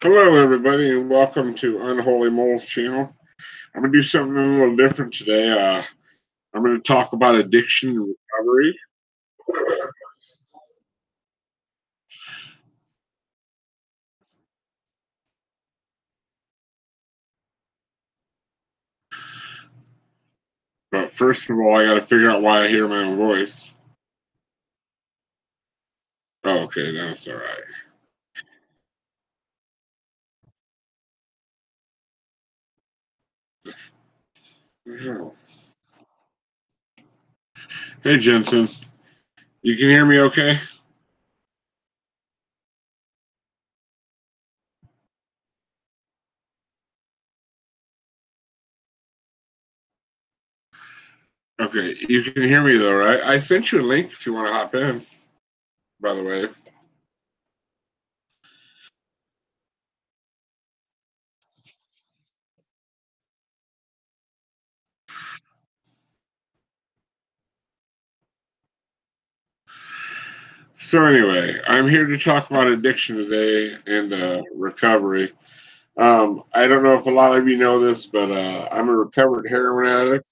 Hello, everybody, and welcome to Unholy Moles channel. I'm gonna do something a little different today. I'm gonna talk about addiction and recovery. But first of all, I gotta figure out why I hear my own voice. Oh, okay, that's all right. Hey, Jensen, you can hear me okay? Okay, you can hear me though, right? I sent you a link if you want to hop in. By the way. So anyway, I'm here to talk about addiction today and recovery. I don't know if a lot of you know this, but I'm a recovered heroin addict.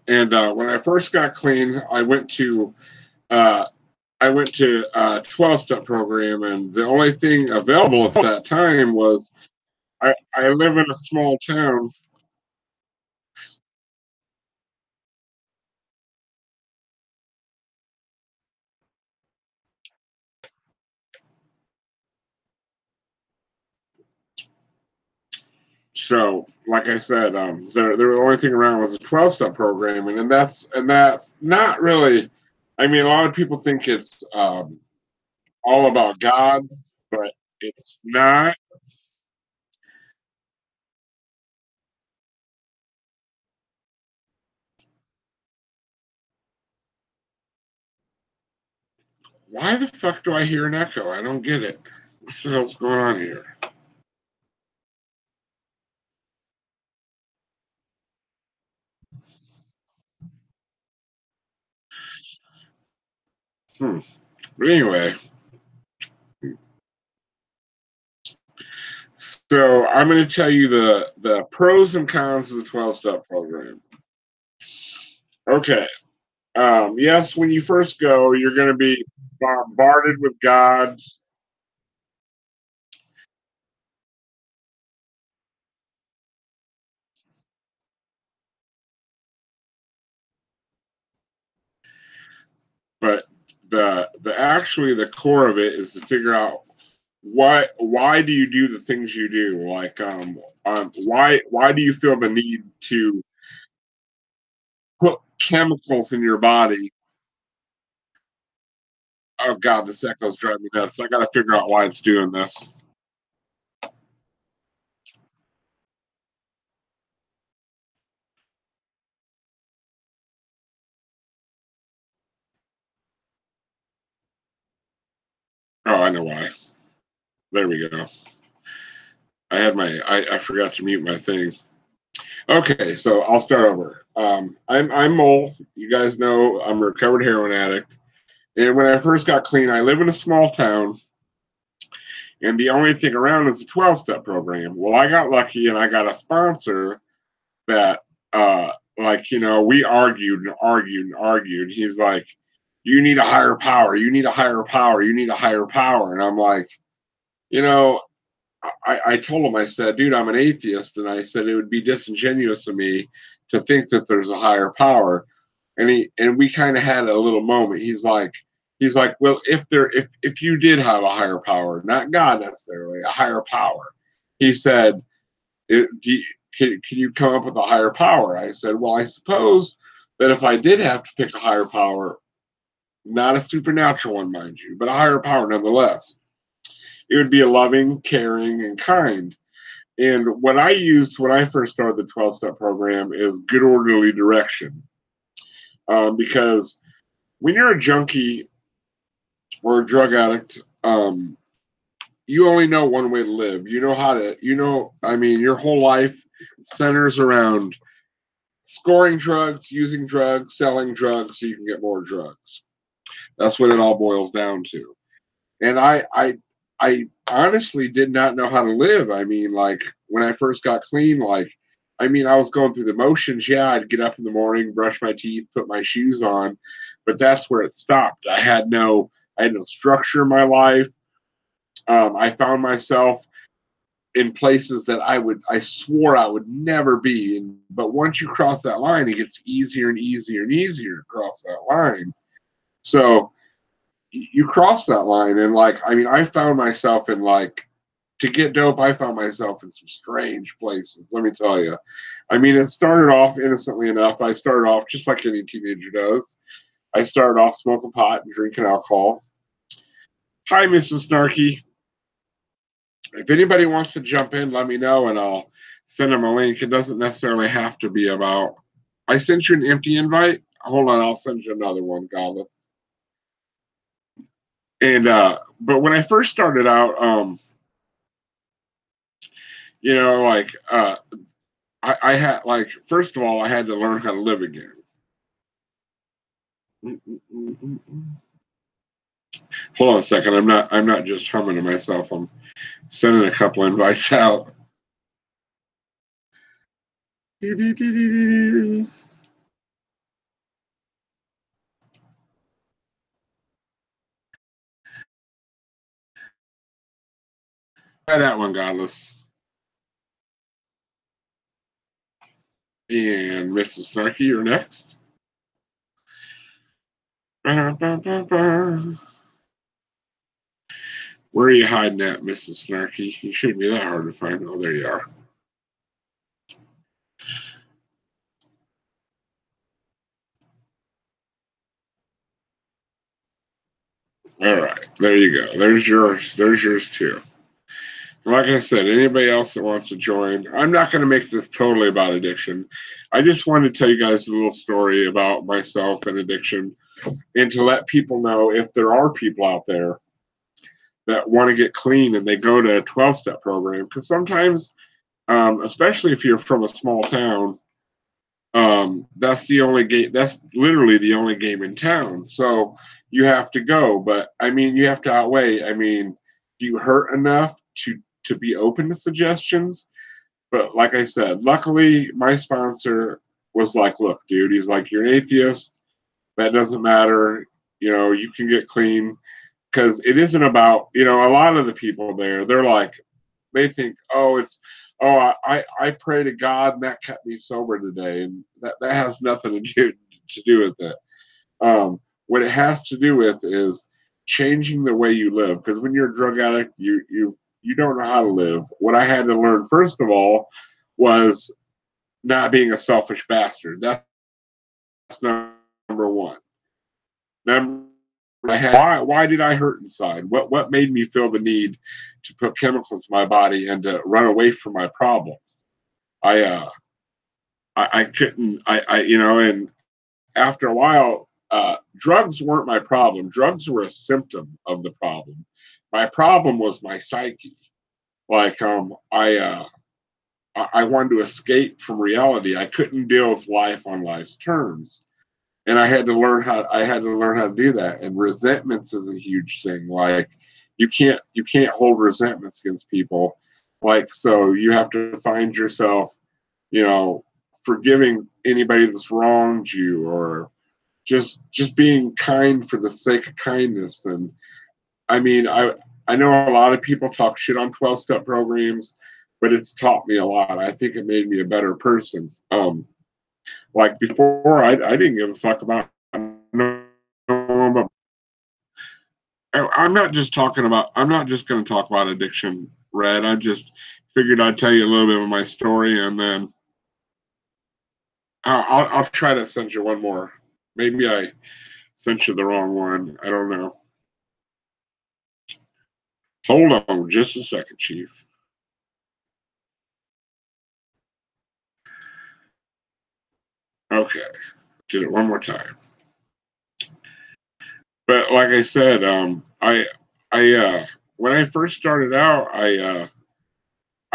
And when I first got clean, uh, I went to a 12-step program, and the only thing available at that time was I live in a small town. So, like I said, the only thing around was a 12-step program, and that's not really. I mean, a lot of people think it's all about God, but it's not. Why the fuck do I hear an echo? I don't get it. What the hell's going on here? Hmm. But anyway, so I'm going to tell you the pros and cons of the 12-step program. Okay. Yes, when you first go, you're going to be bombarded with gods, but the core of it is to figure out why do you do the things you do? Like why do you feel the need to put chemicals in your body? Oh God, this echo's driving me nuts. I got to figure out why it's doing this. Oh, I know why. There we go. I forgot to mute my thing. Okay, so I'll start over. I'm Mole. You guys know I'm a recovered heroin addict. And when I first got clean, I live in a small town, and the only thing around is a 12-step program. Well, I got lucky and I got a sponsor that, we argued and argued and argued. He's like, you need a higher power. You need a higher power. You need a higher power. And I'm like, you know, I told him, I said, dude, I'm an atheist. And I said, it would be disingenuous of me to think that there's a higher power. And we kind of had a little moment. He's like, well, if you did have a higher power, not God necessarily, a higher power, he said, it, do you, can you come up with a higher power? I said, well, I suppose that if I did have to pick a higher power, not a supernatural one, mind you, but a higher power nonetheless, it would be a loving, caring, and kind. And what I used when I first started the 12-step program is good orderly direction. Because when you're a junkie or a drug addict, you only know one way to live. You know how to, I mean, your whole life centers around scoring drugs, using drugs, selling drugs so you can get more drugs. That's what it all boils down to. And I honestly did not know how to live. I mean, like when I first got clean, like I mean, I was going through the motions. Yeah, I'd get up in the morning, brush my teeth, put my shoes on, but that's where it stopped. I had no structure in my life. I found myself in places that I swore I would never be in. But once you cross that line, it gets easier and easier and easier to cross that line. So you cross that line, and like, I mean, I found myself in like, to get dope, I found myself in some strange places. Let me tell you. I mean, it started off innocently enough. I started off just like any teenager does. I started off smoking pot and drinking alcohol. Hi, Mrs. Snarky. If anybody wants to jump in, let me know and I'll send them a link. It doesn't necessarily have to be about. I sent you an empty invite. Hold on, I'll send you another one, Godless. And but when I first started out, you know, like I had like first of all, I had to learn how to live again. Hold on a second. I'm not just humming to myself. I'm sending a couple invites out. Try that one, Godless. And Mrs. Snarky, you're next. Where are you hiding at, Mrs. Snarky? You shouldn't be that hard to find. Oh, there you are. All right, there you go. There's yours. There's yours too. Like I said, anybody else that wants to join, I'm not going to make this totally about addiction. I just wanted to tell you guys a little story about myself and addiction, and to let people know if there are people out there that want to get clean and they go to a 12-step program. Because sometimes, especially if you're from a small town, that's the only game. That's literally the only game in town. So you have to go. But I mean, you have to outweigh. I mean, do you hurt enough to be open to suggestions? But like I said, luckily my sponsor was like, "Look, dude," he's like, "You're an atheist. That doesn't matter. You know, you can get clean." Because it isn't about, you know, a lot of the people there, they're like, they think, oh, I pray to God and that kept me sober today, and that has nothing to do with it. What it has to do with is changing the way you live. Because when you're a drug addict, you don't know how to live. What I had to learn first of all was not being a selfish bastard. That's number one. Number why did I hurt inside? What made me feel the need to put chemicals in my body and to run away from my problems? I couldn't I you know, and after a while, drugs weren't my problem. Drugs were a symptom of the problem. My problem was my psyche. Like I wanted to escape from reality. I couldn't deal with life on life's terms. And I had to learn how to do that. And resentments is a huge thing. Like you can't hold resentments against people. Like so you have to find yourself, you know, forgiving anybody that's wronged you, or just being kind for the sake of kindness. And I mean, I know a lot of people talk shit on 12-step programs, but it's taught me a lot. I think it made me a better person. Like before, I didn't give a fuck about. I'm not just talking about. I'm not just going to talk about addiction, Red. I just figured I'd tell you a little bit of my story, and then I'll try to send you one more. Maybe I sent you the wrong one. I don't know. Hold on just a second, Chief. Okay, did it one more time. But like I said, when I first started out,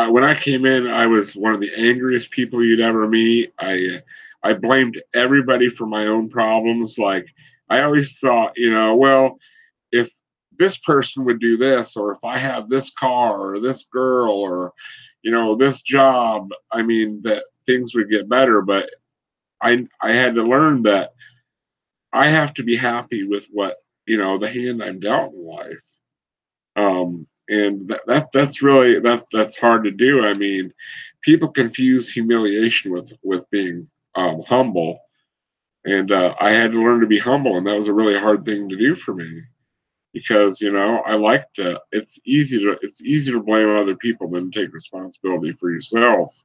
when I came in, I was one of the angriest people you'd ever meet. I blamed everybody for my own problems. Like I always thought, well, if this person would do this, or if I have this car or this girl or, this job, I mean, that things would get better. But I had to learn that I have to be happy with what, the hand I'm dealt in life. And that's really, that's hard to do. I mean, people confuse humiliation with being humble. And I had to learn to be humble, and that was a really hard thing to do for me because I like to. It's easy to blame other people than take responsibility for yourself.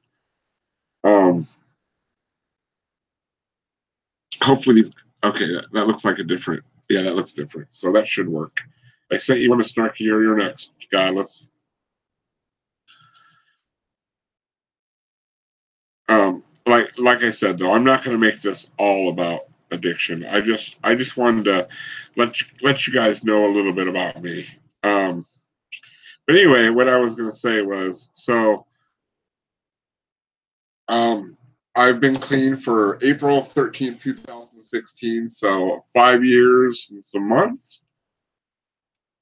Hopefully these. Okay, that looks like a different. Yeah, that looks different. So that should work. I sent you one to Snarky. You're next, Guileless. Like I said though, I'm not going to make this all about addiction. I just wanted to let you guys know a little bit about me. But anyway, what I was going to say was I've been clean for April 13th, 2016, so 5 years and some months,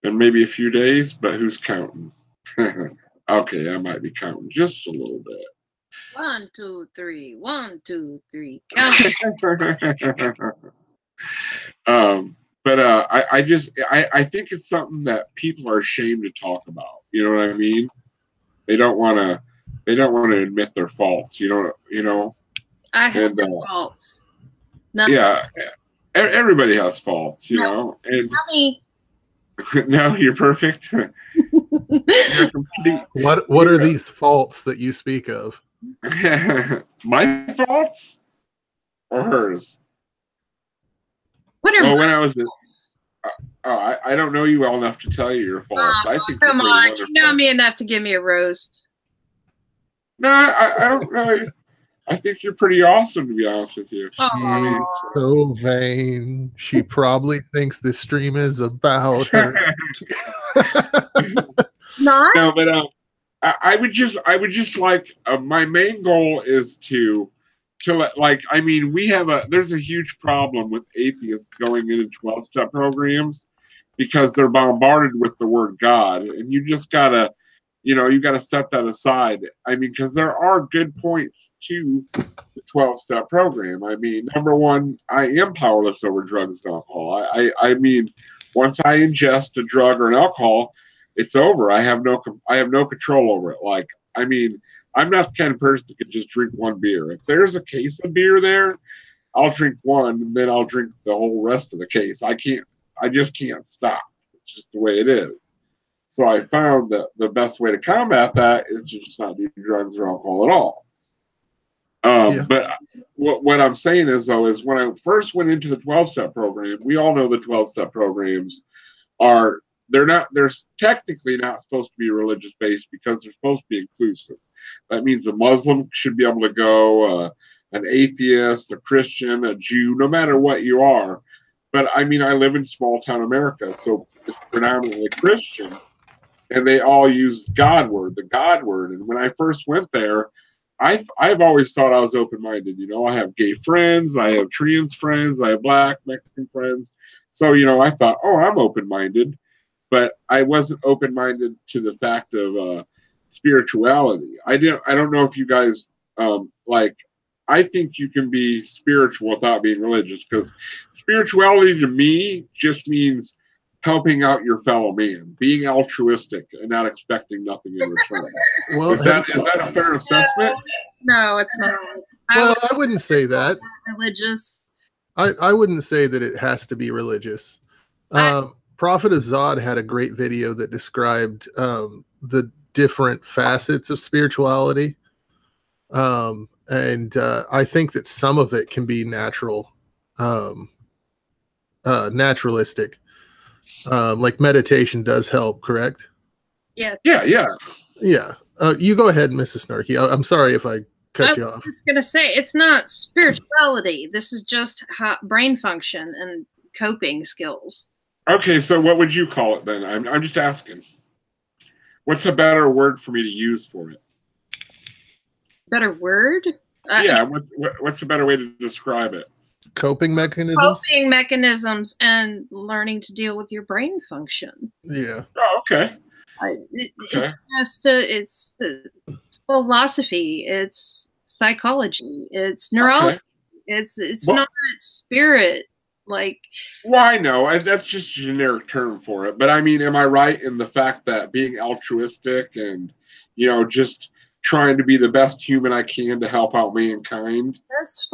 and maybe a few days. But who's counting? Okay, I might be counting just a little bit. 1, 2, 3. 1, 2, 3. Count. But I think it's something that people are ashamed to talk about. You know what I mean? They don't want to admit their faults. I have faults. Yeah, everybody has faults. And not me. No, you're perfect. You're complete. What are these faults that you speak of? My faults or hers? What are when I was faults? I don't know you well enough to tell you your faults. I think come on, you know me enough to give me a roast. No, I don't really. I think you're pretty awesome, to be honest with you. She's so vain. She probably thinks this stream is about her. Not? No, but I would just like my main goal is to let, I mean, there's a huge problem with atheists going into 12-step programs because they're bombarded with the word God, and you just gotta you got to set that aside. I mean, because there are good points to the 12-step program. I mean, number one, I am powerless over drugs and alcohol. I mean, once I ingest a drug or an alcohol, it's over. I have no control over it. Like, I mean, I'm not the kind of person that can just drink one beer. If there's a case of beer there, I'll drink one, and then I'll drink the whole rest of the case. I just can't stop. It's just the way it is. So I found that the best way to combat that is to just not do drugs or alcohol at all. But what I'm saying is, though, is when I first went into the 12-step program, we all know the 12-step programs they're technically not supposed to be religious based because they're supposed to be inclusive. That means a Muslim should be able to go, an atheist, a Christian, a Jew, no matter what you are. But I mean, I live in small town America, so it's predominantly Christian. And they all use the God word. And when I first went there, I've always thought I was open-minded. I have gay friends, I have trans friends, I have Black, Mexican friends. So, I thought, I'm open-minded. But I wasn't open-minded to the fact of spirituality. I don't know if you guys, I think you can be spiritual without being religious, because spirituality to me just means helping out your fellow man, being altruistic, and not expecting nothing in return. Well, is that a fair assessment? No, it's not. I wouldn't say that. Religious. I wouldn't say that it has to be religious. Prophet of Zod had a great video that described the different facets of spirituality. And I think that some of it can be natural, naturalistic. Like meditation does help, correct? Yes. Yeah. You go ahead, Mrs. Snarky. I'm sorry if I cut you off. I was just gonna say, it's not spirituality. This is just brain function and coping skills. Okay, so what would you call it then? I'm just asking. What's a better word for me to use for it? Better word? Yeah, what's a better way to describe it? Coping mechanisms. Coping mechanisms and learning to deal with your brain function. Yeah. Oh, okay. It's just it's philosophy. It's psychology. It's neurology. Okay. It's not spirit. Like, well, I know that's just a generic term for it, but I mean, am I right in the fact that being altruistic and just trying to be the best human I can to help out mankind? That's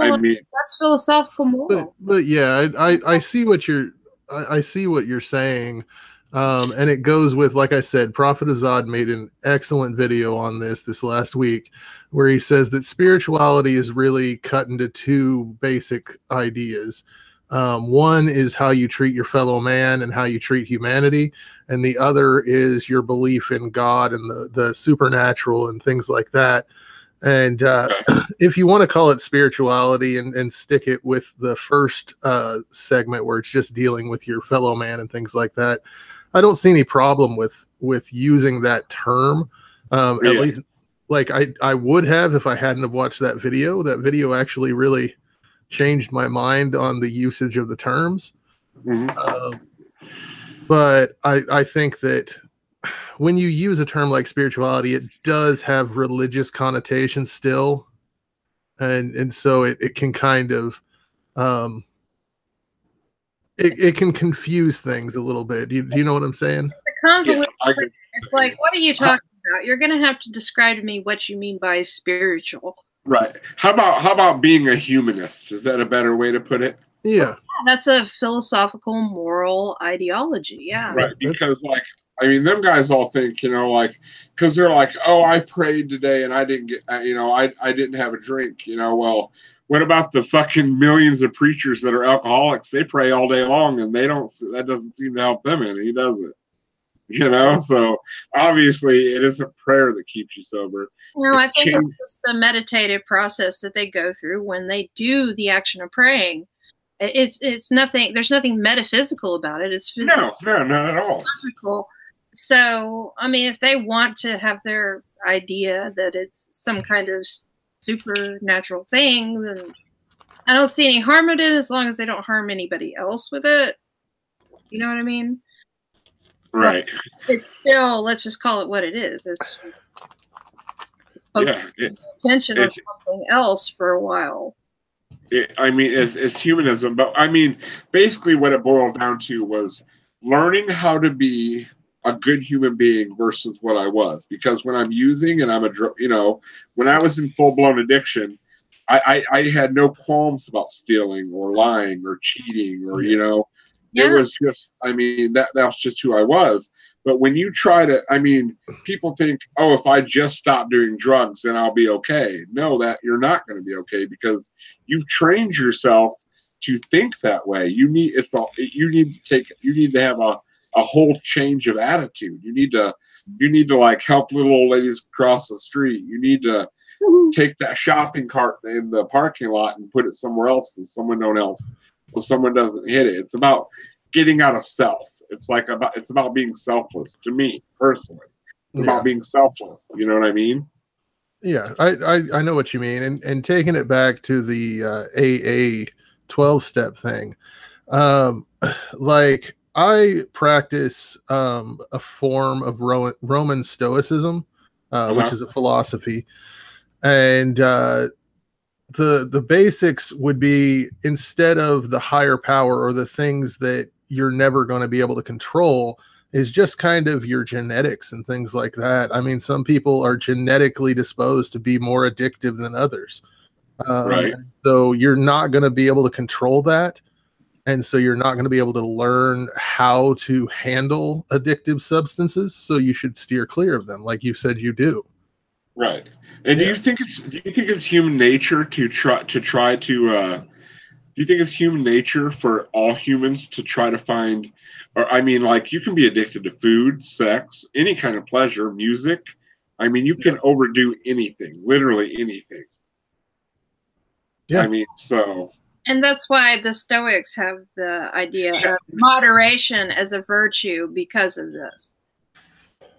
philosophical moral. But yeah, I see what I see what you're saying. And it goes with, like I said, Prophet Azad made an excellent video on this last week, where he says that spirituality is really cut into two basic ideas. One is how you treat your fellow man and how you treat humanity, and the other is your belief in God and the supernatural and things like that. And if you want to call it spirituality and stick it with the first segment where it's just dealing with your fellow man and things like that, I don't see any problem with using that term. At least, like I would have if I hadn't have watched that video. That video actually really changed my mind on the usage of the terms. Mm-hmm. But I think that when you use a term like spirituality, it does have religious connotations still. And so it can kind of, it can confuse things a little bit. Do you know what I'm saying? It's like, what are you talking about? You're going to have to describe to me what you mean by spiritual. Right. How about being a humanist? Is that a better way to put it? Yeah. That's a philosophical moral ideology. Yeah. Right. Because them guys all think, because they're like, oh, I prayed today and I didn't get, I didn't have a drink. Well, what about the fucking millions of preachers that are alcoholics? They pray all day long and that doesn't seem to help them any, does it? So obviously it isn't prayer that keeps you sober. No, I think it's just the meditative process that they go through when they do the action of praying. It's nothing. There's nothing metaphysical about it. It's physical. No, not at all. Logical. So, I mean, if they want to have their idea that it's some kind of supernatural thing, then I don't see any harm in it as long as they don't harm anybody else with it. You know what I mean? Right. But it's still, let's just call it what it is. It's attention on something else for a while. It's humanism, but basically what it boiled down to was learning how to be a good human being versus what I was. Because when I'm using and when I was in full-blown addiction, I had no qualms about stealing or lying or cheating or, It was just, that was just who I was. But when you try to, people think, oh, if I just stop doing drugs, then I'll be okay. No, that you're not going to be okay because you've trained yourself to think that way. You need to have a whole change of attitude. You need to like help little old ladies cross the street. You need to take that shopping cart in the parking lot and put it somewhere else so someone doesn't hit it. It's about getting out of self. It's about being selfless to me personally. It's about being selfless. You know what I mean? Yeah, I know what you mean. And taking it back to the AA 12-step thing, like I practice a form of Roman Stoicism, which is a philosophy, and the basics would be, instead of the higher power or the things that you're never going to be able to control, is just kind of your genetics and things like that. Some people are genetically disposed to be more addictive than others. Right. So you're not going to be able to control that. And so you're not going to be able to learn how to handle addictive substances. So you should steer clear of them, like you said you do. Right. And do you think it's human nature to try to do you think it's human nature for all humans to try to find, or you can be addicted to food, sex, any kind of pleasure, music. You can overdo anything, literally anything. Yeah. And that's why the Stoics have the idea of moderation as a virtue because of this.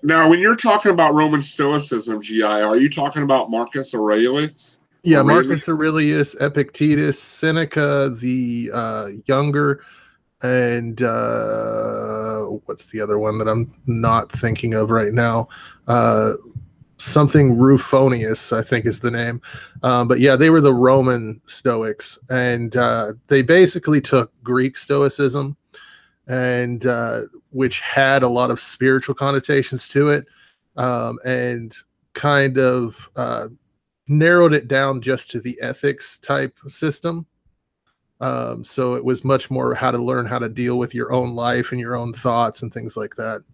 Now, when you're talking about Roman Stoicism, GI, are you talking about Marcus Aurelius? Yeah, Marcus Aurelius, Epictetus, Seneca the younger, and what's the other one that I'm not thinking of right now? Something Ruphonius, I think is the name. But yeah, they were the Roman Stoics, and they basically took Greek Stoicism, and which had a lot of spiritual connotations to it, and kind of narrowed it down just to the ethics type system. So it was much more how to learn how to deal with your own life and your own thoughts and things like that.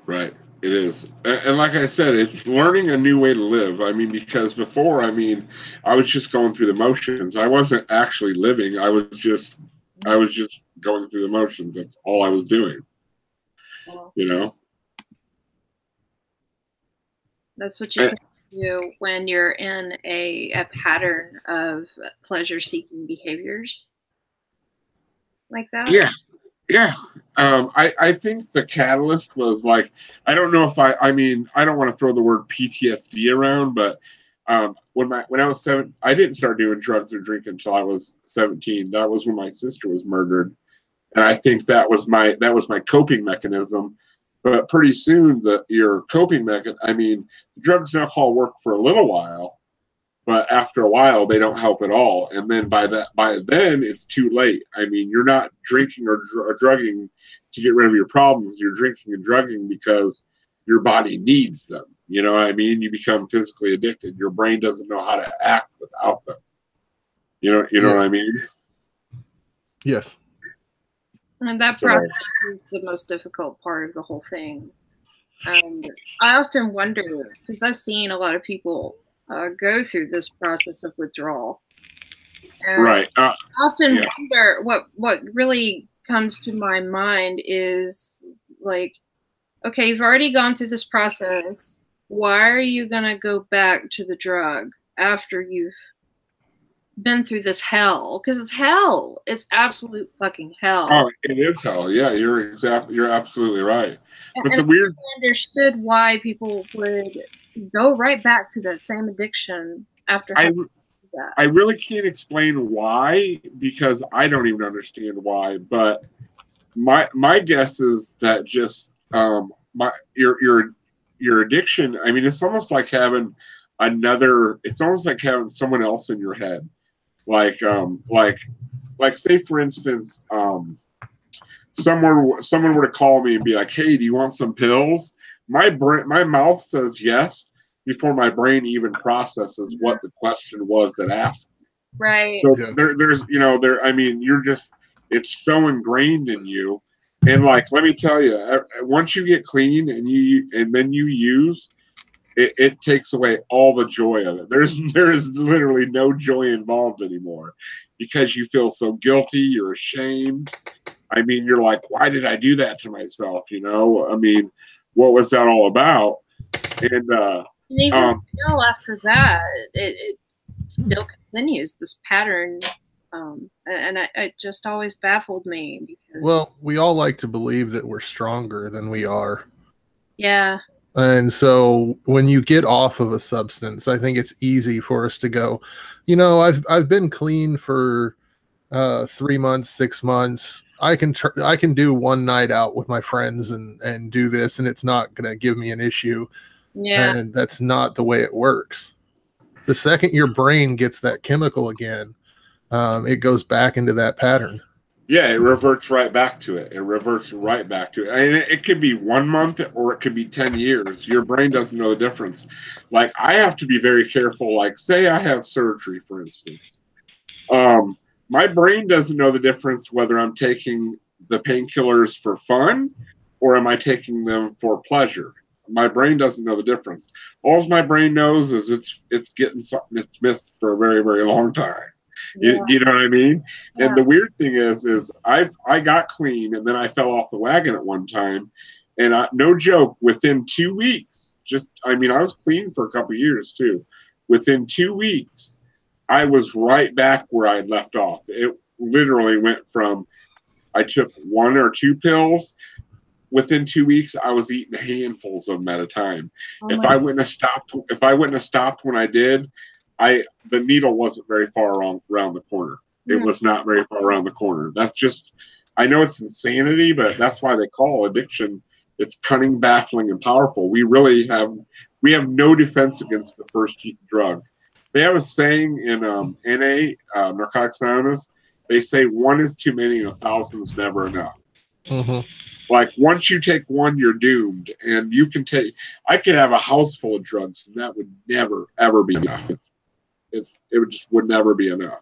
Right. It is. And like I said, it's learning a new way to live. I mean, because before, I mean, I was just going through the motions. I wasn't actually living. I was just going through the motions. That's all I was doing. You know? That's what you do when you're in a pattern of pleasure-seeking behaviors like that. Yeah. I think the catalyst was like, I don't know if I mean, I don't want to throw the word PTSD around, but when I was 7, I didn't start doing drugs or drinking until I was 17. That was when my sister was murdered, and I think that was my coping mechanism. But pretty soon, your coping mechanism, I mean, drugs and alcohol work for a little while, but after a while, they don't help at all. And then by then, it's too late. I mean, you're not drinking or drugging to get rid of your problems. You're drinking and drugging because your body needs them. You know what I mean? You become physically addicted. Your brain doesn't know how to act without them. You know what I mean? Yes. And that process is the most difficult part of the whole thing. And I often wonder, because I've seen a lot of people go through this process of withdrawal. And right. I often wonder what really comes to my mind is like, okay, you've already gone through this process. Why are you going to go back to the drug after you've been through this hell? Because it's hell. It's absolute fucking hell. Oh, it is hell. Yeah, you're absolutely right. But and the weird I understood why people would go right back to that same addiction after that. I really can't explain why, because I don't even understand why. But my guess is that just your addiction. I mean, it's almost like having it's almost like having someone else in your head. Like say for instance, someone were to call me and be like, "Hey, do you want some pills?" My mouth says yes before my brain even processes what the question was that asked. Right. So there's I mean, it's so ingrained in you. And like, let me tell you, once you get clean and then you use, it takes away all the joy of it. There is literally no joy involved anymore, because you feel so guilty, you're ashamed. I mean, you're like, why did I do that to myself? You know, I mean, what was that all about? And even still after that, it still continues this pattern. And it just always baffled me. Because, well, we all like to believe that we're stronger than we are. Yeah. And so when you get off of a substance, I think it's easy for us to go, I've been clean for 3 months, 6 months. I can do one night out with my friends and do this, and it's not going to give me an issue. Yeah. And that's not the way it works. The second your brain gets that chemical again, it goes back into that pattern. Yeah, it reverts right back to it. And it could be 1 month or it could be 10 years. Your brain doesn't know the difference. Like, I have to be very careful. Like, say I have surgery, for instance. My brain doesn't know the difference whether I'm taking the painkillers for fun or am I taking them for pleasure. My brain doesn't know the difference. All my brain knows is it's getting something it's missed for a very, very long time. Yeah. You know what I mean? Yeah. And the weird thing is I got clean and then I fell off the wagon at one time, and no joke, within 2 weeks, I was clean for a couple of years too. Within 2 weeks, I was right back where I left off. It literally went from I took 1 or 2 pills. Within 2 weeks, I was eating handfuls of them at a time. If I wouldn't have stopped when I did, the needle wasn't very far around the corner. It was not very far around the corner. That's just, I know it's insanity, but that's why they call addiction. It's cunning, baffling, and powerful. We have no defense against the first drug. They have a saying in NA, Narcotics Anonymous. They say one is too many and 1,000 is never enough. Mm-hmm. Like once you take one, you're doomed. And I could have a house full of drugs, and that would never ever be enough. It would never be enough.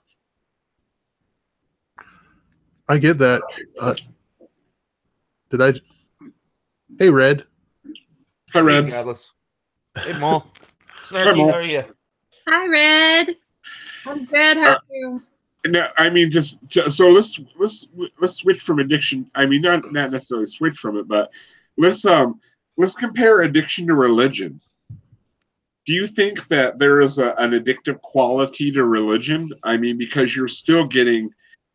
I get that. Hey, Red. Hi, Red. Hey, Mo. Snarky, how are you? Hi, Red. I'm good. How are you? No, I mean so let's switch from addiction. I mean not necessarily switch from it, but let's compare addiction to religion. Do you think that there is an addictive quality to religion? I mean, because you're still getting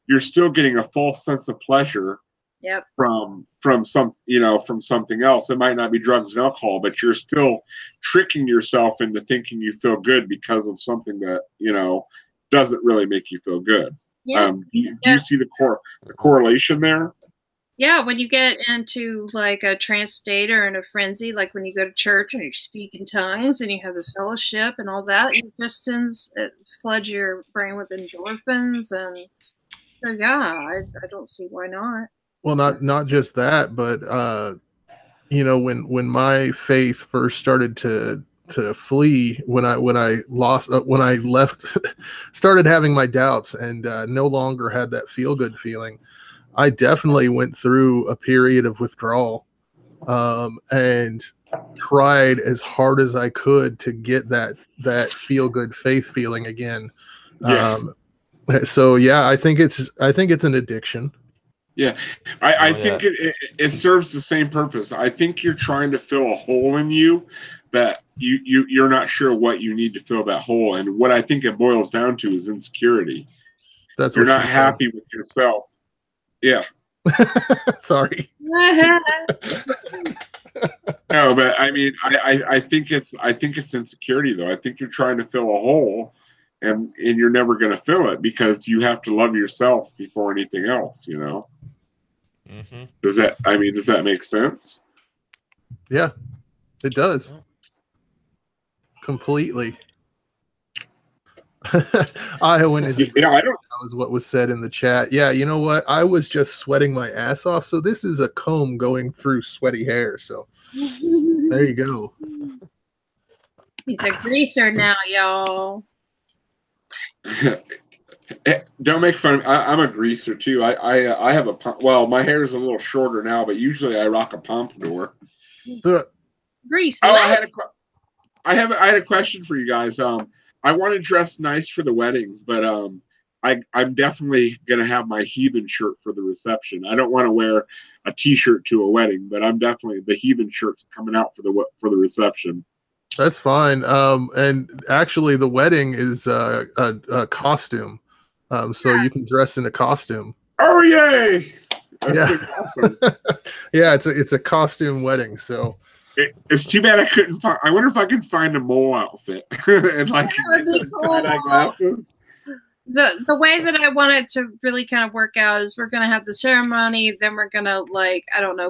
a false sense of pleasure. Yep. From something else. It might not be drugs and alcohol, but you're still tricking yourself into thinking you feel good because of something that doesn't really make you feel good. Yeah. Do you see the correlation there? Yeah, when you get into like a trance state or in a frenzy, like when you go to church and you speak in tongues and you have the fellowship and all that, it floods your brain with endorphins, and so yeah, I don't see why not. Well, not just that, but when my faith first started to flee, when I left, started having my doubts and no longer had that feel good feeling, I definitely went through a period of withdrawal, and tried as hard as I could to get that feel good faith feeling again. Yeah. So yeah, I think it's an addiction. Yeah, I think it serves the same purpose. I think you're trying to fill a hole in you that you're not sure what you need to fill that hole. And what I think it boils down to is insecurity. You're not happy with yourself. Yeah. Sorry. No, but I mean, I think it's insecurity though. I think you're trying to fill a hole, and you're never going to fill it because you have to love yourself before anything else. Mm-hmm. Does that make sense? Yeah, it does. Completely. Iowan is I don't. That was what was said in the chat. Yeah, you know what? I was just sweating my ass off, so this is a comb going through sweaty hair. So there you go. He's a greaser now, y'all. Don't make fun of me. I'm a greaser too. I have my hair is a little shorter now, but usually I rock a pompadour. Grease. Oh, I had a question for you guys. I want to dress nice for the wedding, but I'm definitely gonna have my heathen shirt for the reception. I don't want to wear a t-shirt to a wedding, but I'm definitely the heathen shirt's coming out for the reception. That's fine. And actually, the wedding is a costume, so you can dress in a costume. Oh yay! That's awesome. Yeah, it's a costume wedding. So it's too bad I couldn't find. I wonder if I can find a mole outfit and like tie-dye glasses. The way that I want it to really kind of work out is we're gonna have the ceremony, then we're gonna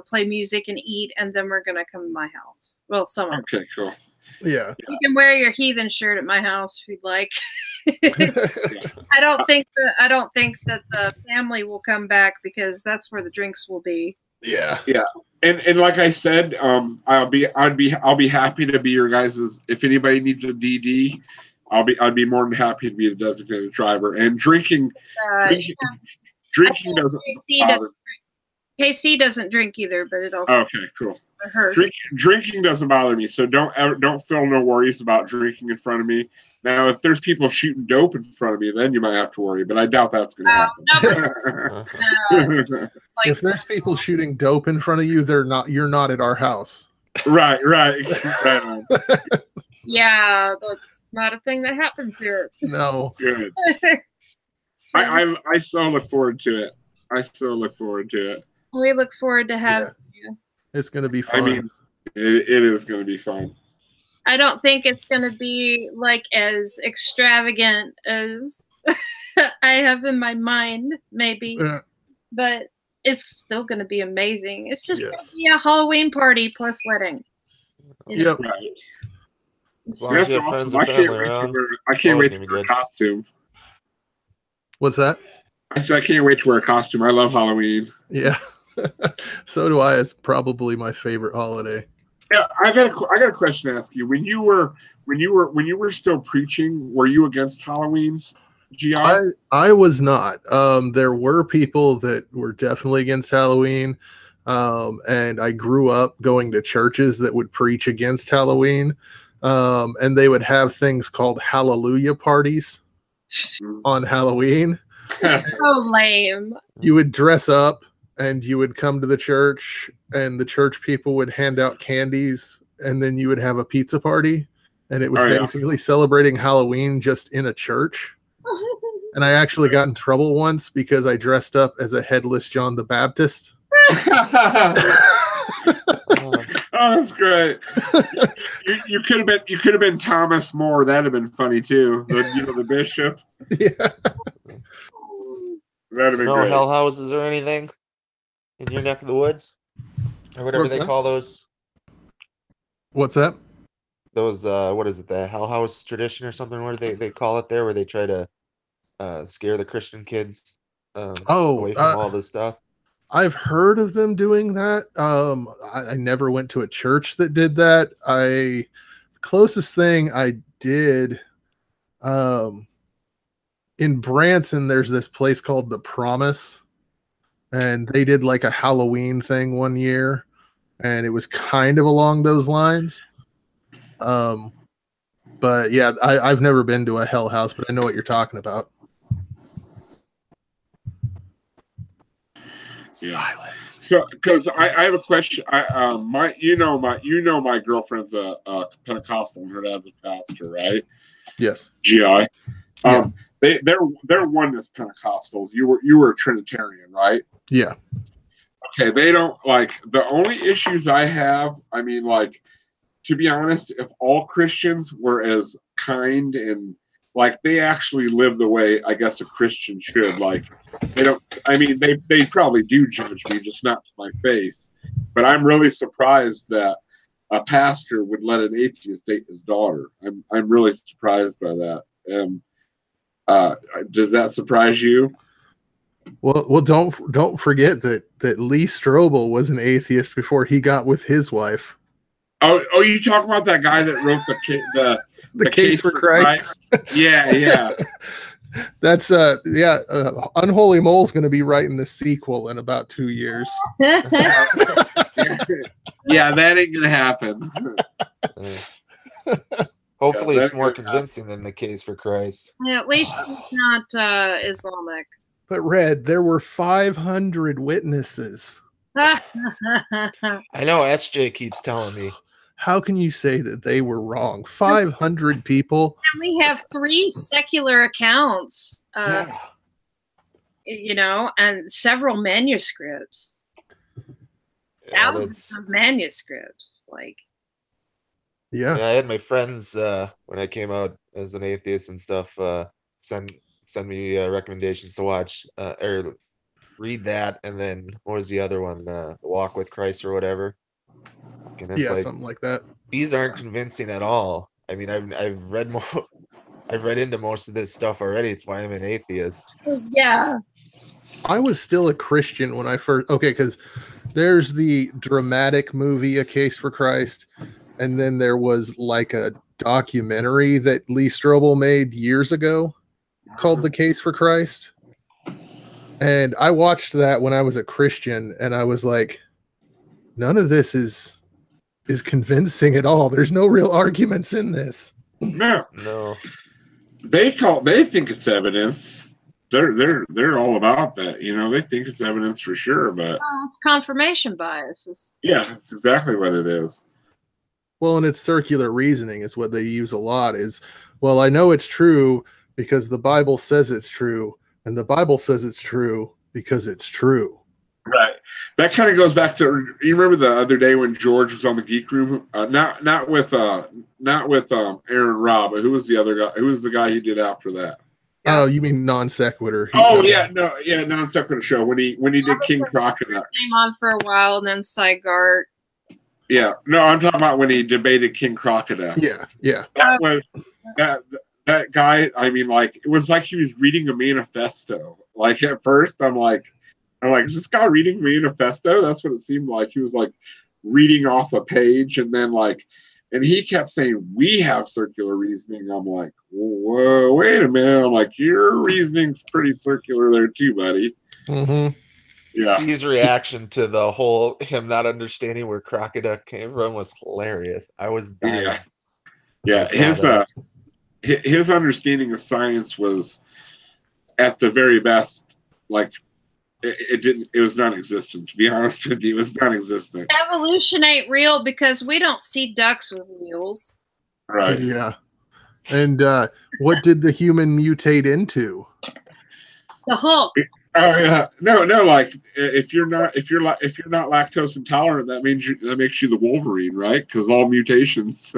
play music and eat, and then we're gonna come to my house. Well, Okay, cool. Yeah. You can wear your heathen shirt at my house if you'd like. I don't think that the family will come back because that's where the drinks will be. Yeah. Yeah. And like I said, I'll be happy to be your guys's. If anybody needs a DD, I'd be more than happy to be the designated driver. And drinking doesn't bother. KC doesn't drink either, but it also okay, cool. Drinking doesn't bother me, so don't feel no worries about drinking in front of me. Now, if there's people shooting dope in front of me, then you might have to worry. But I doubt that's going to happen. If there's people shooting dope in front of you, you're not at our house. Right. Yeah, that's not a thing that happens here. No. Good. I so look forward to it. We look forward to having you. It's going to be fun. I mean, it is going to be fun. I don't think it's going to be like as extravagant as I have in my mind, maybe, but it's still going to be amazing. It's just going to be a Halloween party plus wedding. Yep. Right. As long as you have friends and family around, I can't wait to wear a costume. What's that? I said I can't wait to wear a costume. I love Halloween. Yeah. So do I. It's probably my favorite holiday. Yeah, I got a question to ask you. When you were still preaching, were you against Halloween, GI? I was not. There were people that were definitely against Halloween. And I grew up going to churches that would preach against Halloween. And they would have things called hallelujah parties on Halloween. So lame. You would dress up and you would come to the church, and the church people would hand out candies, and then you would have a pizza party, and it was basically celebrating Halloween just in a church. And I actually got in trouble once because I dressed up as a headless John the Baptist. Oh, that's great. You could have been Thomas More. That'd have been funny too. The bishop. Yeah. That'd have been no great. hell houses or anything in your neck of the woods, or whatever What's they that? call those. What's that? Those what is it? The Hell House tradition or something? What do they call it there? Where they try to scare the Christian kids away from all this stuff. I've heard of them doing that. I never went to a church that did that. The closest thing I did in Branson, there's this place called The Promise, and they did like a Halloween thing one year, and it was kind of along those lines. But yeah, I've never been to a hell house, but I know what you're talking about. Yeah. Silence. So, because I have a question. My girlfriend's a Pentecostal and her dad's a pastor, right? Yes. GI. Yeah. They're oneness Pentecostals. You were a Trinitarian, right? Yeah. Okay. They don't like the only issues I have. I mean, like, to be honest, if all Christians were as kind and like they actually live the way I guess a Christian should, like they don't. I mean, they probably do judge me, just not to my face. But I'm really surprised that a pastor would let an atheist date his daughter. I'm really surprised by that. Does that surprise you? Well, don't forget that Lee Strobel was an atheist before he got with his wife. Oh, you talk about that guy that wrote the Case for Christ. Yeah. That's Unholy Mole's going to be writing the sequel in about 2 years. Yeah, that ain't gonna happen. Hopefully, Yeah, it's more convincing than the Case for Christ. Yeah, at least he's not Islamic. But Red, there were 500 witnesses. I know SJ keeps telling me. How can you say that they were wrong? 500 people. And we have 3 secular accounts, and several manuscripts. Thousands of manuscripts. Yeah, I had my friends when I came out as an atheist and stuff send me recommendations to watch or read that, and then what was the other one? The Walk with Christ or whatever. And it's something like that. These aren't convincing at all. I mean, I've read into most of this stuff already. It's why I'm an atheist. Yeah. I was still a Christian when I first. Okay, because there's the dramatic movie A Case for Christ, and then there was like a documentary that Lee Strobel made years ago called The Case for Christ. And I watched that when I was a Christian, and I was like, none of this is convincing at all. There's no real arguments in this. No. They think it's evidence. They're all about that. They think it's evidence for sure, but it's confirmation bias. Yeah, it's exactly what it is. Well, and it's circular reasoning is what they use a lot is, well, I know it's true because the Bible says it's true, and the Bible says it's true because it's true. Right. That kind of goes back to, you remember the other day when George was on the Geek Room? Not with Aaron Robb, but who was the other guy? Who was the guy he did after that? Oh, you mean non sequitur? Non sequitur show when he did King Crocodile. Came on for a while, and then Sygart. Yeah, no, I'm talking about when he debated King Crocodile. Yeah. That was that guy. I mean, like, it was like he was reading a manifesto. Like, at first, I'm like, is this guy reading a manifesto? That's what it seemed like. He was like reading off a page, and then and he kept saying, "We have circular reasoning." I'm like, whoa, wait a minute. I'm like, your reasoning's pretty circular there too, buddy. Mm-hmm. Yeah. Steve's reaction to the whole him not understanding where Crocoduck came from was hilarious. I was dying. Yeah. His understanding of science was, at the very best, like, it was non-existent. To be honest with you, it was non-existent. Evolution ain't real because we don't see ducks with wheels. Right. Yeah. And what did the human mutate into? The Hulk. Oh yeah, no. Like, if you're not lactose intolerant, that makes you the Wolverine, right? Because all mutations,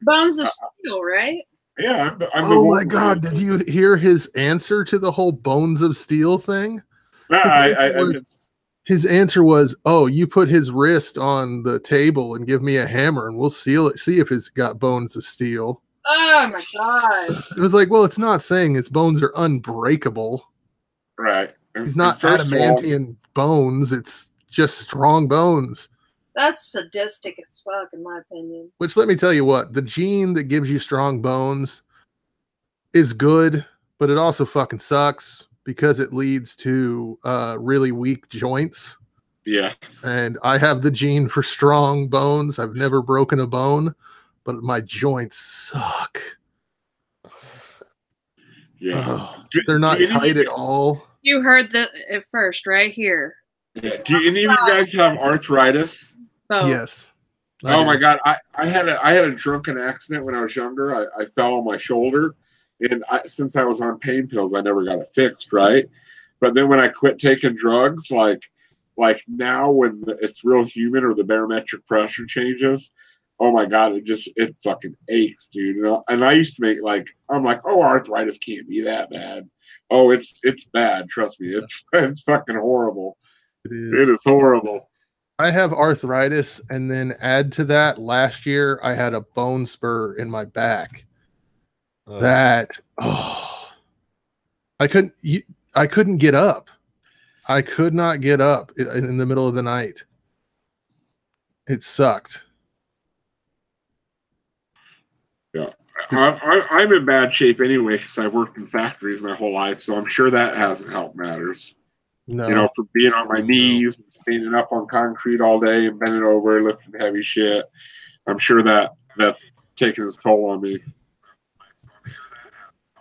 Bones of Steel, right? Yeah. I'm Oh my God! Did you hear his answer to the whole Bones of Steel thing? His answer was, "Oh, you put his wrist on the table and give me a hammer, and we'll seal it. See if it's got bones of steel." Oh my God! It was like, well, it's not saying its bones are unbreakable. Right. He's not adamantium bones. It's just strong bones. That's sadistic as fuck, in my opinion. Which, let me tell you what, the gene that gives you strong bones is good, but it also fucking sucks because it leads to really weak joints. Yeah. And I have the gene for strong bones. I've never broken a bone, but my joints suck. Yeah. Oh, they're not tight at all. You heard that at first, right here. Yeah. Do any of you guys have arthritis? Oh. Yes. Oh my God. I had a drunken accident when I was younger. I fell on my shoulder, and since I was on pain pills, I never got it fixed, right? But then when I quit taking drugs, like now when it's real humid or the barometric pressure changes, oh my God, it fucking aches, dude. And I used to I'm like, oh, arthritis can't be that bad. Oh, it's bad. Trust me, it's fucking horrible. It is horrible. I have arthritis, and then add to that, last year I had a bone spur in my back. I couldn't get up. I could not get up in the middle of the night. It sucked. Yeah, I'm in bad shape anyway because I've worked in factories my whole life, so I'm sure that hasn't helped matters. No. For being on my knees and standing up on concrete all day and bending over, lifting heavy shit. I'm sure that's taking its toll on me.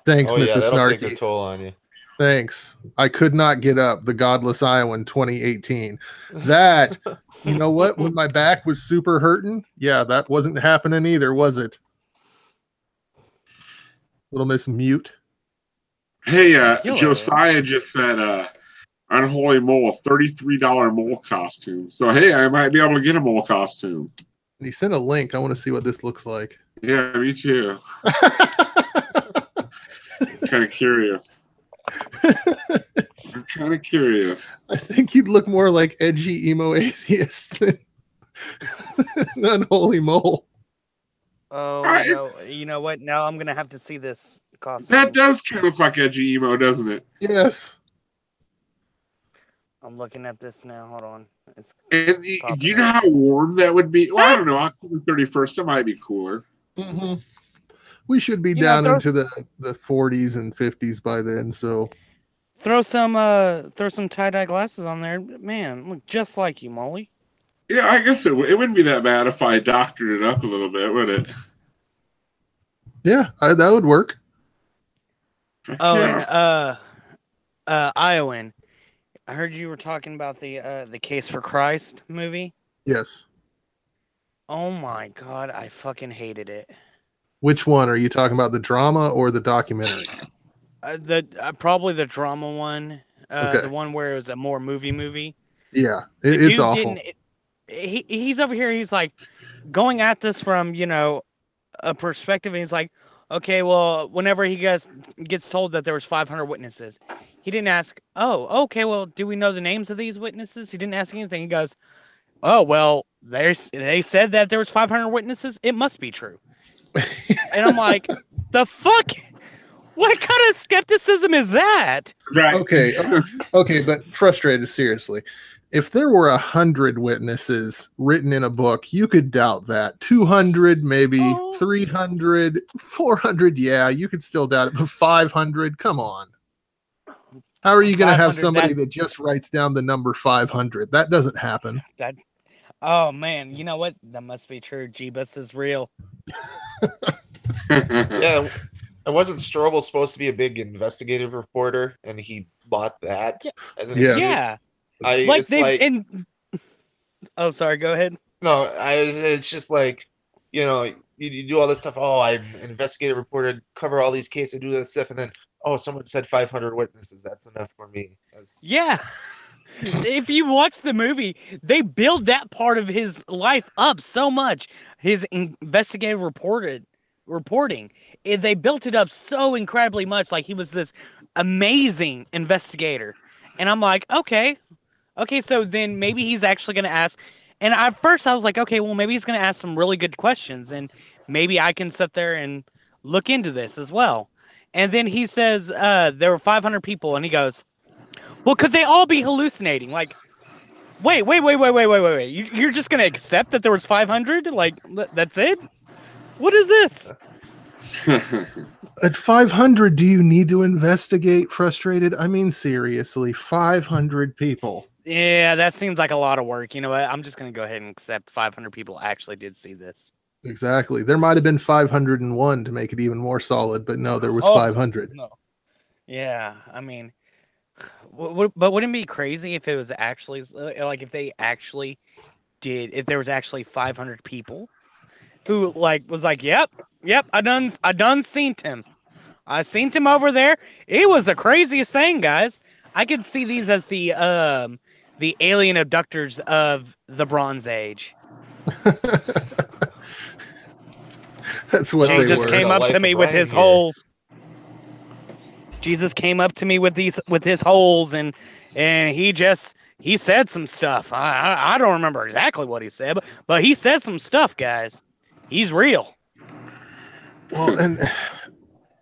Thanks, Mrs. Snarky. Take a Snarky. toll on you. Thanks. I could not get up. The Godless Iowan 2018. That, you know what? When my back was super hurting, yeah, that wasn't happening either, was it? Little Miss Mute. Hey, Josiah just said, Unholy Mole, a $33 mole costume. So, hey, I might be able to get a mole costume. And he sent a link. I want to see what this looks like. Yeah, me too. I'm kind of curious. I think you'd look more like edgy emo atheist than Unholy Mole. Oh, you know what? Now I'm going to have to see this costume. That does kind of look like edgy emo, doesn't it? Yes. I'm looking at this now. Hold on. And do you know how warm that would be? Well, I don't know. October 31st, it might be cooler. Mm-hmm. We should be down into the 40s and 50s by then. So throw some tie-dye glasses on there. Man, look just like you, Molly. Yeah, I guess it wouldn't be that bad if I doctored it up a little bit, would it? Yeah, that would work. Oh, yeah. And Iowan, I heard you were talking about the Case for Christ movie. Yes. Oh my God, I fucking hated it. Which one are you talking about? The drama or the documentary? Probably the drama one. Okay. the one where it was a more movie. Yeah, The it's dude awful. he's over here. He's like going at this from a perspective, and he's like, okay, well, whenever he gets told that there was 500 witnesses, he didn't ask, oh, okay, well, do we know the names of these witnesses? He didn't ask anything. He goes, oh, well, they said that there was 500 witnesses. It must be true. And I'm like, the fuck? What kind of skepticism is that? Right. Okay, okay, but frustrated, seriously. If there were 100 witnesses written in a book, you could doubt that. 200, maybe. Oh. 300, 400, yeah, you could still doubt it. But 500, come on. How are you going to have 500, somebody that just writes down the number 500? That doesn't happen. Oh, man, you know what? That must be true. Jeebus is real. Yeah, and wasn't Strobel supposed to be a big investigative reporter, and he bought that Yeah. as an Yes. excuse? Yeah. It's like Oh, sorry, go ahead. no, it's just like, you do all this stuff. Oh, I'm an investigative reporter, cover all these cases, do this stuff, and then someone said 500 witnesses. That's enough for me. Yeah. If you watch the movie, they build that part of his life up so much. His investigative reporting. They built it up so incredibly much, like he was this amazing investigator. And I'm like, okay, so then maybe he's actually going to ask. And at first I was like, okay, well, maybe he's going to ask some really good questions, and maybe I can sit there and look into this as well. And then he says there were 500 people, and he goes, well, could they all be hallucinating? Like, wait. You're just going to accept that there was 500? Like, that's it? What is this? At 500, do you need to investigate? Frustrated? I mean, seriously, 500 people. Yeah, that seems like a lot of work. You know what? I'm just going to go ahead and accept 500 people actually did see this. Exactly. There might have been 501 to make it even more solid, but no, there was 500. No. Yeah, I mean, but wouldn't it be crazy if it was actually like if there was actually 500 people who was like, yep, I done seen him. I seen him over there. It was the craziest thing, guys. I could see these as the alien abductors of the Bronze Age. That's what they Jesus were. came The up life to of me with Ryan his here. holes. Jesus came up to me with his holes, and he said some stuff. I don't remember exactly what he said, but he said some stuff, guys. He's real. Well,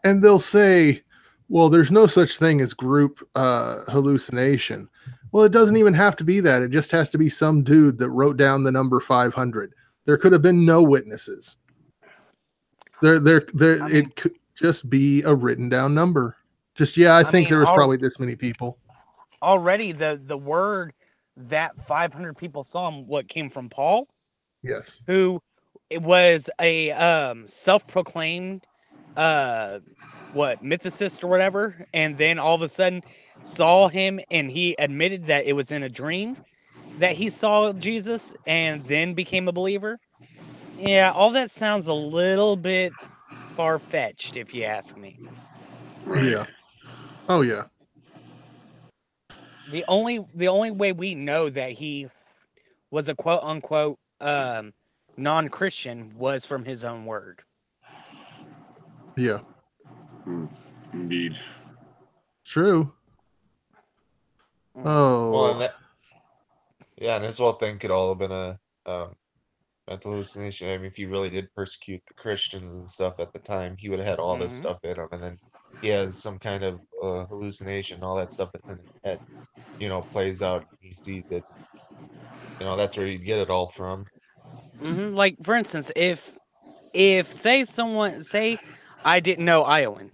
and they'll say, well, there's no such thing as group hallucination. Well, it doesn't even have to be that. It just has to be some dude that wrote down the number 500. There could have been no witnesses. It could just be a written down number. Just, I think mean, there was probably this many people. Already, the word that 500 people saw him, what came from Paul, Yes. who it was a self-proclaimed mythicist or whatever, and then all of a sudden saw him, and he admitted that it was in a dream that he saw Jesus and then became a believer. Yeah, all that sounds a little bit far-fetched, if you ask me. Yeah. Oh yeah. The only way we know that he was a quote unquote non-Christian was from his own word. Yeah. Indeed. True. Oh. Well, and this whole thing could all have been a mental hallucination. I mean, if he really did persecute the Christians and stuff at the time, he would have had all this Mhm. stuff in him, and then he has some kind of hallucination, all that stuff that's in his head, plays out. He sees it. That's where you get it all from. Mm-hmm. Like, for instance, if say I didn't know Iowan,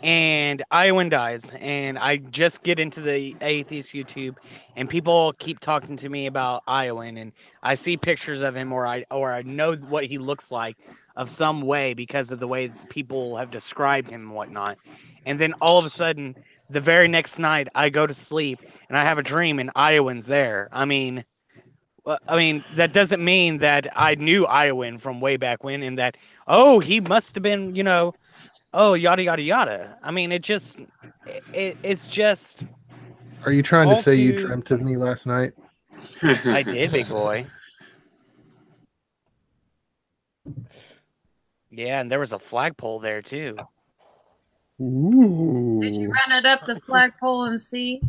and Iowan dies, and I just get into the atheist YouTube, and people keep talking to me about Iowan, and I see pictures of him, or I know what he looks like of some way because of the way people have described him and whatnot, and then all of a sudden, the very next night, I go to sleep and I have a dream, and Iowan's there. I mean, that doesn't mean that I knew Iowan from way back when, and that he must have been, yada yada yada. I mean, it's just Are you trying to All say you to- dreamt of me last night? I did, big boy. Yeah, and there was a flagpole there too. Did you Ooh. run it up the flagpole and see?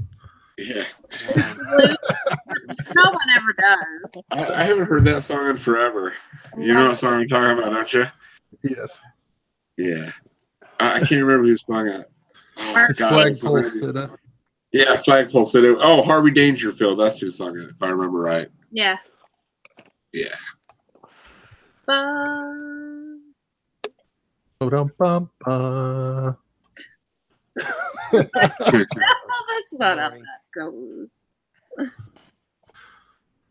Yeah. No one ever does. I haven't heard that song in forever. You know what song I'm talking about, don't you? Yes. Yeah. I can't remember who sung it. Oh, my It's God, it's Flagpole amazing. Sitta. Yeah, Flagpole Sitta. Oh, Harvey Dangerfield. That's who sung it, if I remember right. Yeah. Yeah. Bum. Ba-dum-bum-ba. Well, that's not how that goes.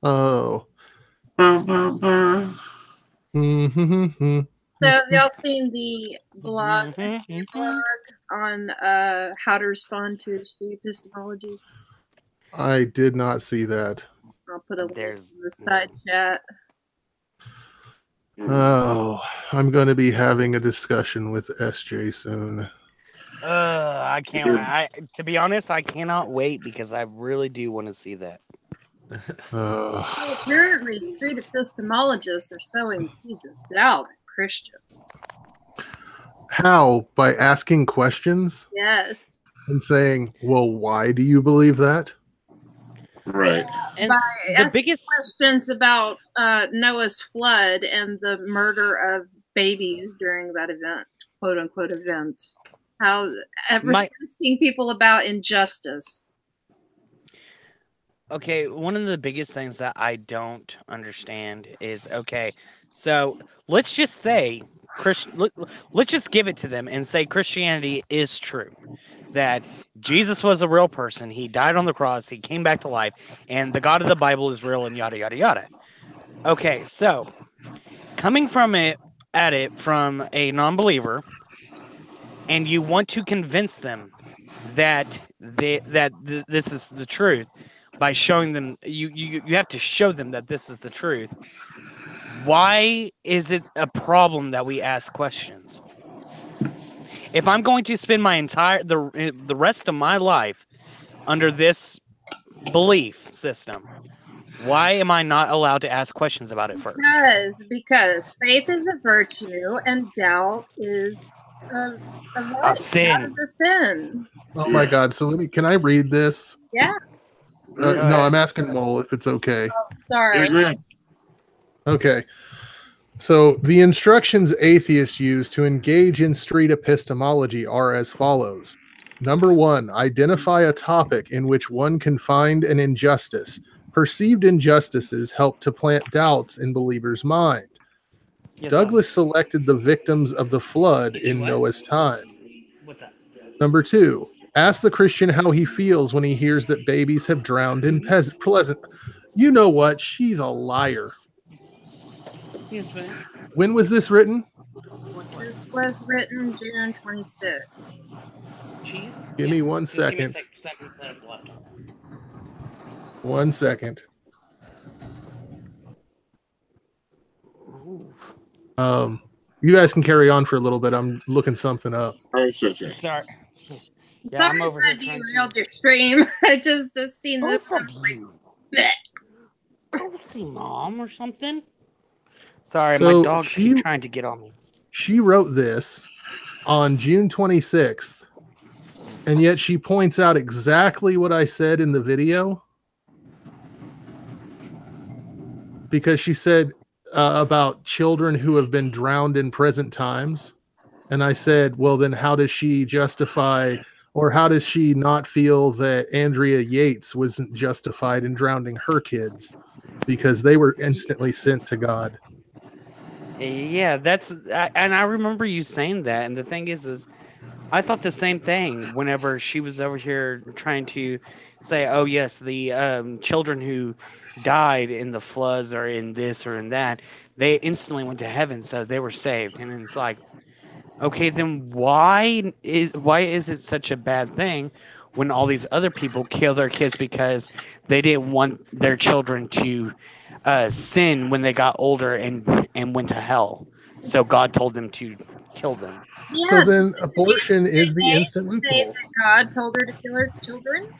Oh. Mm-hmm. Mm-hmm. So have y'all seen the blog, Mhm, blog on how to respond to street epistemology? I did not see that. I'll put a link There's in the side chat. Oh, I'm going to be having a discussion with SJ soon. I can't. To be honest, I cannot wait because I really do want to see that. Well, apparently, street epistemologists are sowing seeds of doubt in Christians. How? By asking questions Yes. and saying, well, why do you believe that? Right. And By the asking biggest questions about Noah's flood and the murder of babies during that event, quote unquote event. How asking people about injustice. Okay, one of the biggest things that I don't understand is so let's just say let's just give it to them and say Christianity is true, that Jesus was a real person, he died on the cross, he came back to life, and the God of the Bible is real, and yada yada yada. Okay, so coming from it from a non-believer, and you want to convince them that this is the truth by showing them you have to show them that this is the truth. Why is it a problem that we ask questions? If I'm going to spend my the rest of my life under this belief system, why am I not allowed to ask questions about it first? Because faith is a virtue and doubt is a sin. Doubt is a sin. Oh my God. So can I read this? Yeah. No, I'm asking Mole if it's okay. Oh, sorry. Okay. So the instructions atheists use to engage in street epistemology are as follows. Number 1, identify a topic in which one can find an injustice. Perceived injustices help to plant doubts in believers' mind. Yes, Douglas selected the victims of the flood in Noah's time. What's that? Number 2, ask the Christian how he feels when he hears that babies have drowned in pleasant. You know what? She's a liar. Yes, man. When was this written? This was written June 26th. Cheese? Give me 1 second. 1 second. You guys can carry on for a little bit. I'm looking something up. Oh, such a. Sorry. Yeah, Sorry I'm over that here you trying derailed your stream. I just seen this. Both of you. Go see mom or something. Sorry, So my dog's keep trying to get on me. She wrote this on June 26th, and yet she points out exactly what I said in the video. Because she said about children who have been drowned in present times. And I said, well, then how does she justify, or how does she not feel that Andrea Yates wasn't justified in drowning her kids because they were instantly sent to God? Yeah, and I remember you saying that. And the thing is I thought the same thing whenever she was over here trying to say, oh, yes, the children who died in the floods or in this or in that, they instantly went to heaven, so they were saved. And it's like, okay, then why is it such a bad thing when all these other people kill their kids because they didn't want their children to sin when they got older and went to hell? So God told them to kill them. Yeah, So then abortion is the instant say loophole. that God told her to kill her children.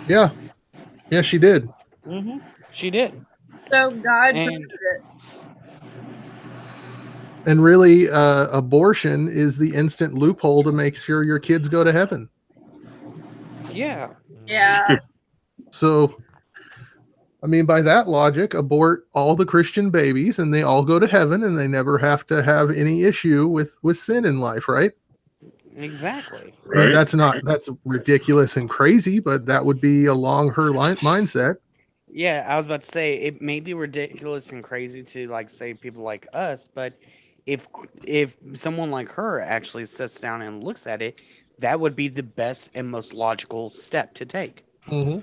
Yeah. Yeah, she did. She did. So God And- permitted it. And really, abortion is the instant loophole to make sure your kids go to heaven. Yeah. Yeah. So, I mean, by that logic, abort all the Christian babies and they all go to heaven and they never have to have any issue with sin in life, right? Exactly. I mean, Right. that's ridiculous and crazy, but that would be along her mindset. Yeah, I was about to say it may be ridiculous and crazy to like say people like us, but if someone like her actually sits down and looks at it, that would be the best and most logical step to take. Mm-hmm.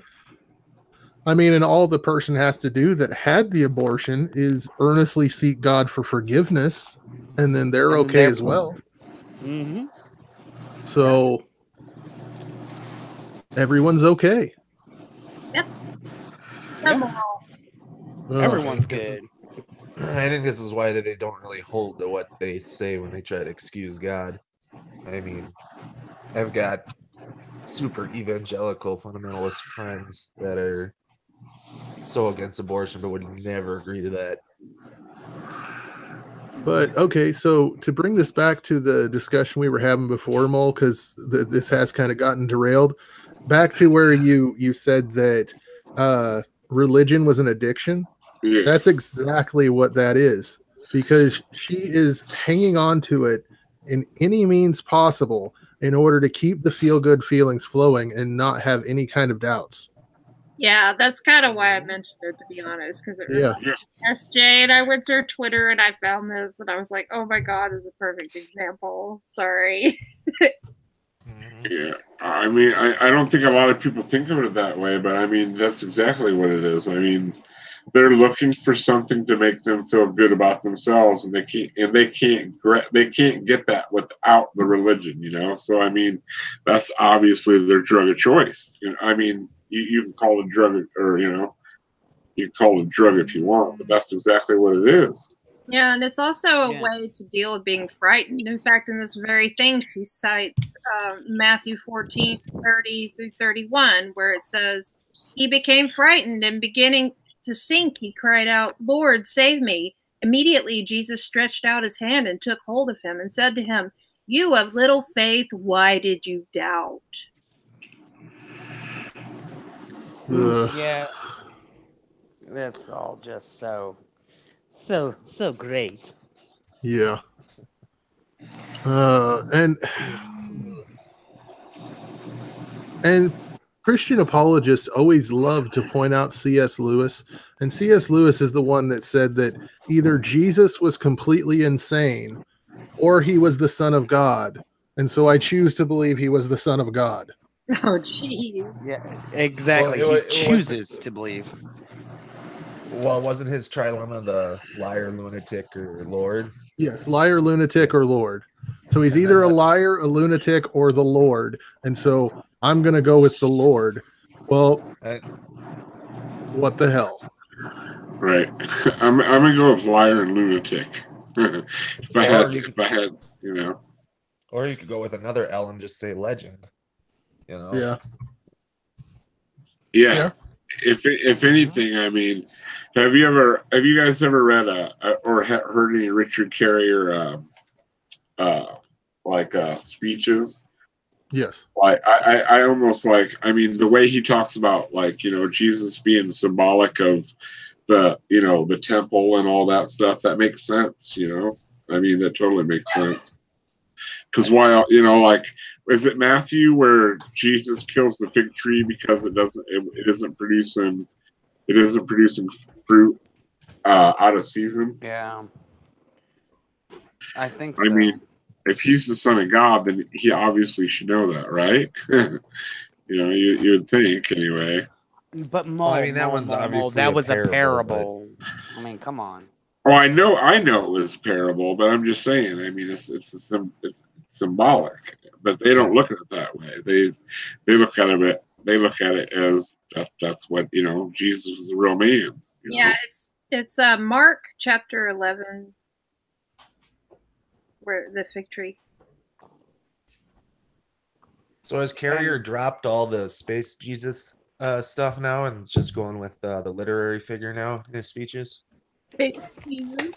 I mean, and all the person has to do that had the abortion is earnestly seek God for forgiveness, and then they're And then okay they're- as well. Mm-hmm. So everyone's okay. Come Yeah. on. Ugh. Everyone's This is- good. I think this is why they don't really hold to what they say when they try to excuse God. I mean, I've got super evangelical fundamentalist friends that are so against abortion but would never agree to that. But okay, so to bring this back to the discussion we were having before, Mole, because this has kind of gotten derailed. Back to where you said that religion was an addiction. Yeah. That's exactly what that is, because she is hanging on to it in any means possible in order to keep the feel good feelings flowing and not have any kind of doubts. Yeah, that's kind of why I mentioned it, to be honest, because it Yeah. SJ, and I went to her Twitter and I found this and I was like, oh my God, is a perfect example. Sorry. Yeah, I mean, I don't think a lot of people think of it that way, but I mean, that's exactly what it is. I mean, they're looking for something to make them feel good about themselves, and they can't get that without the religion, you know. So I mean, that's obviously their drug of choice. You know, I mean, you can call it drug, or you know, you can call it drug if you want, but that's exactly what it is. Yeah, and it's also a Yeah. way to deal with being frightened. In fact, in this very thing, she cites Matthew 14:30-31, where it says, he became frightened and beginning to sink, he cried out, Lord, save me. Immediately, Jesus stretched out his hand and took hold of him and said to him, you of little faith, why did you doubt? Ugh. Yeah. That's all just so great. Yeah. And Christian apologists always love to point out C.S. Lewis, and C.S. Lewis is the one that said that either Jesus was completely insane or he was the Son of God. And so I choose to believe he was the Son of God. Oh, geez. Yeah, exactly. Well, he chooses to believe. Well, wasn't his trilemma the liar, lunatic, or Lord? Yes, liar, lunatic, or Lord. So he's And either then a what- liar, a lunatic, or the Lord. And so I'm going to go with the Lord. Well, And- what the hell? Right. I'm gonna go with liar and lunatic. if I had, you know. Or you could go with another L and just say legend. You know? Yeah. Yeah. If anything, I mean, have you guys ever read or heard any Richard Carrier speeches? Yes. Like I almost like, I mean, the way he talks about, like, you know, Jesus being symbolic of the, you know, the temple and all that stuff, that makes sense, you know. I mean, that totally makes sense. Because why, you know, like, is it Matthew where Jesus kills the fig tree because it isn't producing fruit out of season? Yeah. I think I so. mean, if he's the Son of God, then he obviously should know that, right? You know, you would think anyway. But Mole, I mean, that one's obviously that a was a parable, parable. I mean, come on. Oh, I know it was a parable, but I'm just saying. I mean, it's symbolic, but they don't look at it that way. They look at it. They look at it as that's what, you know. Jesus was a real man. You Yeah, know? it's Mark chapter 11, where the fig tree. So has Carrier dropped all the space Jesus stuff now and just going with the literary figure now in his speeches? Thanks, Jesus.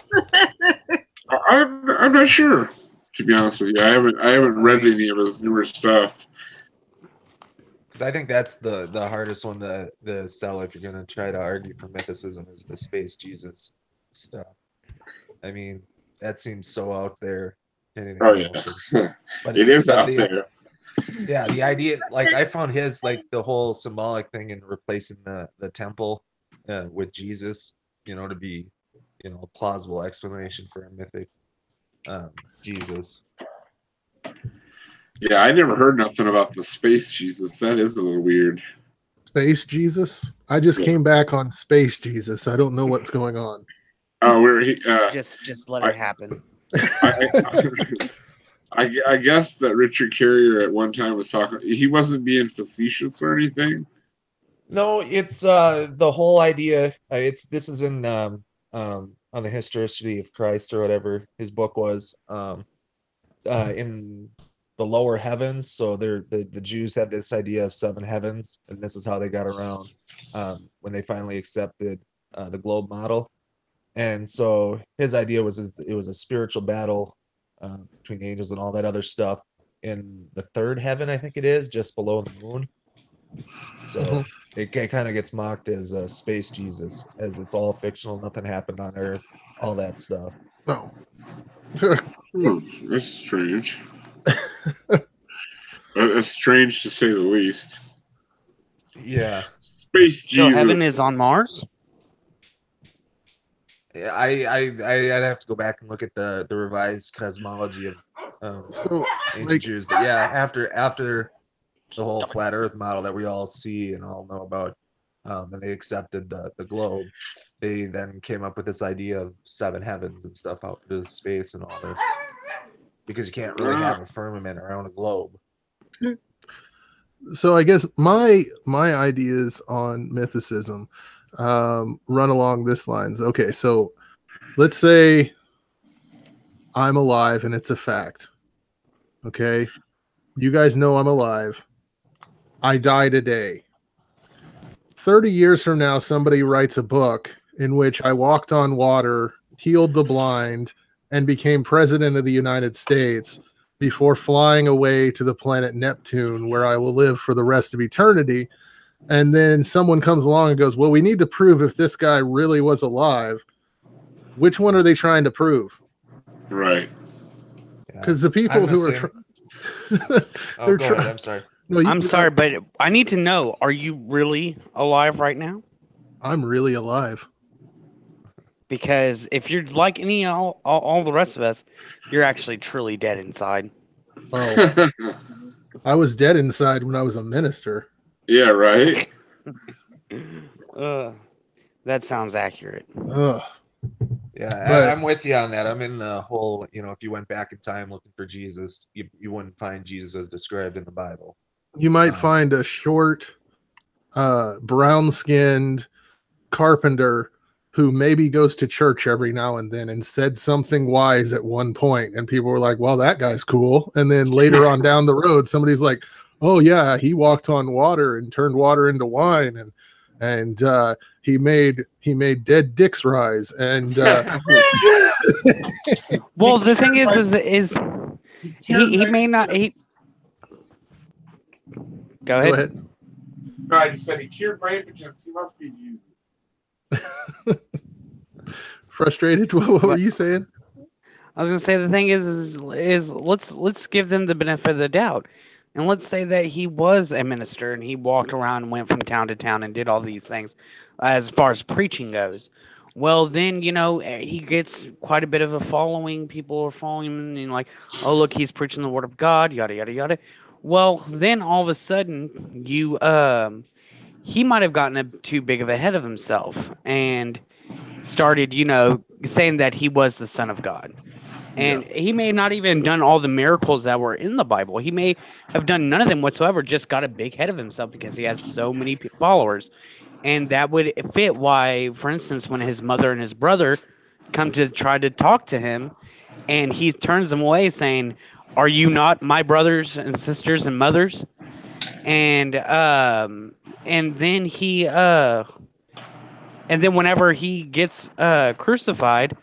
I'm not sure, to be honest with you. I haven't read any of his newer stuff. Because I think that's the hardest one to sell if you're gonna try to argue for mythicism is the space Jesus stuff. I mean, that seems so out there. Anything Oh else. yeah, But it is but out the, there. Yeah, the idea, like I found his like the whole symbolic thing in replacing the temple with Jesus, to be, a plausible explanation for a mythic Jesus. Yeah, I never heard nothing about the space Jesus. That is a little weird. Space Jesus. I just came back on Space Jesus. I don't know what's going on. Oh, where he? Just let it happen. I guess that Richard Carrier at one time was talking. He wasn't being facetious or anything. No, it's the whole idea. This is in on the historicity of Christ or whatever his book was. In the lower heavens, so the Jews had this idea of 7 heavens, and this is how they got around when they finally accepted the globe model. And so his idea was it was a spiritual battle between angels and all that other stuff in the 3rd heaven, I think it is, just below the moon. So it kind of gets mocked as space Jesus, as it's all fictional, nothing happened on Earth, all that stuff. No. That's strange. It's strange to say the least. Yeah. Space Jesus. So heaven is on Mars? I'd have to go back and look at the revised cosmology of So, ancient Jews, but yeah, after the whole flat Earth model that we all see and all know about, and they accepted the globe, they then came up with this idea of 7 heavens and stuff out into space and all this, because you can't really have a firmament around a globe. So I guess my ideas on mythicism run along this lines. Okay, so let's say I'm alive and it's a fact. Okay, you guys know I'm alive. I die today. 30 years from now, somebody writes a book in which I walked on water, healed the blind, and became president of the United States before flying away to the planet Neptune, where I will live for the rest of eternity. And then someone comes along and goes, well, we need to prove if this guy really was alive. Which one are they trying to prove? Right. Because the people who are go ahead, I'm sorry. No, I'm sorry, but I need to know, are you really alive right now? I'm really alive. Because if you're like all the rest of us, you're actually truly dead inside. Oh, I was dead inside when I was a minister. Yeah, right. That sounds accurate. Yeah, I'm with you on that. I'm in the whole, if you went back in time looking for Jesus, you wouldn't find Jesus as described in the Bible. You might find a short, brown-skinned carpenter who maybe goes to church every now and then and said something wise at one point, and people were like, well, that guy's cool. And then later on down the road, somebody's like, oh yeah, he walked on water and turned water into wine, and he made dead dicks rise. And well, the thing is he may not. Go ahead. No, I just said he cured my impotence. He must be Jesus. Frustrated? What were you saying? I was gonna say the thing is let's give them the benefit of the doubt, and let's say that he was a minister and he walked around and went from town to town and did all these things, as far as preaching goes. Well, then he gets quite a bit of a following. People are following him and like, oh look, he's preaching the word of God, yada yada yada. Well, then all of a sudden he might have gotten too big of a head of himself and started, saying that he was the Son of God. And he may not even done all the miracles that were in the Bible. He may have done none of them whatsoever, just got a big head of himself because he has so many followers. And that would fit why, for instance, when his mother and his brother come to try to talk to him, and he turns them away saying, are you not my brothers and sisters and mothers? and then and then whenever he gets crucified,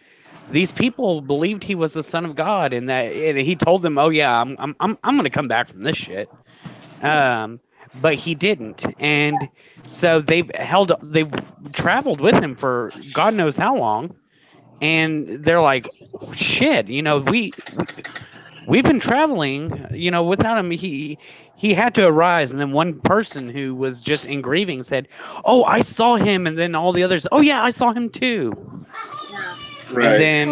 these people believed he was the Son of God, and that he told them, "Oh yeah, I'm going to come back from this shit." But he didn't, and so they've traveled with him for God knows how long, and they're like, "Shit, we've been traveling, without him. He had to arise." And then one person who was just in grieving said, "Oh, I saw him," and then all the others, "Oh yeah, I saw him too." Right. And then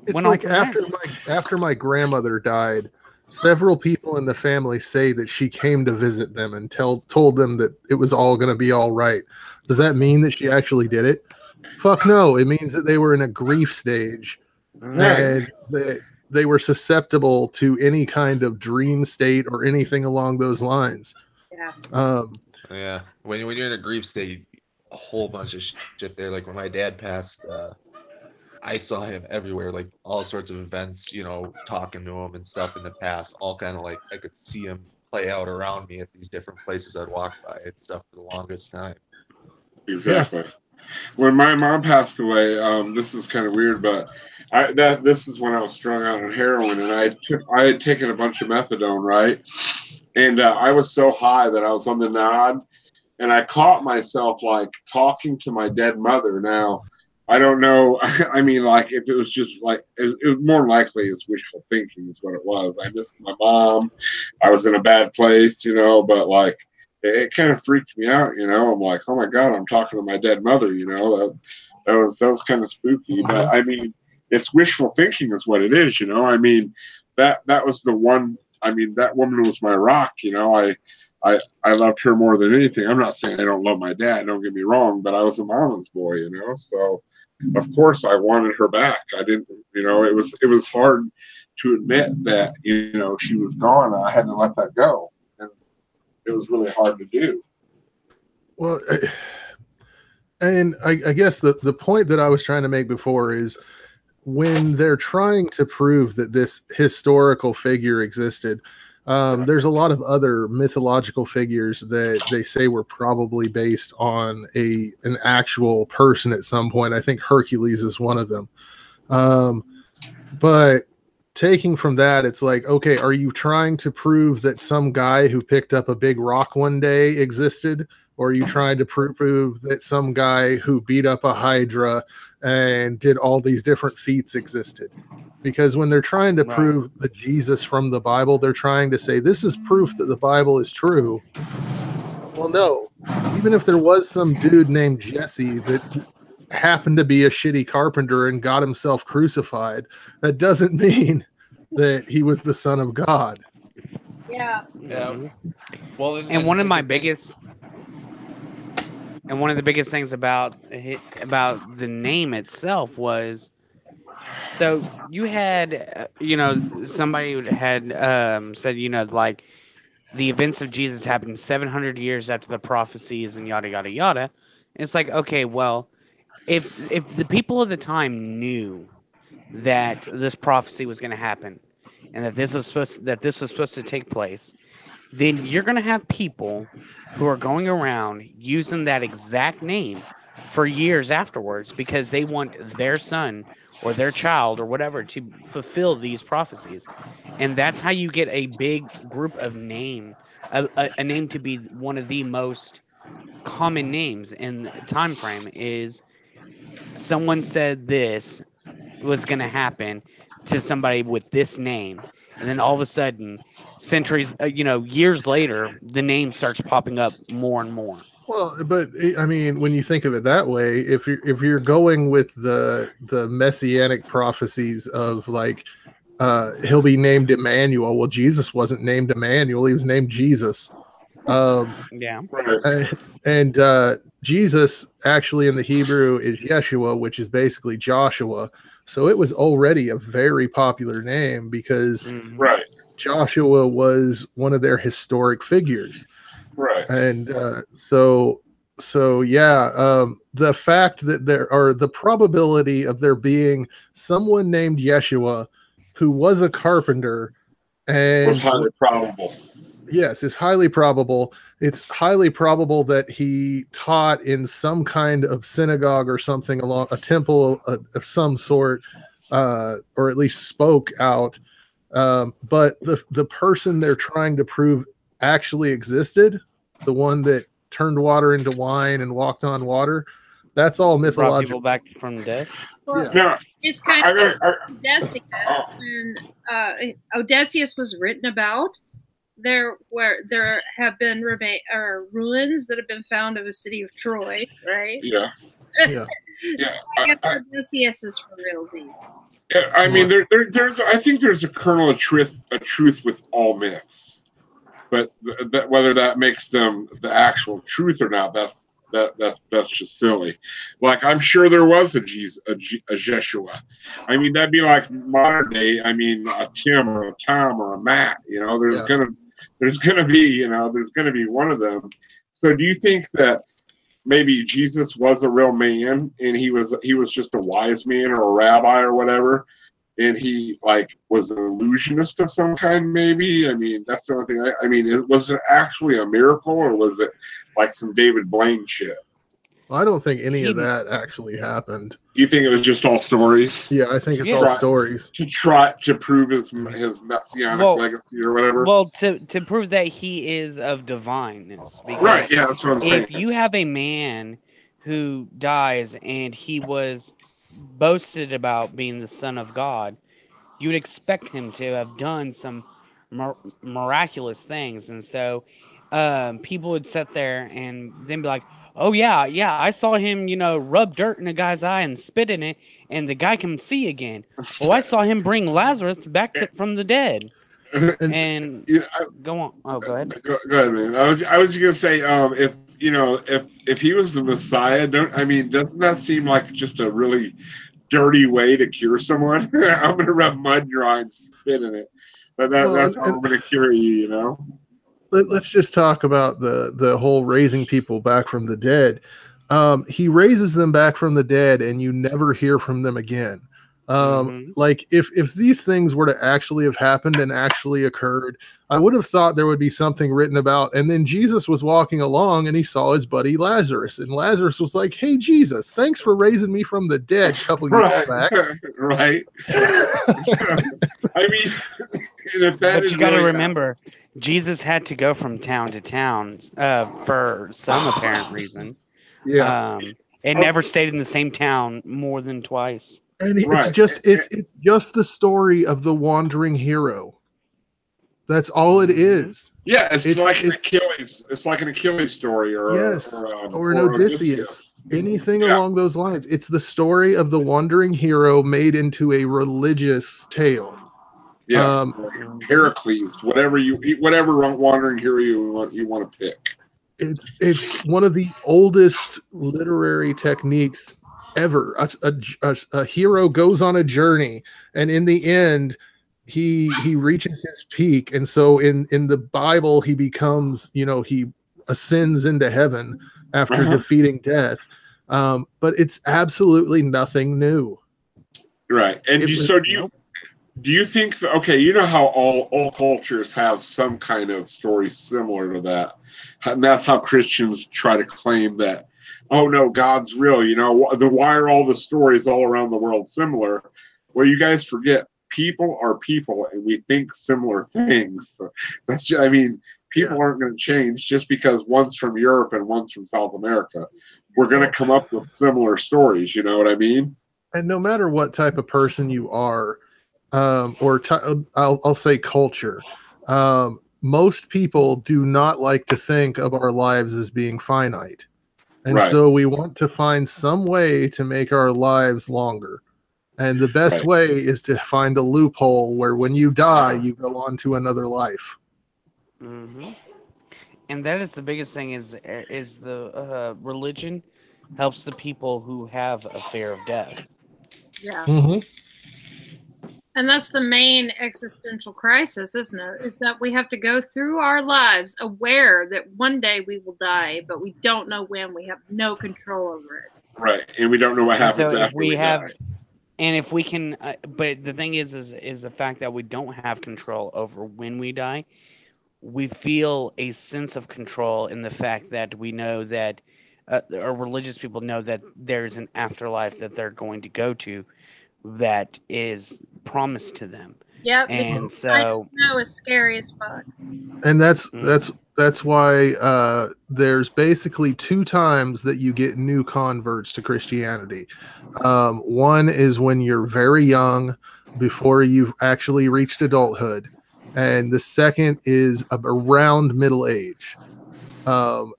It's went on like from there. after my grandmother died, several people in the family say that she came to visit them and told them that it was all going to be all right. Does that mean that she actually did it? Fuck no. It means that they were in a grief stage and that they were susceptible to any kind of dream state or anything along those lines. Yeah. Yeah, when you're in a grief state, a whole bunch of shit there. Like when my dad passed, I saw him everywhere, like all sorts of events, talking to him and stuff in the past, all kind of like I could see him play out around me at these different places I'd walk by and stuff for the longest time. Exactly. When my mom passed away, this is kind of weird, but this is when I was strung out on heroin, and I had taken a bunch of methadone, right? And I was so high that I was on the nod, and I caught myself like talking to my dead mother. Now, I don't know. I mean, like if it was just like it was more likely it's wishful thinking is what it was. I missed my mom. I was in a bad place, but like it kind of freaked me out. I'm like, oh my God, I'm talking to my dead mother. That was kind of spooky. But I mean, it's wishful thinking is what it is. I mean, that was the one. I mean, that woman was my rock. I loved her more than anything. I'm not saying I don't love my dad. Don't get me wrong, but I was a mama's boy. So of course I wanted her back. I didn't. It was hard to admit that she was gone. I had to let that go, and it was really hard to do. Well, and I guess the point that I was trying to make before is when they're trying to prove that this historical figure existed, there's a lot of other mythological figures that they say were probably based on an actual person at some point. I think Hercules is one of them. But taking from that, it's like, okay, are you trying to prove that some guy who picked up a big rock one day existed? Or are you trying to prove that some guy who beat up a Hydra and did all these different feats existed? Because when they're trying to prove the Jesus from the Bible, they're trying to say this is proof that the Bible is true. Well, no. Even if there was some dude named Jesse that happened to be a shitty carpenter and got himself crucified, that doesn't mean that he was the Son of God. Yeah. Yeah. Well, And one of my biggest And one of the biggest things about the name itself was, so you had, somebody had said, like the events of Jesus happened 700 years after the prophecies and yada, yada, yada. And it's like, okay, well, if the people of the time knew that this prophecy was going to happen and that this was supposed to take place, then you're going to have people who are going around using that exact name for years afterwards because they want their son or their child or whatever to fulfill these prophecies. And that's how you get a big group of name, a name to be one of the most common names in time frame is someone said this was going to happen to somebody with this name. And then all of a sudden, centuries, years later, the name starts popping up more and more. Well, but I mean, when you think of it that way, if you're going with the messianic prophecies of like, he'll be named Emmanuel. Well, Jesus wasn't named Emmanuel; he was named Jesus. Yeah. And Jesus actually in the Hebrew is Yeshua, which is basically Joshua. So it was already a very popular name because Joshua was one of their historic figures. Right. And so the fact that the probability of there being someone named Yeshua who was a carpenter and was highly probable. Yes, it's highly probable. It's highly probable that he taught in some kind of synagogue or something along a temple of some sort, or at least spoke out. But the person they're trying to prove actually existed, the one that turned water into wine and walked on water, that's all Brought mythological. people back from the dead. Well, Now, it's kind of I- Odysseus, when Odysseus was written about. There have been ruins that have been found of a city of Troy, right? yeah, Yeah. yeah. So I guess Odysseus is for realsy. Yeah, I mean, there's. I think there's a kernel of truth with all myths, but that whether that makes them the actual truth or not, that's just silly. Like, I'm sure there was a Jeshua. I mean, that'd be like modern day. I mean, a Tim or a Tom or a Matt. You know, there's gonna be one of them. So, do you think that maybe Jesus was a real man and he was just a wise man or a rabbi or whatever, and he like was an illusionist of some kind? Maybe. I mean, that's the only thing. I mean, was it actually a miracle, or was it like some David Blaine shit? Well, I don't think any of that actually happened. You think it was just all stories? Yeah, I think it's Yeah. all stories. To try to prove his messianic legacy or whatever. Well, to prove that he is of divineness. Because Right, yeah, that's what I'm saying. if you have a man who dies and he was boasted about being the son of God, you would expect him to have done some miraculous things. And so people would sit there and then be like, oh, yeah, I saw him, rub dirt in a guy's eye and spit in it, and the guy can see again. Oh, I saw him bring Lazarus back from the dead. And go on. Oh, go ahead. Go ahead, man. I was just gonna say, if he was the Messiah, doesn't that seem like just a really dirty way to cure someone? I'm gonna rub mud in your eye and spit in it, but that's how I'm gonna cure you. Let's just talk about the whole raising people back from the dead. He raises them back from the dead, and you never hear from them again. Like if these things were to actually have happened and actually occurred, I would have thought there would be something written about. And then Jesus was walking along and he saw his buddy Lazarus, and Lazarus was like, "Hey, Jesus, thanks for raising me from the dead a couple years back." Right. I mean, but you got to remember, Jesus had to go from town to town for some apparent reason. Yeah. And never stayed in the same town more than twice. And it's just the story of the wandering hero. That's all it is. Yeah, it's like an Achilles story, or an Odysseus. Anything along those lines. It's the story of the wandering hero made into a religious tale. Yeah, Heracles, whatever wandering hero you want to pick. It's one of the oldest literary techniques ever. A hero goes on a journey, and in the end, he reaches his peak. And so in the Bible, he becomes, he ascends into heaven after defeating death. But it's absolutely nothing new. Right. And do you think how all cultures have some kind of story similar to that? And that's how Christians try to claim that, oh no, God's real. Why are all the stories all around the world similar? Well, you guys forget, people are people, and we think similar things. So that's just, people aren't going to change just because one's from Europe and one's from South America. We're going to come up with similar stories. You know what I mean? And no matter what type of person you are, I'll say culture. Most people do not like to think of our lives as being finite. And so we want to find some way to make our lives longer. And the best way is to find a loophole where when you die, you go on to another life. Mm-hmm. And that is the biggest thing is the religion helps the people who have a fear of death. Yeah. Mm-hmm. And that's the main existential crisis, isn't it? Is that we have to go through our lives aware that one day we will die, but we don't know when. We have no control over it. Right. And we don't know what happens after we die. And if we can, but the thing is the fact that we don't have control over when we die. we feel a sense of control in the fact that we know that our religious people know that there's an afterlife that they're going to go to that is promised to them. Yep. And because I so know it's scary as fuck. And that's why there's basically 2 times that you get new converts to Christianity. One is when you're very young, before you've actually reached adulthood, and the second is around middle age.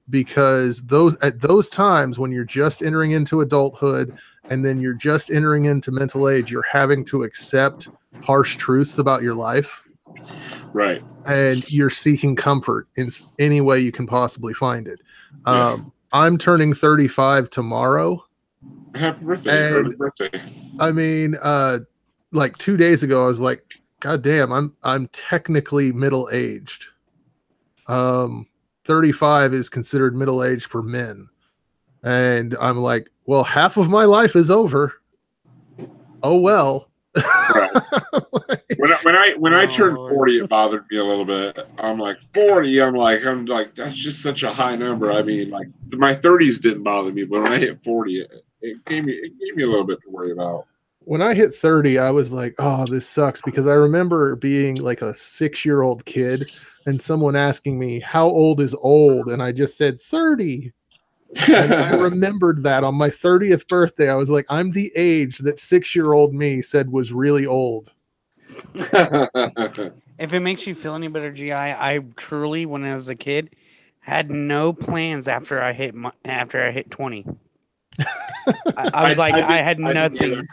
Because at those times when you're just entering into adulthood and then you're just entering into mental age, you're having to accept harsh truths about your life. Right. And you're seeking comfort in any way you can possibly find it. Yeah. I'm turning 35 tomorrow. Happy birthday. And, Happy birthday. I mean, like 2 days ago, I was like, God damn, I'm technically middle-aged. 35 is considered middle-aged for men. And I'm like, well, half of my life is over. Oh, well. Right. When I turned 40, it bothered me a little bit. I'm like 40. I'm like that's just such a high number. I mean, like my 30s didn't bother me, but when I hit 40, it gave me a little bit to worry about. When I hit 30, I was like, oh, this sucks, because I remember being like a 6-year-old kid and someone asking me, how old is old? And I just said 30. And I remembered that on my 30th birthday. I was like, I'm the age that 6-year-old me said was really old. if it makes you feel any better, GI, I truly, when I was a kid, had no plans after I hit 20. I was like, I had nothing.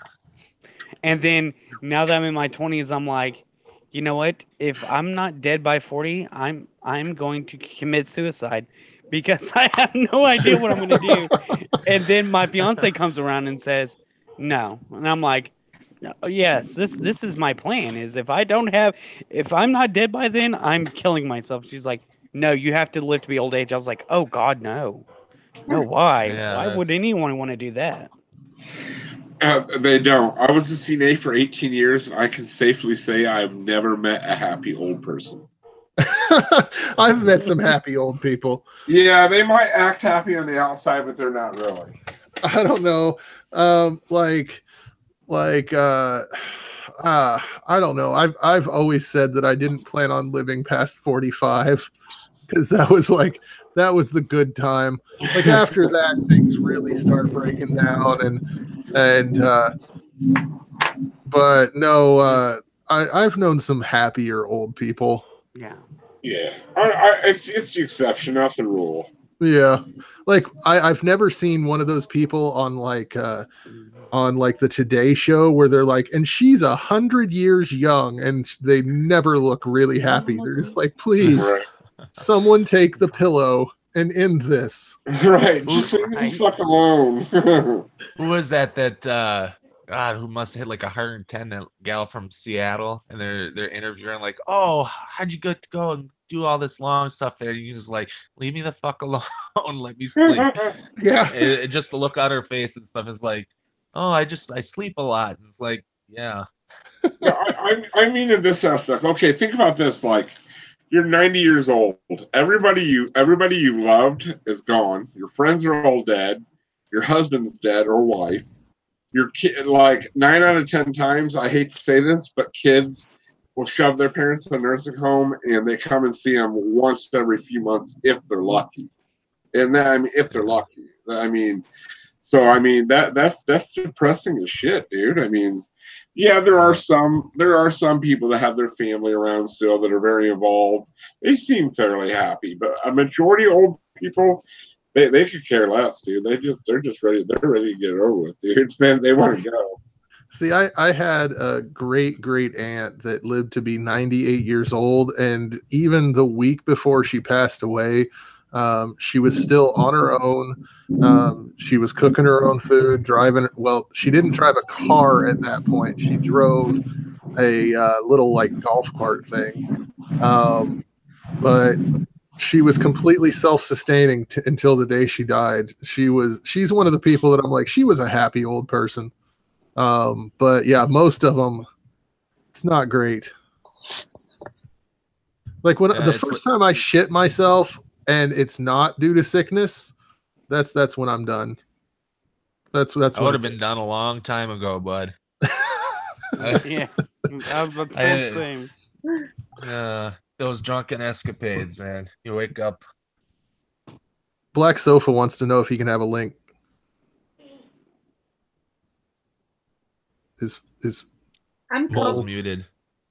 And then now that I'm in my 20s, I'm like, you know what? If I'm not dead by 40, I'm going to commit suicide because I have no idea what I'm going to do. And then my fiance comes around and says, no. And I'm like, yes, this is my plan, is if I'm not dead by then, I'm killing myself. She's like, no, you have to live to be old age. I was like, oh God, no. No, why? Yeah, why would anyone want to do that? They don't. I was a CNA for 18 years, and I can safely say I've never met a happy old person. I've met some happy old people. Yeah, they might act happy on the outside, but they're not really. I don't know. I don't know. I've always said that I didn't plan on living past 45 because that was the good time. Like after that, things really start breaking down but no, I've known some happier old people. Yeah. Yeah, it's the exception, not the rule. Yeah, like I've never seen one of those people on like the Today Show where they're like, and she's 100 years young, and they never look really happy. They're just like, please, Right. someone take the pillow and end this. Right, just leave me the fuck alone. Who was that God, who must have hit like 110, that gal from Seattle, and they're interviewing like, oh, how'd you get to go and do all this long stuff there? You just like, leave me the fuck alone, let me sleep. Yeah, Just the look on her face and stuff is like, oh, I sleep a lot. And it's like, yeah. Yeah, I mean in this aspect. Okay, think about this. Like, you're 90 years old. Everybody you loved is gone. Your friends are all dead. Your husband's dead or wife. Your kid, like 9 out of 10 times, I hate to say this, but kids will shove their parents in a nursing home, and they come and see them once every few months if they're lucky. And then, I mean, if they're lucky, I mean, so I mean that's depressing as shit, dude. I mean, yeah, there are some people that have their family around still that are very involved. They seem fairly happy, but a majority of old people, they could care less, dude. They're just ready. They're ready to get it over with, dude. Man, they want to go. See, I had a great aunt that lived to be 98 years old, and even the week before she passed away, she was still on her own. She was cooking her own food, driving. Well, she didn't drive a car at that point. She drove a little like golf cart thing, but she was completely self-sustaining until the day she died. She's one of the people that I'm like, she was a happy old person. But yeah, most of them, it's not great. Like when Yeah, the it's first time I shit myself and it's not due to sickness, that's when I'm done. That's I when would have it's been done a long time ago, bud. Yeah, I was about to say the same. Those drunken escapades, man. You wake up. Black Sofa wants to know if he can have a link. Is I'm Mole's cold. muted.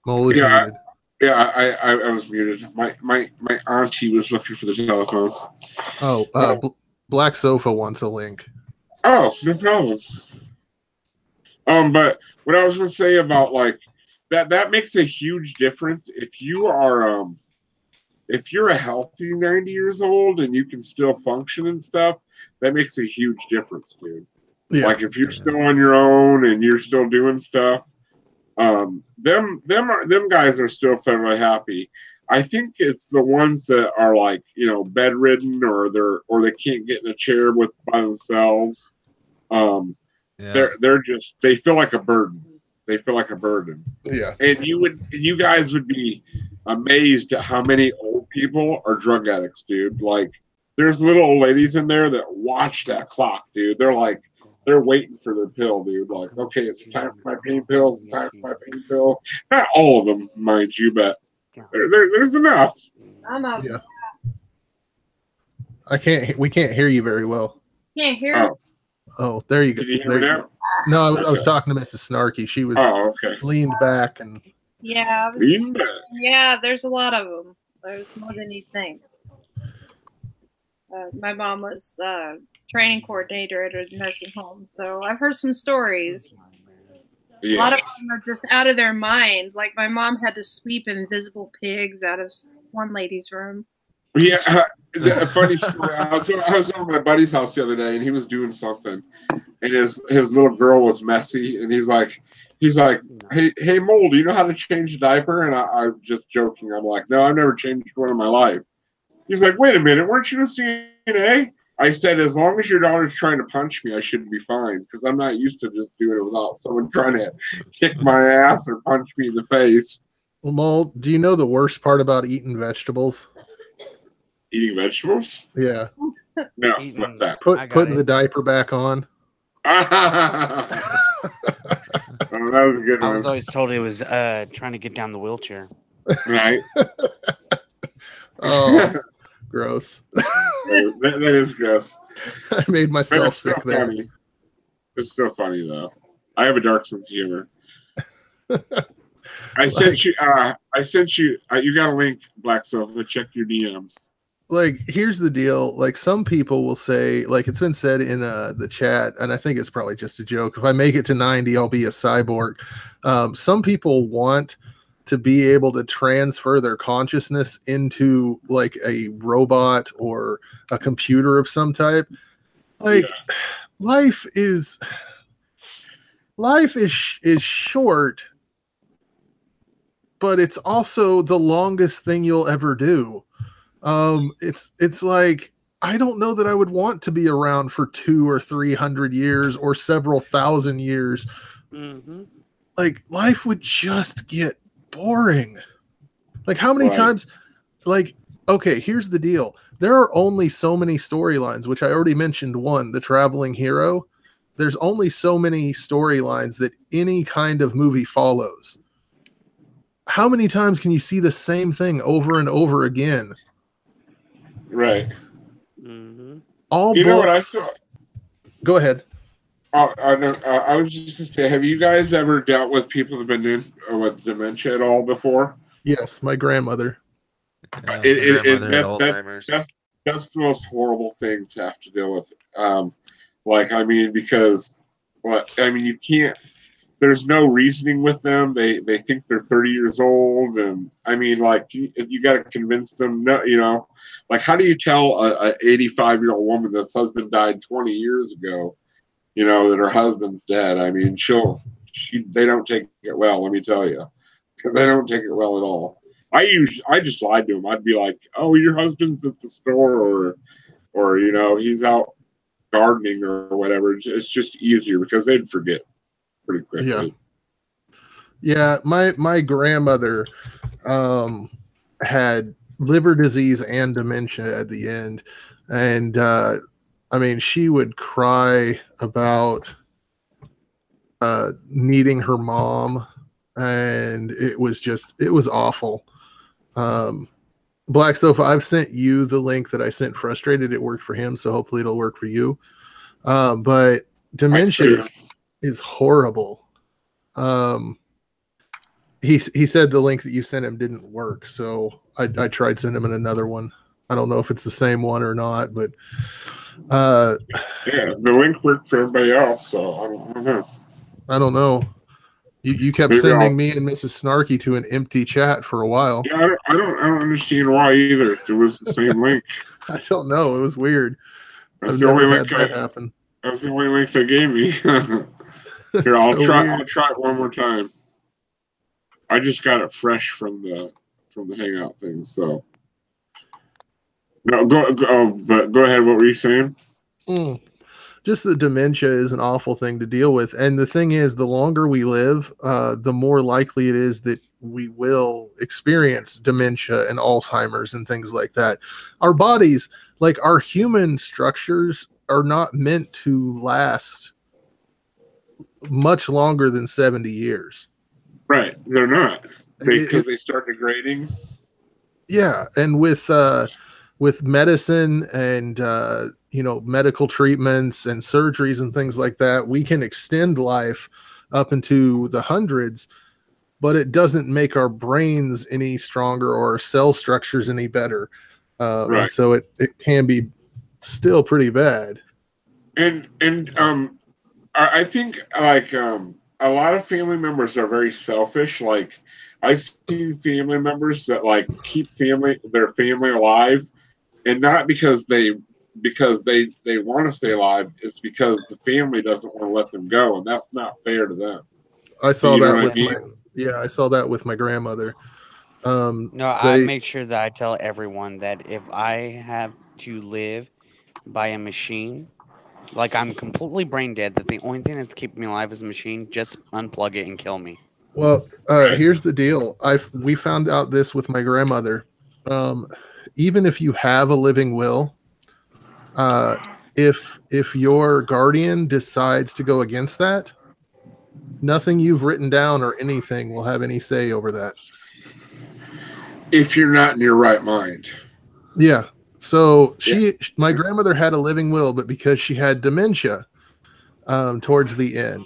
Mole is Yeah, muted? Yeah, I was muted. My auntie was looking for the telephone. Oh, Black Sofa wants a link. Oh, no problem. But what I was going to say about like that makes a huge difference if you are if you're a healthy 90 years old and you can still function and stuff. That makes a huge difference, dude. Yeah. Like if you're still on your own and you're still doing stuff, them guys are still fairly happy. I think it's the ones that are like, you know, bedridden or they can't get in a chair by themselves. Yeah. They feel like a burden. They feel like a burden. Yeah. And you guys would be amazed at how many old people are drug addicts, dude. Like there's little old ladies in there that watch that clock, dude. They're waiting for their pill, dude. Like, okay, it's time for my pain pills. It's time for my pain pill. Not all of them, mind you, but there's enough. I'm up. Yeah. We can't hear you very well. Can't hear. Oh, there you go. Can you hear me now? No, I was talking to Mrs. Snarky. She was okay. leaned back and Yeah. Leaned back. Yeah, there's a lot of them. There's more than you think. My mom was training coordinator at a nursing home, so I've heard some stories. Yeah. A lot of them are just out of their mind. Like my mom had to sweep invisible pigs out of one lady's room. Yeah, a funny story. I was over at my buddy's house the other day, and he was doing something, and his little girl was messy, and he's like, hey, Mole, do you know how to change a diaper? And I'm just joking. I'm like, no, I've never changed one in my life. He's like, wait a minute, weren't you a CNA? I said, as long as your daughter's trying to punch me, I should be fine, because I'm not used to just doing it without someone trying to kick my ass or punch me in the face. Well, Mole, do you know the worst part about eating vegetables? Eating vegetables? Yeah. No, what's that? Putting the diaper back on. Oh, that was a good I one. was always told it was trying to get down the wheelchair. Right? Oh, gross. that is gross. I made myself sick there. Funny. It's still funny though. I have a dark sense of humor. I sent you. You got a link, Black Sofa. Check your DMs. Like, here's the deal. Like, some people will say, like, it's been said in the chat, and I think it's probably just a joke. If I make it to 90, I'll be a cyborg. Some people want to be able to transfer their consciousness into like a robot or a computer of some type. Like, yeah. life is short, but it's also the longest thing you'll ever do. It's like, I don't know that I would want to be around for 200 or 300 years or several thousand years. Mm-hmm. Like, life would just get boring. Like, how many times, like, okay, here's the deal. There are only so many storylines, which I already mentioned one, The Traveling Hero. There's only so many storylines that any kind of movie follows. How many times can you see the same thing over and over again? Right. Mm-hmm. All you books. Know what I saw? Go ahead. I was just going to say, have you guys ever dealt with people who've been doing with dementia at all before? Yes, my grandmother. That's the most horrible thing to have to deal with. Because you can't. There's no reasoning with them. They think they're 30 years old, and you got to convince them. No, how do you tell a 85-year-old woman that's husband died 20 years ago, that her husband's dead? They don't take it well. Let me tell you, they don't take it well at all. I just lied to them. I'd be like, "Oh, your husband's at the store," or he's out gardening or whatever. It's just easier because they'd forget pretty quickly. Yeah. My grandmother, had liver disease and dementia at the end. And I mean, she would cry about needing her mom, and it was awful. Black Sofa, I've sent you the link that I sent Frustrated. It worked for him, so hopefully it'll work for you. But dementia is horrible. He said the link that you sent him didn't work, so I tried sending him another one. I don't know if it's the same one or not, but yeah, the link worked for everybody else, so I don't know. I don't know. You kept sending me and Mrs. Snarky to an empty chat for a while. Yeah, I don't understand why either. It was the same link. I don't know. It was weird. That's I've the only never link had that happen. That's the only link they gave me. Here, I'll try it one more time. I just got it fresh from the Hangout thing, so. No, go ahead. What were you saying? Just the dementia is an awful thing to deal with. And the thing is, the longer we live, the more likely it is that we will experience dementia and Alzheimer's and things like that. Our bodies, like our human structures, are not meant to last much longer than 70 years. Right. They're not. Because they start degrading. Yeah. And with medicine and medical treatments and surgeries and things like that, we can extend life up into the hundreds, but it doesn't make our brains any stronger or our cell structures any better. Right. And so it can be still pretty bad. And I think like a lot of family members are very selfish. Like I've seen family members that like keep their family alive. And not because they want to stay alive, it's because the family doesn't want to let them go, and that's not fair to them. I saw that with my grandmother. I make sure that I tell everyone that if I have to live by a machine, like I'm completely brain dead, that the only thing that's keeping me alive is a machine, just unplug it and kill me. Well, here's the deal. We found out this with my grandmother. Even if you have a living will, if your guardian decides to go against that, nothing you've written down or anything will have any say over that. If you're not in your right mind. Yeah. So my grandmother had a living will, but because she had dementia towards the end,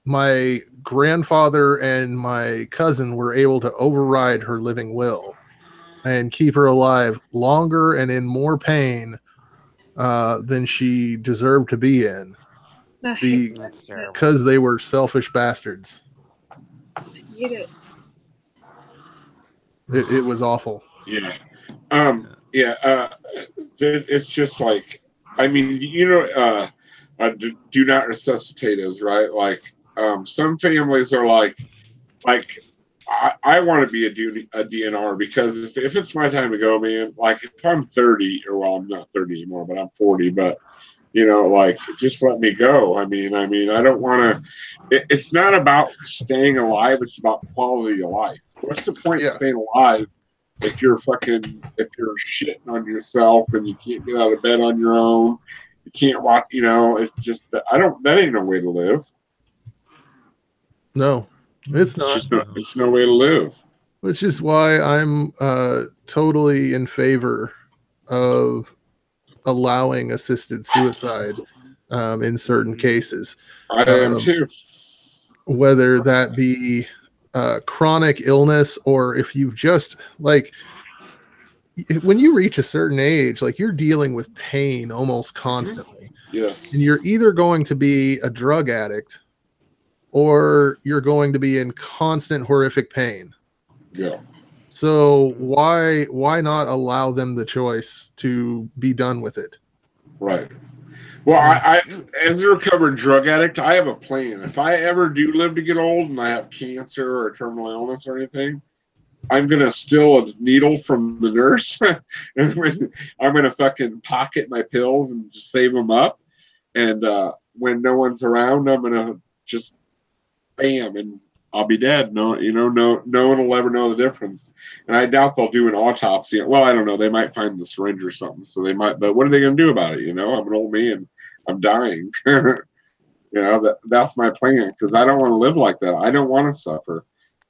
my grandfather and my cousin were able to override her living will and keep her alive longer and in more pain than she deserved to be in, because they were selfish bastards. It was awful. Yeah. It's just like, I mean, do not resuscitate us, right? Like, some families are like I want to be a DNR because if it's my time to go, man, like if I'm 30, or well, I'm not 30 anymore, but I'm 40, but like just let me go. I mean, I don't want to, it's not about staying alive. It's about quality of life. What's the point of staying alive if you're shitting on yourself and you can't get out of bed on your own? You can't walk, it's just, that ain't no way to live. No. It's not. It's no way to live. Which is why I'm totally in favor of allowing assisted suicide in certain cases. I am too. Whether that be chronic illness, or if you've just like, when you reach a certain age, like you're dealing with pain almost constantly. Yes. And you're either going to be a drug addict, or you're going to be in constant horrific pain. Yeah. So why not allow them the choice to be done with it? Right. Well, I as a recovered drug addict, I have a plan. If I ever do live to get old and I have cancer or a terminal illness or anything, I'm going to steal a needle from the nurse. And I'm going to fucking pocket my pills and just save them up. And when no one's around, I'm going to just bam, and I'll be dead. No, no one will ever know the difference. And I doubt they'll do an autopsy. Well, I don't know. They might find the syringe or something. So they might. But what are they going to do about it? I'm an old man. I'm dying. That's my plan, because I don't want to live like that. I don't want to suffer.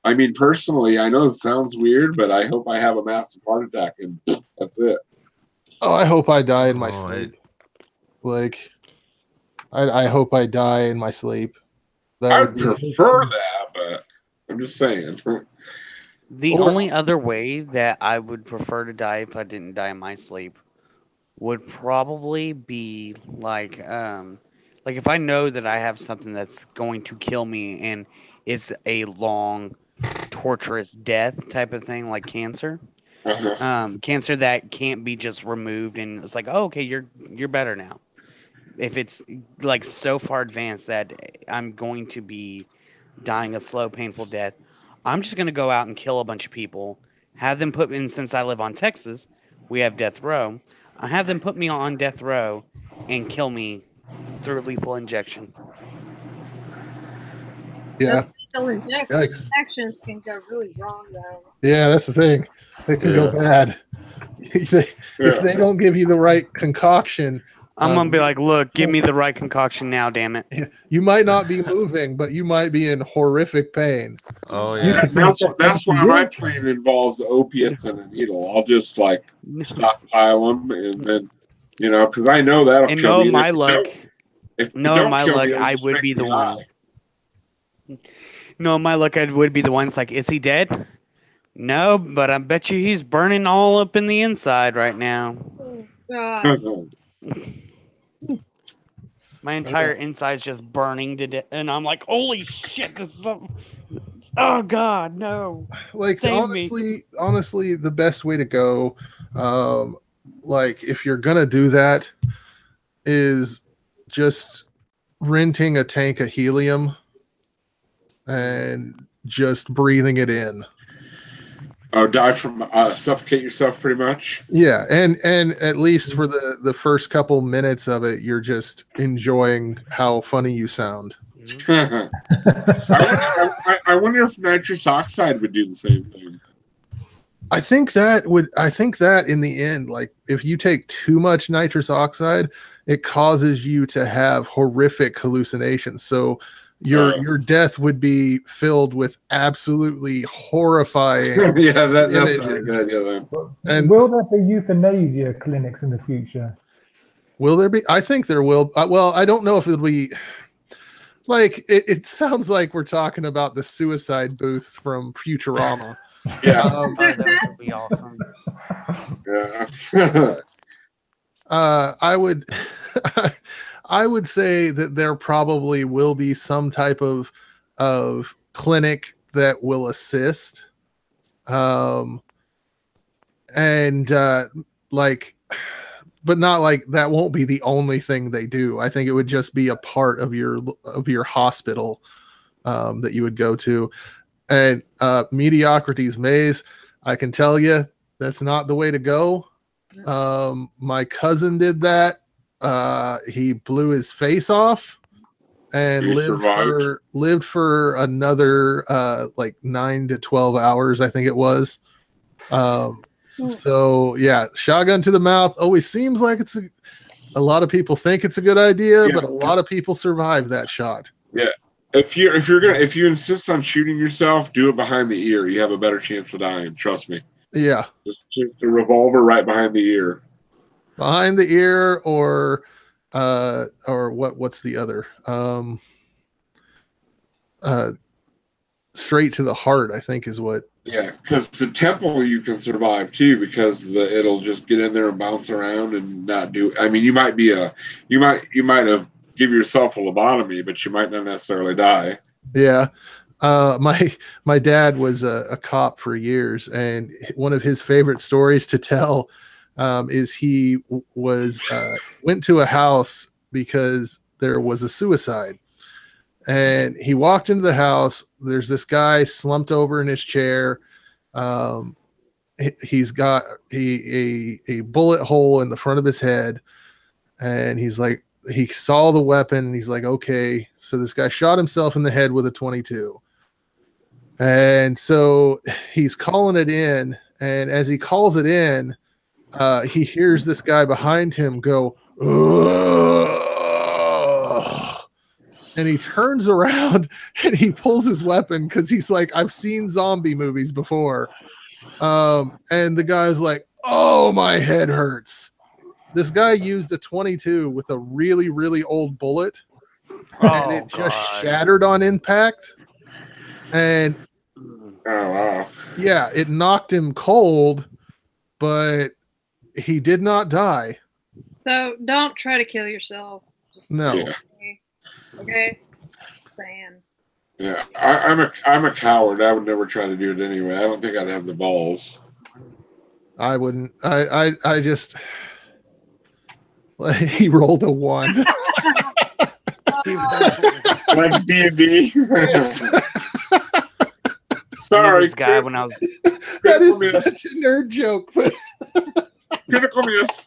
I mean, personally, I know it sounds weird, but I hope I have a massive heart attack and that's it. Oh, I hope I die in my sleep. Like, I hope I die in my sleep. I would prefer that, but I'm just saying. The only other way that I would prefer to die if I didn't die in my sleep would probably be like if I know that I have something that's going to kill me and it's a long, torturous death type of thing, like cancer. Cancer that can't be just removed and it's like, oh, okay, you're better now. If it's like so far advanced that I'm going to be dying a slow, painful death, I'm just going to go out and kill a bunch of people, have them put in, since I live on Texas, we have death row. I have them put me on death row and kill me through lethal injection. Yeah. Lethal injections can go really wrong, though. Yeah, that's the thing. They can go bad. If they don't give you the right concoction, I'm going to be like, look, give me the right concoction now, damn it. You might not be moving, but you might be in horrific pain. Oh, yeah. That's why my plan involves opiates and a needle. I'll just, stockpile them and then, because I know that'll kill me. My luck, I would be the one. No, my luck, I would be the one. It's like, is he dead? No, but I bet you he's burning all up in the inside right now. Oh, God. My entire inside's just burning to death, and I'm like, holy shit, this is something. Oh God, no. Like, honestly, the best way to go, if you're gonna do that, is just renting a tank of helium and just breathing it in. Oh, die from suffocate yourself, pretty much. Yeah, and at least for the first couple minutes of it, you're just enjoying how funny you sound. I wonder if nitrous oxide would do the same thing. I think that in the end, like if you take too much nitrous oxide, it causes you to have horrific hallucinations. So your death would be filled with absolutely horrifying that's not images. good. And will there be euthanasia clinics in the future? Will there be? I think there will. Well, I don't know if it'll be. Like it sounds like we're talking about the suicide booths from Futurama. Yeah, that would be awesome. Yeah. I would say that there probably will be some type of clinic that will assist, but not like that won't be the only thing they do. I think it would just be a part of your hospital that you would go to. And Mediocrity's Maze, I can tell you that's not the way to go. My cousin did that. He blew his face off and lived for another 9 to 12 hours, I think it was. So yeah, shotgun to the mouth always seems like it's a lot of people think it's a good idea, but a lot of people survive that shot. Yeah. If you insist on shooting yourself, do it behind the ear. You have a better chance of dying. Trust me. Yeah. Just a revolver right behind the ear. Behind the ear, or what's the other? Straight to the heart, I think is what. Yeah, because the temple you can survive too, because it'll just get in there and bounce around and not do. I mean, you might have give yourself a lobotomy, but you might not necessarily die. Yeah. My dad was a cop for years, and one of his favorite stories to tell is he went to a house because there was a suicide, and he walked into the house. There's this guy slumped over in his chair. He's got a bullet hole in the front of his head, and he's like, he saw the weapon, and he's like, okay, so this guy shot himself in the head with a .22. And so he's calling it in, and as he calls it in, he hears this guy behind him go, "Ugh." And he turns around and he pulls his weapon because he's like, I've seen zombie movies before. And the guy's like, oh, my head hurts. This guy used a 22 with a really, really old bullet, and it just shattered on impact. And yeah, it knocked him cold, but he did not die. So don't try to kill yourself. No. Yeah. Okay. Saying. Yeah, I'm a coward. I would never try to do it anyway. I don't think I'd have the balls. I wouldn't. I just. He rolled a 1. Like D&D. Sorry, this guy when I was. That is such a nerd joke, but critical miss.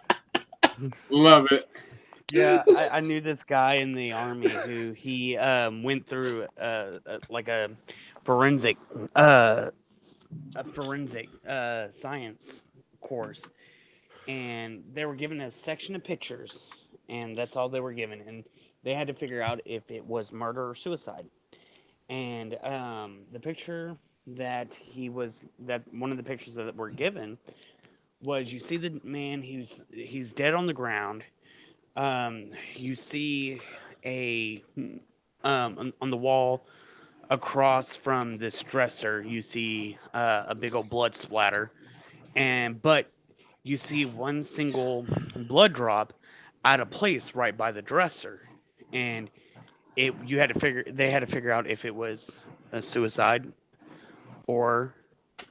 Love it. Yeah, I knew this guy in the army who he went through like a forensic science course, and they were given a section of pictures, and that's all they were given, and they had to figure out if it was murder or suicide. And the picture that one of the pictures that were given was, you see the man, he's dead on the ground. You see on the wall across from this dresser, you see a big old blood splatter, but you see one single blood drop out of place right by the dresser, and they had to figure out if it was a suicide or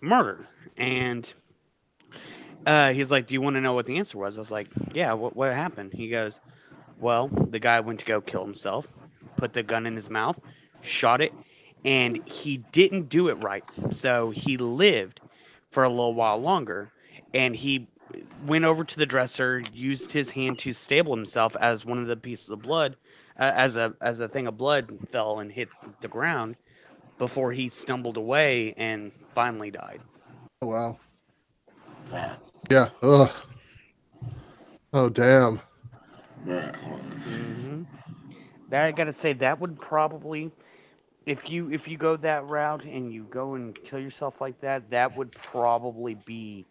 murder. And he's like, do you want to know what the answer was? I was like, yeah, what happened? He goes, well, the guy went to go kill himself, put the gun in his mouth, shot it, and he didn't do it right. So he lived for a little while longer, and he went over to the dresser, used his hand to stable himself as one of the pieces of blood, as a thing of blood fell and hit the ground before he stumbled away and finally died. Oh, wow. Yeah. Ugh. Oh, damn. Mm-hmm. That I gotta say, that would probably, if you go that route and you go and kill yourself like that, that would probably be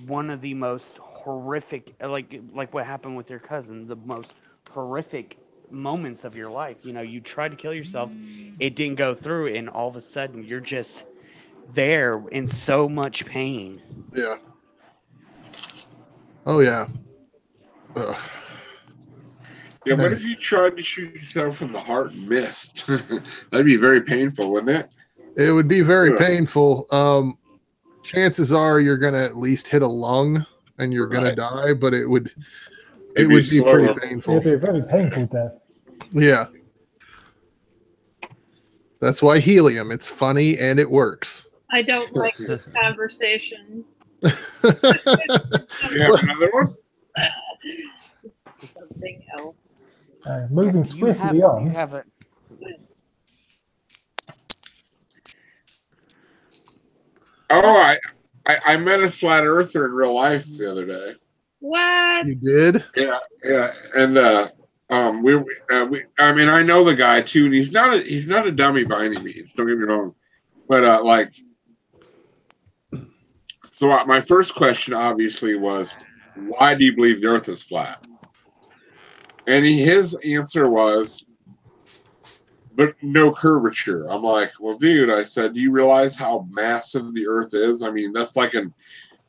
one of the most horrific, like what happened with your cousin, the most horrific moments of your life. You know, you tried to kill yourself, it didn't go through, and all of a sudden you're just there in so much pain. Yeah. Oh, yeah. Ugh. Yeah, what if you tried to shoot yourself in the heart and missed? That'd be very painful, wouldn't it? It would be very painful. Chances are you're gonna at least hit a lung and you're gonna die, but it would be pretty painful. It'd be a very painful death. Yeah. That's why helium. It's funny and it works. I don't like this conversation. You have another one? Something else. Moving swiftly on. You have it. Oh, I met a flat earther in real life the other day. What? You did? Yeah, and I mean, I know the guy too, and he's not a dummy by any means. Don't get me wrong, but so my first question obviously was, why do you believe the Earth is flat? And his answer was, but no curvature. I'm like, well, dude, I said, do you realize how massive the Earth is? I mean, that's like an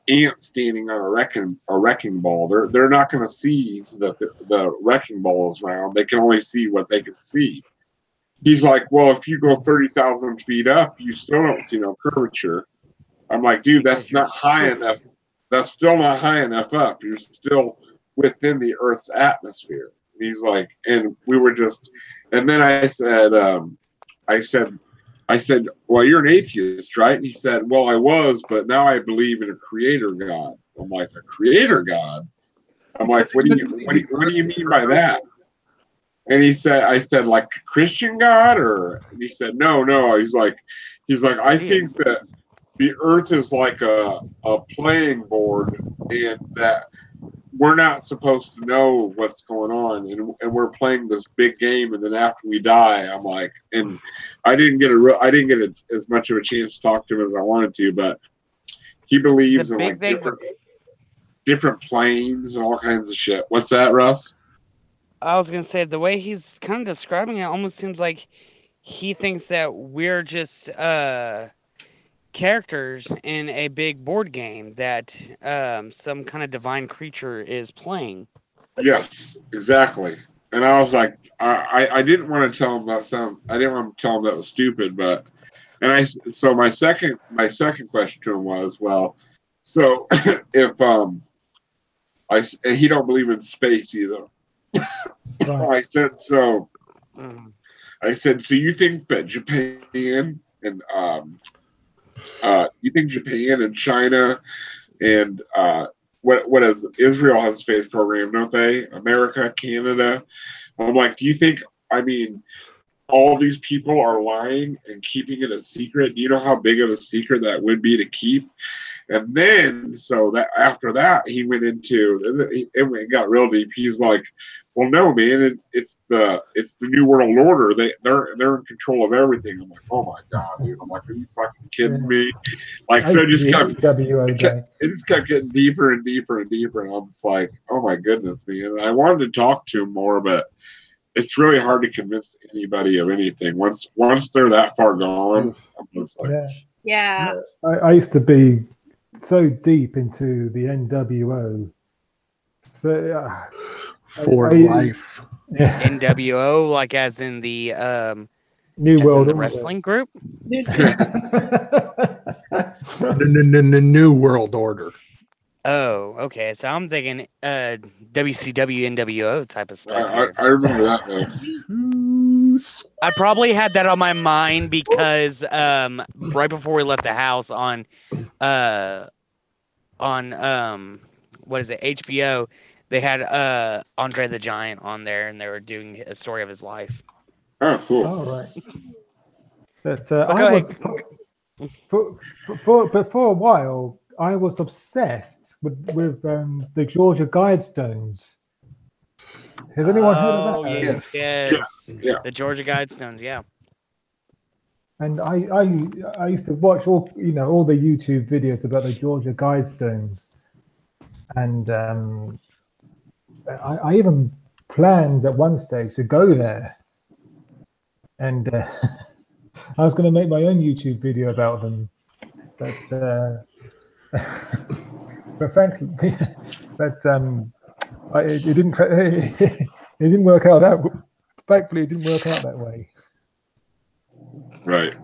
ant standing on a wrecking ball. They're not going to see that the wrecking ball is round. They can only see what they can see. He's like, well, if you go 30,000 feet up, you still don't see no curvature. I'm like, dude, that's not high enough. That's still not high enough up. You're still within the Earth's atmosphere. He's like, and we were just, and then I said, well, you're an atheist, right? And he said, well, I was, but now I believe in a creator God. I'm like, a creator God? I'm like, what do you mean by that? And he said, I said, like Christian God, or? And he said, no. He's like, I think that the Earth is like a playing board, and that we're not supposed to know what's going on, and we're playing this big game, and then after we die, I'm like, and I didn't get as much of a chance to talk to him as I wanted to, but he believes in like different planes and all kinds of shit. What's that, Russ? I was gonna say the way he's kind of describing it almost seems like he thinks that we're just characters in a big board game that some kind of divine creature is playing. Yes, exactly. And I was like, I didn't want to tell him I didn't want to tell him that was stupid, but so my second question to him was, well, so if he don't believe in space either. Right. I said, so you think that Japan and you think Japan and China and what is Israel has a space program, don't they? America, Canada. I'm like, do you think? I mean, all these people are lying and keeping it a secret. Do you know how big of a secret that would be to keep? And then, so that after that, he went into it got real deep. He's like, well, no, man, it's the New World Order. They're in control of everything. I'm like, oh my god, dude. I'm like, are you fucking kidding me? Like, so it just kept getting deeper and deeper and deeper, and I'm just like, oh my goodness, man. And I wanted to talk to him more, but it's really hard to convince anybody of anything once they're that far gone. I'm just like, yeah. I used to be so deep into the NWO. So for life. Yeah. NWO, like as in the New World Order wrestling group. New World Order. Oh, okay. So I'm thinking WCW NWO type of stuff. I remember that though. I probably had that on my mind because right before we left the house on what is it, HBO, they had Andre the Giant on there, and they were doing a story of his life. Oh, cool. All right. But I was for a while. I was obsessed with the Georgia Guidestones. Has anyone heard of that? Yes. Yeah. The Georgia Guidestones, yeah. And I used to watch all the YouTube videos about the Georgia Guidestones, and I even planned at one stage to go there, and I was going to make my own YouTube video about them, but frankly, it didn't. It didn't work out that. Thankfully, it didn't work out that way. Right.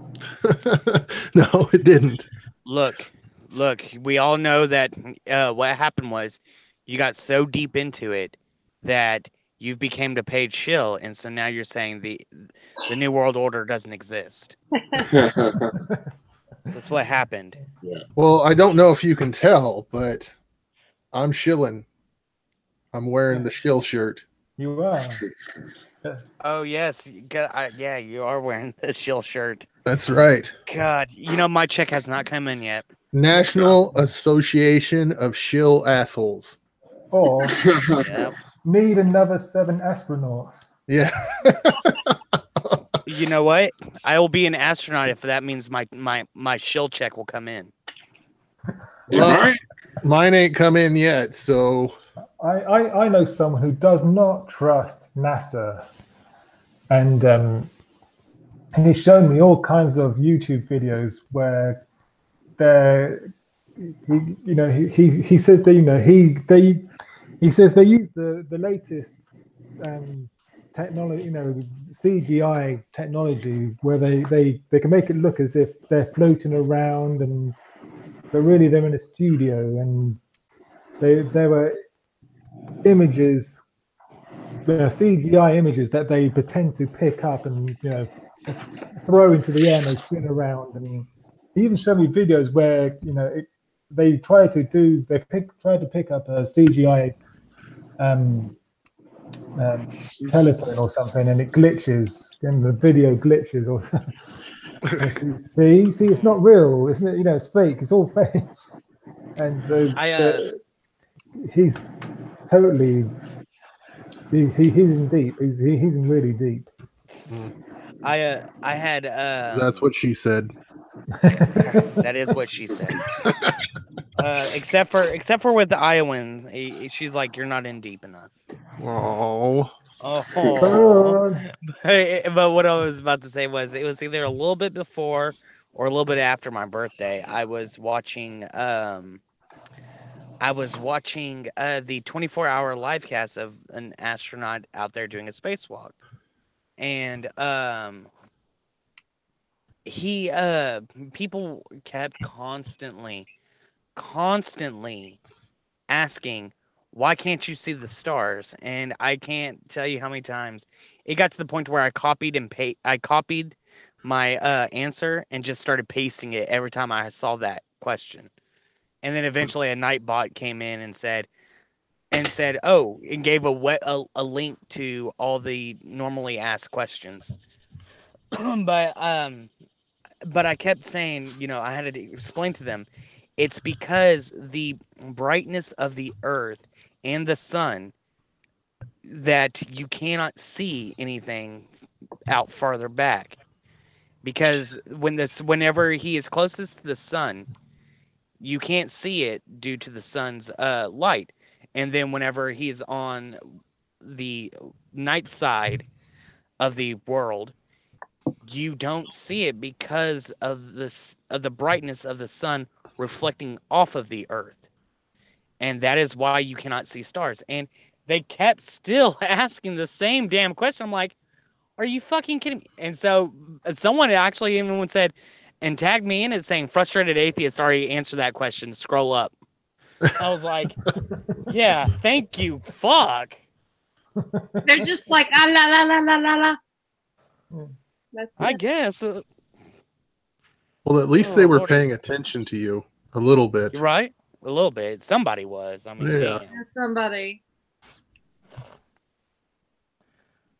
No, it didn't. Look. We all know that what happened was you got so deep into it that you became the paid shill, and so now you're saying the New World Order doesn't exist. That's what happened. Yeah. Well, I don't know if you can tell, but I'm shilling. I'm wearing the shill shirt. You are. Oh yes, yeah, you are wearing the shill shirt. That's right. God, my check has not come in yet. National Association of Shill Assholes. Or Yep. need another 7 astronauts. Yeah. You know what? I will be an astronaut if that means my shill check will come in. Well, mine ain't come in yet, so I know someone who does not trust NASA, and he's shown me all kinds of YouTube videos where he says that he says they use the latest technology, CGI technology, where they can make it look as if they're floating around, but really they're in a studio, and there were images, CGI images that they pretend to pick up and throw into the air and they spin around. And he even showed me videos where they try to pick up a CGI telephone or something, and it glitches, and the video glitches or something. see, it's not real, isn't it? You know, it's fake. It's all fake. And so he's totally he's in deep. He's in really deep. I had That's what she said. that is what she said. Except for with the Iowans, she's like, you're not in deep enough. Oh. But what I was about to say was, it was either a little bit before or a little bit after my birthday. I was watching the 24-hour live cast of an astronaut out there doing a spacewalk, and people kept constantly asking, why can't you see the stars? And I can't tell you how many times it got to the point where I copied my answer and just started pasting it every time I saw that question. And then eventually a Nightbot came in and said, oh, and gave a link to all the normally asked questions. But I kept saying, you know, I had to explain to them, it's because the brightness of the earth and the sun, that you cannot see anything out farther back. Because whenever he is closest to the sun, you can't see it due to the sun's light. And then whenever he's on the night side of the world, you don't see it because of the brightness of the sun reflecting off of the earth. And that is why you cannot see stars. And they kept still asking the same damn question. I'm like, are you fucking kidding me? And so someone actually even said, and tagged me in it saying, frustrated atheist already answered that question. Scroll up. I was like, yeah, thank you. Fuck. They're just like, ah, la, la, la, la, la, la. That's I it. guess. Well, at least they were paying attention to you a little bit. Right? A little bit. Somebody was. I mean, Yeah. damn. Yeah, somebody.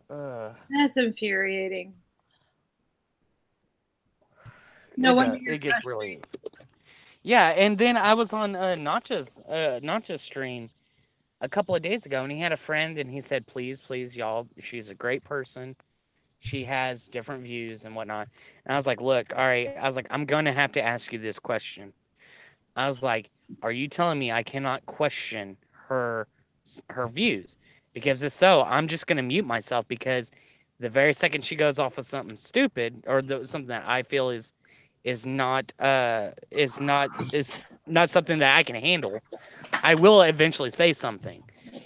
That's infuriating. No wonder you're it gets frustrated. really. Yeah, and then I was on Nacha's stream a couple of days ago, and he had a friend, and he said, please, y'all, she's a great person. She has different views and whatnot. And I was like, look, all right. I was like, I'm going to have to ask you this question. I was like, are you telling me I cannot question her views? Because if so, I'm just going to mute myself, because the very second she goes off of something stupid or something that I feel is not something that I can handle, I will eventually say something.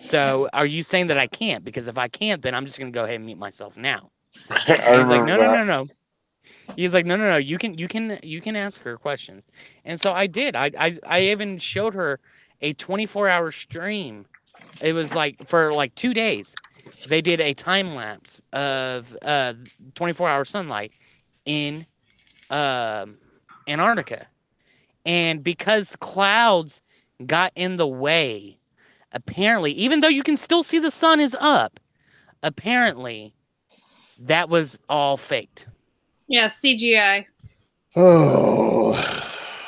So are you saying that I can't? Because if I can't, then I'm just going to go ahead and mute myself now. He's like, no. He's like, no. You can ask her questions. And so I did. I even showed her a 24-hour stream. It was like for like 2 days. They did a time lapse of 24-hour sunlight in Antarctica. And because clouds got in the way, apparently, even though you can still see the sun is up, apparently that was all faked. Yeah, CGI. Oh.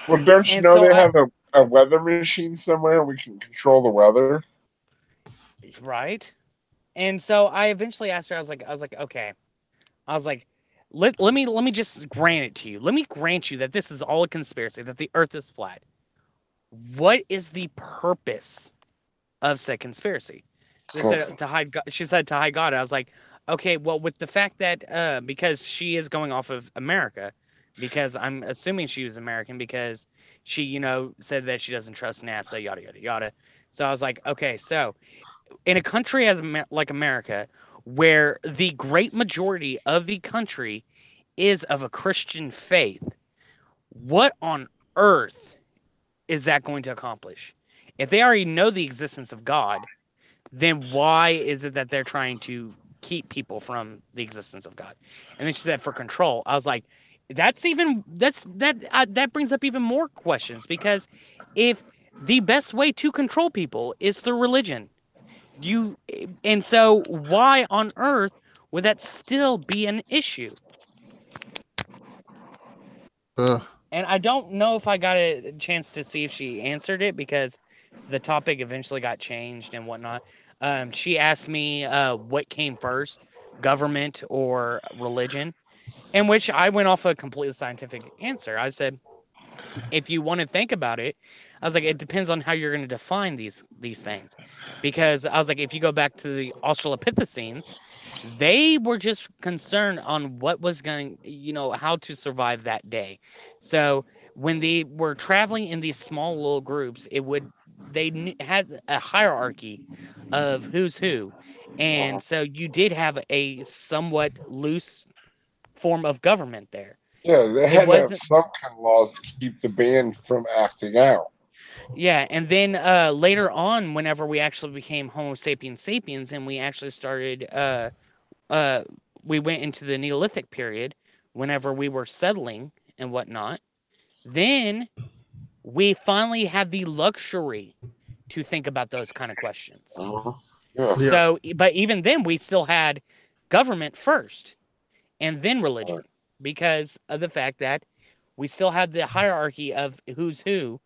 Well, don't you know they have a weather machine somewhere? We can control the weather. Right. And so I eventually asked her, I was like, okay. I was like, let me just grant it to you. Let me grant you that this is all a conspiracy, that the earth is flat. What is the purpose of said conspiracy? She said to hide God. I was like, okay, well, with the fact that because she is going off of America, because I'm assuming she was American, because she, you know, said that she doesn't trust NASA, yada, yada, yada. So I was like, okay, so in a country like America, where the great majority of the country is of a Christian faith, what on earth is that going to accomplish? If they already know the existence of God, then why is it that they're trying to keep people from the existence of God? And then she said for control. I was like, that brings up even more questions, because if the best way to control people is through religion, And so why on earth would that still be an issue? And I don't know if I got a chance to see if she answered it because the topic eventually got changed and whatnot. She asked me what came first, government or religion, in which I went off a completely scientific answer. I said, if you want to think about it, I was like, it depends on how you're going to define these things. Because I was like, if you go back to the Australopithecines, they were just concerned on what was going, how to survive that day. So when they were traveling in these small little groups, they had a hierarchy of who's who. And so you did have a somewhat loose form of government there. Yeah, they had to have some kind of laws to keep the band from acting out. Yeah, and then later on, whenever we actually became Homo sapiens sapiens, and we actually started, we went into the Neolithic period, whenever we were settling and whatnot, then we finally had the luxury to think about those kind of questions. Yeah. So, but even then, we still had government first, and then religion, because of the fact that we still had the hierarchy of who's who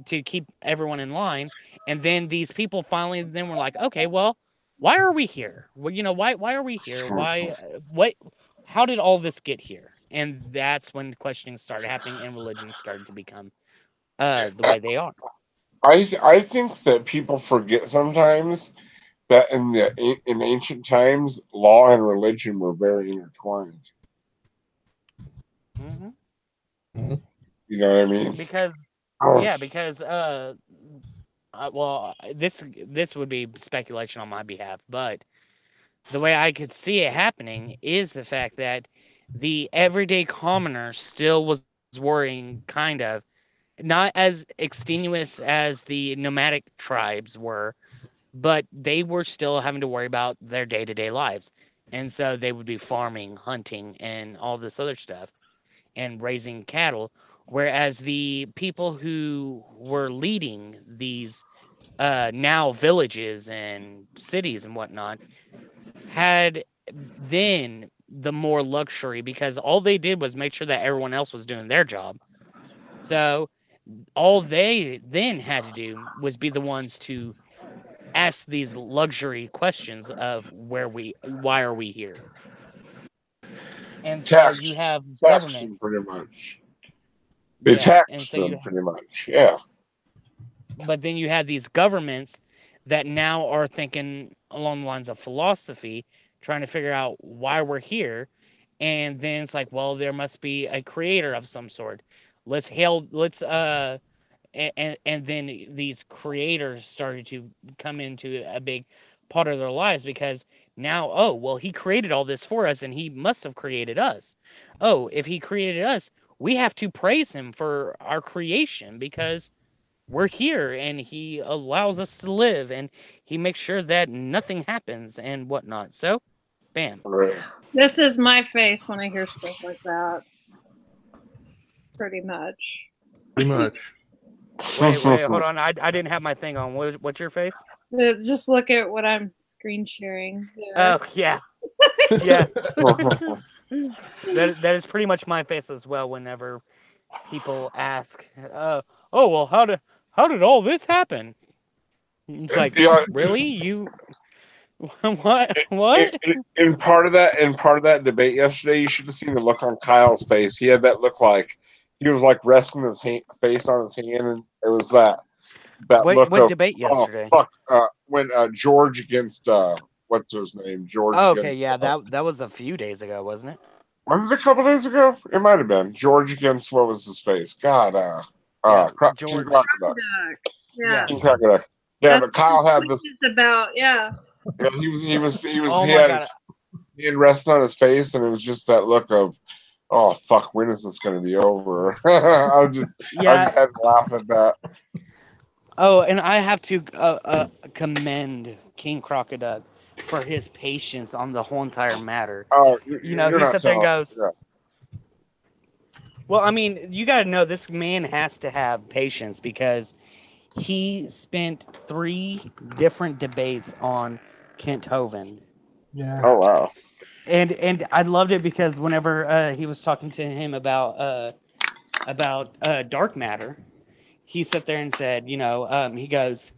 to keep everyone in line. And then these people finally then were like, okay, well, why are we here? Well, why are we here? How did all this get here? And that's when questioning started happening and religion started to become the way they are. I think that people forget sometimes that in ancient times, law and religion were very intertwined. Mm-hmm. You know what I mean? Because this would be speculation on my behalf, but the way I could see it happening is the fact that the everyday commoner still was worrying, kind of, not as extenuous as the nomadic tribes were, but they were still having to worry about their day-to-day lives. And so they would be farming, hunting, and all this other stuff, and raising cattle. Whereas the people who were leading these now villages and cities and whatnot had then the more luxury, because all they did was make sure that everyone else was doing their job. So all they then had to do was be the ones to ask these luxury questions of why are we here? And so you have government, pretty much. They tax them pretty much, yeah. But then you have these governments that now are thinking along the lines of philosophy, trying to figure out why we're here. And then it's like, well, there must be a creator of some sort. And then these creators started to come into a big part of their lives, because now, oh, well, he created all this for us and he must have created us. Oh, if he created us, we have to praise him for our creation because we're here and he allows us to live and he makes sure that nothing happens and whatnot. So, bam. This is my face when I hear stuff like that. Pretty much. Wait, hold on. I didn't have my thing on. What's your face? Just look at what I'm screen sharing. Yeah. Oh, yeah. Yeah. That is pretty much my face as well whenever people ask, oh, well, how did all this happen? It's like, really? You... What? In part of that debate yesterday, you should have seen the look on Kyle's face. He had that look like he was like resting his face on his hand, and it was that look. What debate yesterday? Oh fuck! When George against what's his name? George. Oh, okay, yeah, that was a few days ago, wasn't it? Was it a couple days ago? It might have been George against what was his face? God, George. Yeah. Yeah, but Kyle had this about Yeah, he was he had his hand resting on his face, and it was just that look of, oh fuck, when is this going to be over? I just had to laugh at that. Oh, and I have to commend King Crocodile for his patience on the whole entire matter. Oh, he sits there and goes. Yes. Well, I mean, you got to know this man has to have patience because he spent 3 different debates on Kent Hovind. Yeah. Oh wow. And I loved it because whenever he was talking to him about dark matter, he sat there and said, he goes,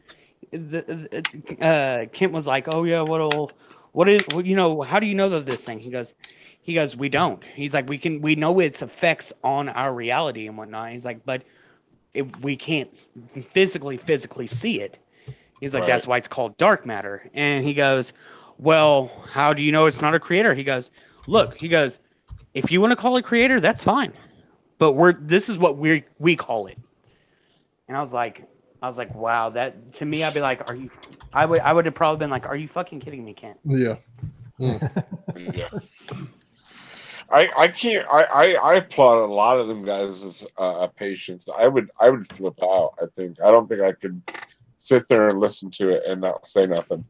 Kent was like, oh yeah, how do you know of this thing? He goes, we don't. He's like, we know its effects on our reality and whatnot. He's like, but we can't physically see it. He's like, that's why it's called dark matter. And he goes, well, how do you know it's not a creator? He goes, look, if you want to call it creator, that's fine. But this is what we call it. And I was like, wow, that to me, I'd be like, I would have probably been like, are you fucking kidding me, Kent? Yeah. Yeah. I can't. I applaud a lot of them guys' patience. I would flip out. I don't think I could sit there and listen to it and not say nothing.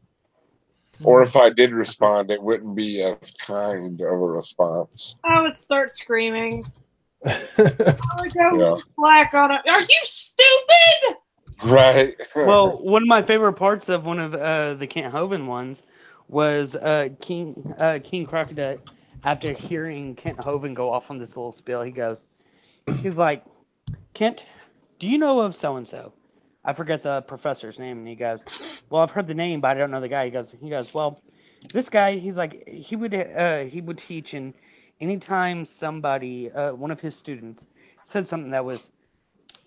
Or if I did respond, it wouldn't be as kind of a response. I would start screaming. I would go black on it. Are you stupid? Right. Well, one of my favorite parts of one of the Kent Hovind ones was King Crocodile. After hearing Kent Hovind go off on this little spiel, he's like, Kent, do you know of so and so? I forget the professor's name, and he goes, well, I've heard the name, but I don't know the guy. He goes, well, this guy, he's like, he would teach, and anytime somebody, one of his students, said something that was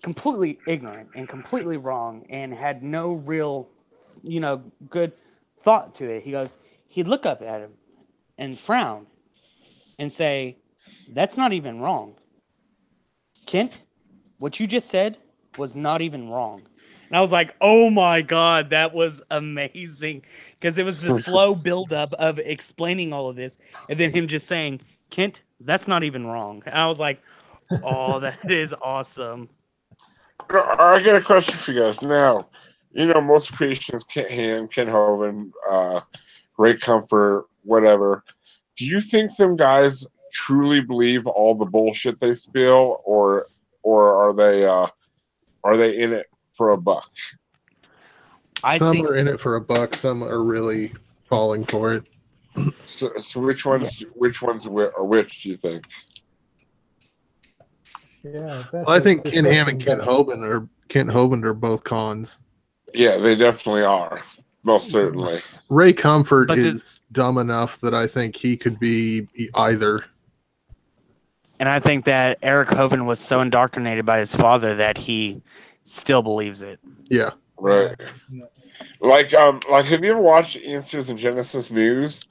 completely ignorant and completely wrong and had no real, good thought to it, he goes, he'd look up at him and frown and say, that's not even wrong. Kent, what you just said was not even wrong. And I was like, oh my God, that was amazing. Because it was the slow buildup of explaining all of this. And then him just saying, Kent, that's not even wrong. And I was like, oh, that is awesome. I got a question for you guys. Now, most creations, Kent Ham, Kent Hovind, Ray Comfort, whatever. Do you think them guys truly believe all the bullshit they spill, or are they in it for a buck? Some are in it for a buck. Some are really falling for it. So which ones do you think? Yeah, I think Ken Ham and Kent Hovind are both cons. Yeah, they definitely are. Most certainly. Ray Comfort is dumb enough that I think he could be either. And I think that Eric Hovind was so indoctrinated by his father that he still believes it. Yeah. Right. Like have you ever watched Answers in Genesis News?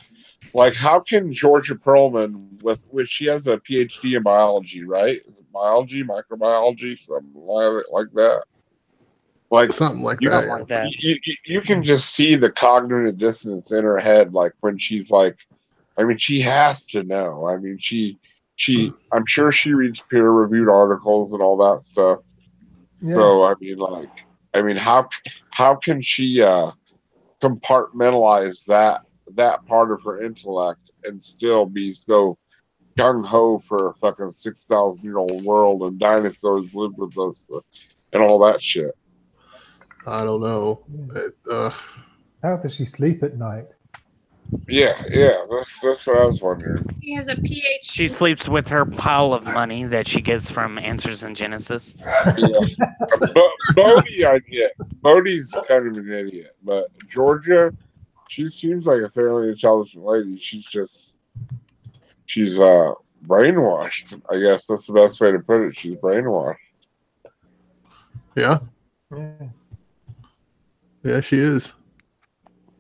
Like, how can Georgia Perlman, which she has a PhD in biology, right? Is it biology, microbiology, something like that? Like something like that. You can just see the cognitive dissonance in her head, like when she's like, I mean, she has to know. I mean, I'm sure she reads peer-reviewed articles and all that stuff. Yeah. So I mean, how can she compartmentalize that part of her intellect and still be so gung-ho for a fucking 6,000-year-old world and dinosaurs live with us and all that shit? I don't know. How does she sleep at night? Yeah, that's what I was wondering. She has a PhD. She sleeps with her pile of money that she gets from Answers in Genesis. Yeah. Bodhi, I get. Bodhi's kind of an idiot, but Georgia, she seems like a fairly intelligent lady. She's brainwashed. I guess that's the best way to put it. She's brainwashed. Yeah. Yeah, she is.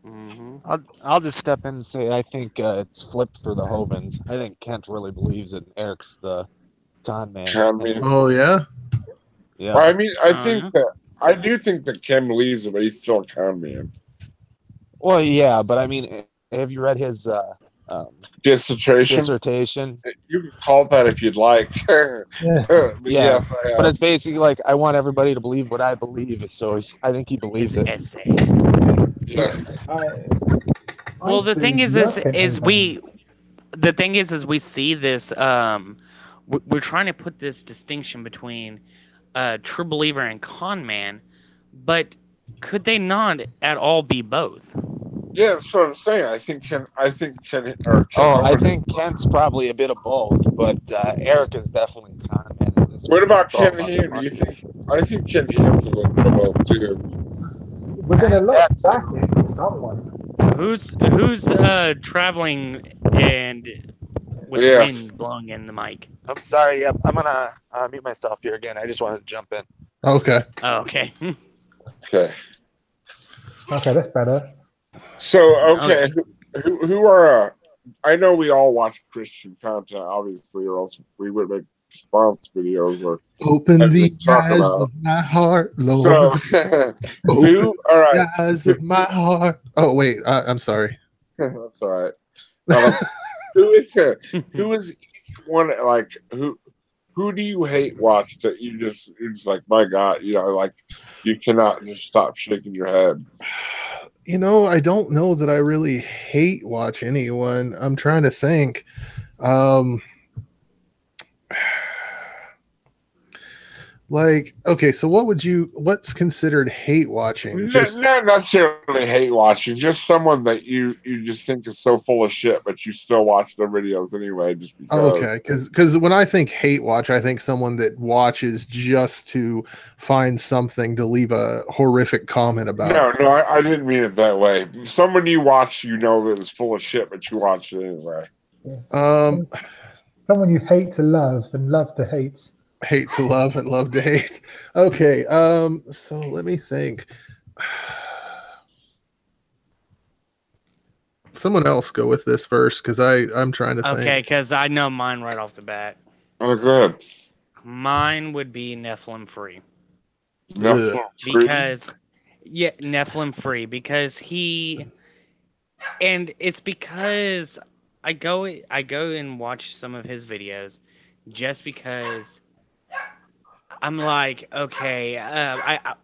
Mm-hmm. I'll just step in and say I think it's flipped for the Hovinds. I think Kent really believes it. Eric's the con man. Oh yeah. Yeah. Well, I mean, I do think that Ken believes it, but he's still a con man. Well, yeah, but I mean, have you read his dissertation? You can call it that if you'd like. Yeah. Yes, but it's basically like I want everybody to believe what I believe, so I think he believes it. Yeah. Well, the thing is we see this. We're trying to put this distinction between true believer and con man, But could they not at all be both? Yeah, that's what I'm saying. I think Ken. I think Kent's probably a bit of both, but Eric is definitely con man in this. What about Ken Ham? Do you think? I think Ken Ham's a little bit of both too. We're gonna look back at someone. Who's traveling and with wind blowing in the mic? I'm sorry. Yep, I'm gonna mute myself here again. I just wanted to jump in. Okay. Oh, okay. Okay. Okay, that's better. So okay, who are? I know we all watch Christian content, obviously, or else we would make response videos or open the eyes of my heart, Lord. So, who? All right. The eyes of my heart. Oh wait, I'm sorry. That's all right. Who is each one like who? Who do you hate watch that you're just like, my God, like you cannot just stop shaking your head? I don't know that I really hate watch anyone. I'm trying to think. Like, okay, so what's considered hate watching? Not necessarily hate watching, just someone that you just think is so full of shit, but you still watch their videos anyway, just because. Okay, because when I think hate watch, I think someone that watches just to find something to leave a horrific comment about. No, I didn't mean it that way. Someone you watch, that is full of shit, but you watch it anyway. Someone you hate to love and love to hate. Hate to love and love to hate. Okay, so let me think. Someone else go with this first, because I'm trying to think. Okay, because I know mine right off the bat. Oh, good. Mine would be Nephilim Free. Nephilim Free? Nephilim Free, because and it's because I go and watch some of his videos just because I'm like, okay, I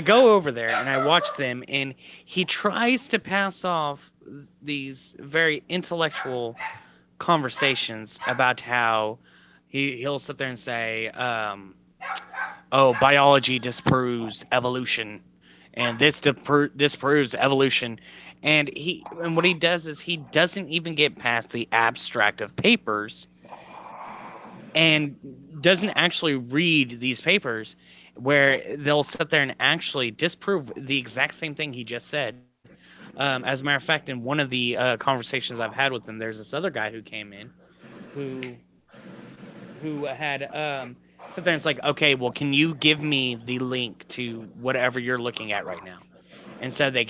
go over there and I watch them, and he tries to pass off these very intellectual conversations about how he'll sit there and say, biology disproves evolution, and this disproves evolution. And what he does is he doesn't even get past the abstract of papers and doesn't actually read these papers where they'll sit there and actually disprove the exact same thing he just said. As a matter of fact, in one of the conversations I've had with him, there's this other guy who came in who had sit there and it's like, okay, well, can you give me the link to whatever you're looking at right now? And so he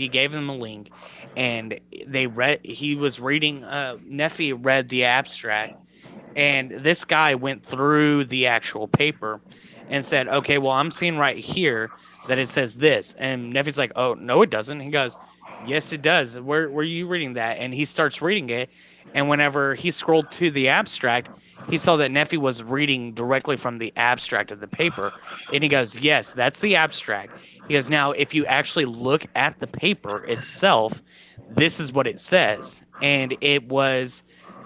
gave them a link, and he was reading, Nephi read the abstract, and this guy went through the actual paper and said, okay, well, I'm seeing right here that it says this. And Nephi's like, oh, no, it doesn't. He goes, yes, it does. Where are you reading that? And he starts reading it. And whenever he scrolled to the abstract, he saw that Nephi was reading directly from the abstract of the paper. And he goes, yes, that's the abstract. He goes, now, if you actually look at the paper itself, this is what it says. And it was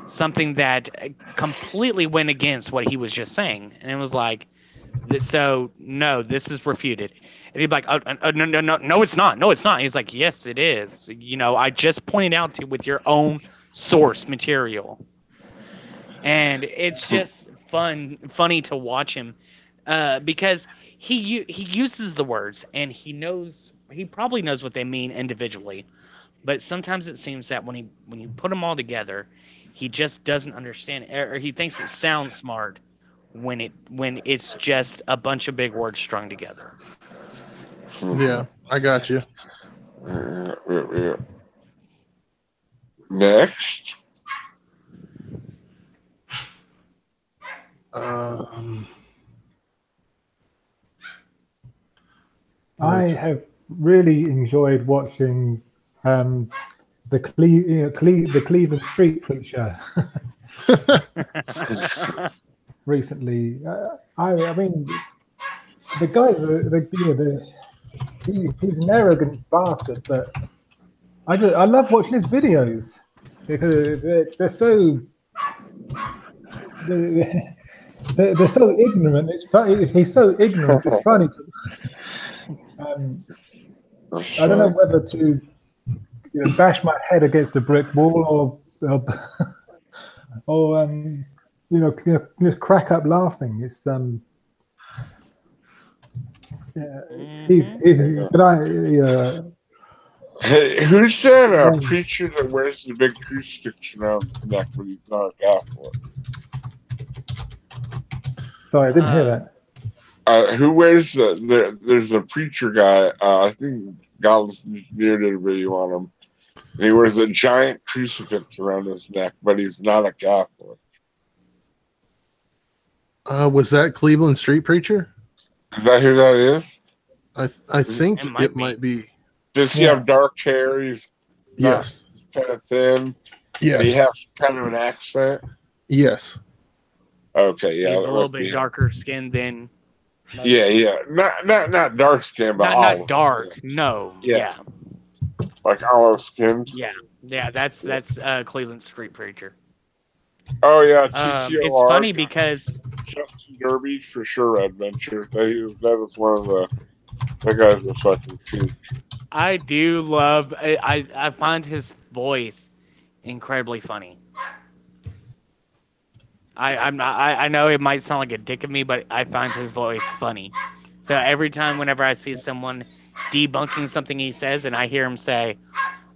something that completely went against what he was just saying. And it was like, so, no, this is refuted. And he'd be like, no, it's not. No, it's not. And he's like, yes, it is. I just pointed out to you with your own source material. And it's just funny to watch him because he uses the words, and he probably knows what they mean individually, but sometimes it seems that when you put them all together, he just doesn't understand, or he thinks it sounds smart when it's just a bunch of big words strung together. Yeah, I got you. Yeah. Next. I have really enjoyed watching the Cleveland Street Preacher recently. I mean, the guy's he's an arrogant bastard, but I love watching his videos because they're so. They're so ignorant. It's funny. He's so ignorant. It's funny. I don't know whether to bash my head against a brick wall or just crack up laughing. It's Hey, who's that preacher that wears the big crucifix around his neck when he's not a Catholic? Sorry, I didn't hear that. Who wears there's a preacher guy, I think God's Near did a video on him. And he wears a giant crucifix around his neck, but he's not a Catholic. Was that Cleveland Street Preacher? Is that who that is? I think it might be. Does he have dark hair? He's kind of thin. Yes. He has kind of an accent. Yes. Okay, yeah. He's a little bit darker skinned than. Yeah. Not dark skin, but not dark. Skin. No. Yeah. Like olive skinned. Yeah. That's Cleveland Street Preacher. Oh yeah, it's funny because Justin Derby for sure. Adventure. That was one of that guy's a fucking kook. I do love. I find his voice incredibly funny. I know it might sound like a dick of me, but I find his voice funny. So every time, whenever I see someone debunking something he says, and I hear him say,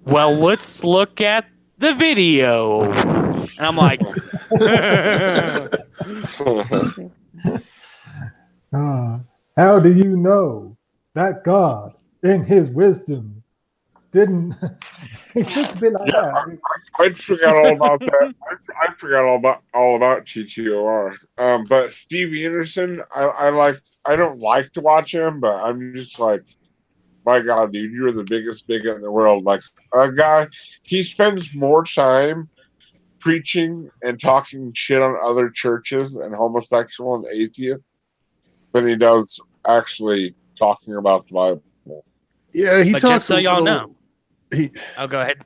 "Well, let's look at the video," and I'm like, "How do you know that God, in His wisdom, didn't?" He speaks a bit like that. I forgot all about that. I forgot all about TTOR. But Steve Anderson, I don't like to watch him, but I'm just like, my God, dude, you're the biggest bigot in the world. Like a guy, he spends more time preaching and talking shit on other churches and homosexual and atheists than he does actually talking about the Bible. Yeah, he but talks. Just so y'all know. I'll go ahead.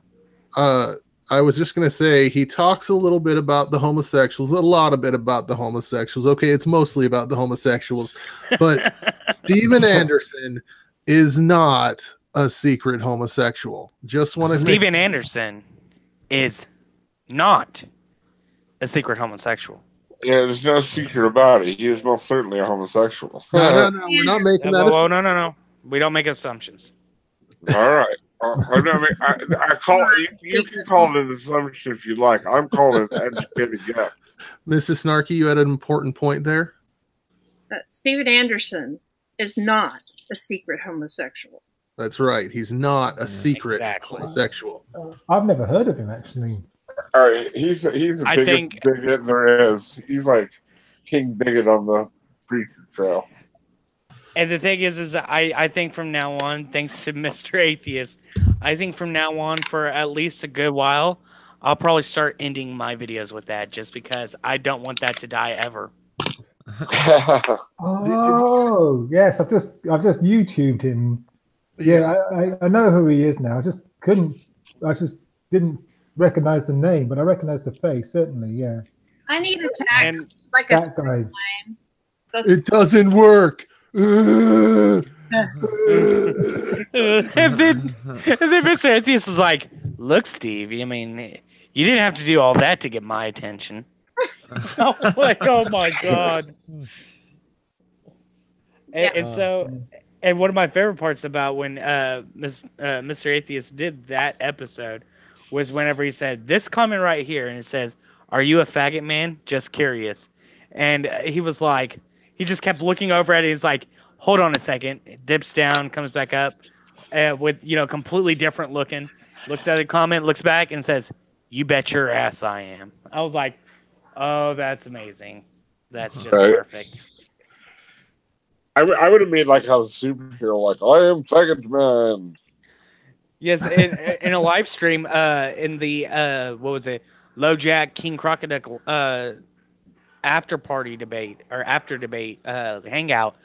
I was just gonna say he talks a little bit about the homosexuals, a lot of bit about the homosexuals. Okay, it's mostly about the homosexuals, but Steven Anderson is not a secret homosexual. Just want to. Steven Anderson is not a secret homosexual. Yeah, there's no secret about it. He is most certainly a homosexual. No, we're not making that. No. We don't make assumptions. All right. I call you can call it an assumption if you like. I'm calling it an educated guess. Mrs. Snarky, you had an important point there. Steven Anderson is not a secret homosexual. That's right. He's not a secret homosexual. I've never heard of him actually. All right, he's the biggest bigot there is. He's like king bigot on the preacher trail. And the thing is I think from now on, thanks to Mr. Atheist, I think from now on for at least a good while, I'll probably start ending my videos with that just because I don't want that to die ever. Oh yes, I've just YouTubed him. Yeah, I know who he is now. I just didn't recognize the name, but I recognize the face certainly. Yeah. I need to tag like that guy. It doesn't work. and then Mr. Atheist was like, "Look, Steve, I mean, you didn't have to do all that to get my attention." oh my God. And one of my favorite parts about when Mr. Atheist did that episode was whenever he said this comment right here, and it says, "Are you a faggot, man? Just curious." And he was like, he just kept looking over at it. He's like, "Hold on a second." It dips down, comes back up with, completely different looking. Looks at the comment, looks back, and says, "You bet your ass I am." I was like, oh, that's amazing. That's just perfect. I would have made like a superhero, like, I am faggot man. Yes, in a live stream, in the, what was it? LoJack King Crocodile after debate hangout,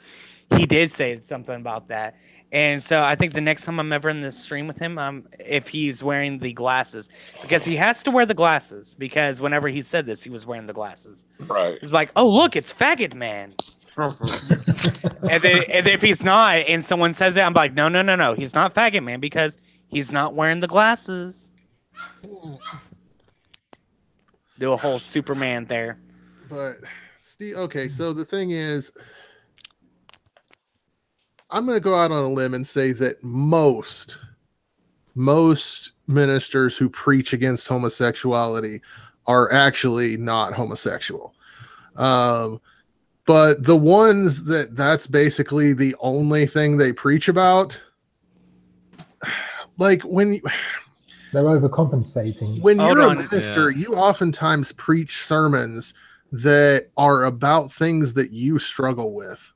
he did say something about that, And so I think the next time I'm ever in this stream with him, if he's wearing the glasses, because he has to wear the glasses, because whenever he said this, he was wearing the glasses. Right. He's like, oh, look, it's Faggot Man. and then if he's not, and someone says it, I'm like, no, he's not Faggot Man because he's not wearing the glasses. Do a whole Superman there. But Steve, okay, so the thing is, I'm going to go out on a limb and say that most ministers who preach against homosexuality are actually not homosexual. But the ones that's basically the only thing they preach about, like when they're overcompensating. When you're a minister, you oftentimes preach sermons that are about things that you struggle with.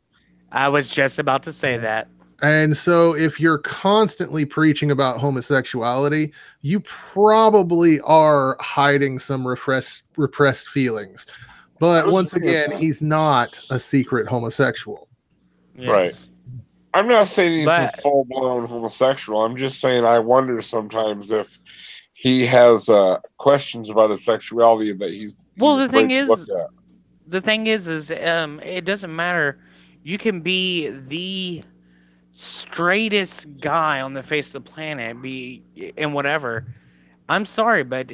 I was just about to say that. And so if you're constantly preaching about homosexuality, you probably are hiding some repressed feelings. But once again, he's not a secret homosexual. Yes. Right. I'm not saying he's a full-blown homosexual. I'm just saying I wonder sometimes if he has questions about his sexuality that he's the thing is it doesn't matter. You can be the straightest guy on the face of the planet, and whatever. I'm sorry, but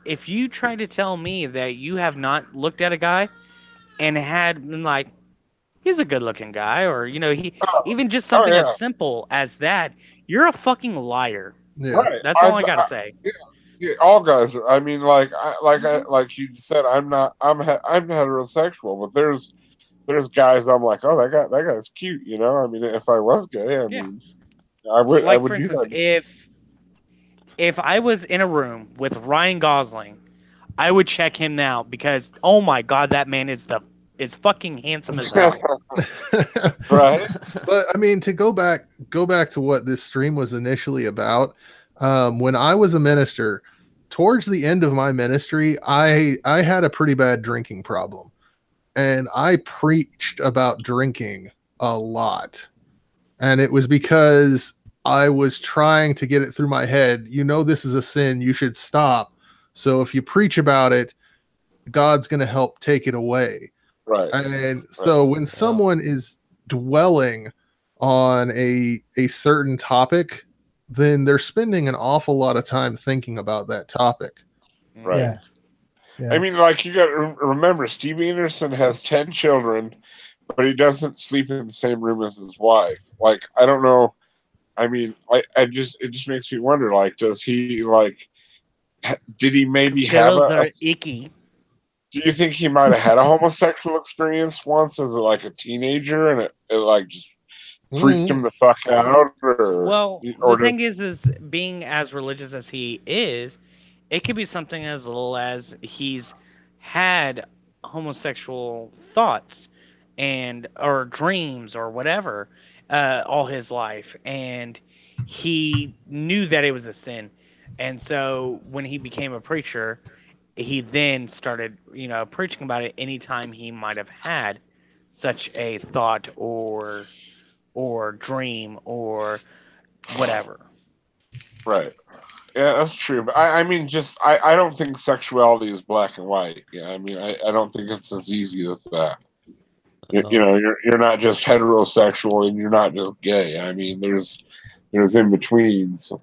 if you try to tell me that you have not looked at a guy and had been like, he's a good-looking guy, or even just something as simple as that, you're a fucking liar. Yeah. Right. That's all I gotta say. Yeah, all guys are. I mean, like you said, I'm heterosexual, but there's guys I'm like, oh, that guy's cute, I mean, if I was gay, I mean, I would. Like, I would for do instance, that. if I was in a room with Ryan Gosling, I would check him out because, oh my god, that man is fucking handsome as hell. Right. But I mean, to go back to what this stream was initially about. When I was a minister, towards the end of my ministry, I had a pretty bad drinking problem. And I preached about drinking a lot. And it was because I was trying to get it through my head. This is a sin. You should stop. So if you preach about it, God's going to help take it away. Right. And so when someone is dwelling on a certain topic, then they're spending an awful lot of time thinking about that topic. Right. Yeah. Yeah. I mean, like, you got to remember, Steve Anderson has 10 children, but he doesn't sleep in the same room as his wife. Like, I don't know. I mean, it just makes me wonder, like, does he, like, did he maybe have icky? Do you think he might have had a homosexual experience once as a teenager, and it like just freaked him the fuck out? The thing is being as religious as he is, it could be something as little as he's had homosexual thoughts or dreams or whatever all his life, and he knew that it was a sin. And so when he became a preacher, he then started, preaching about it anytime he might have had such a thought or dream or whatever. Right. Yeah, that's true. But I mean, I don't think sexuality is black and white. Yeah, I mean, I don't think it's as easy as that. You're not just heterosexual and you're not just gay. I mean, there's in between. So.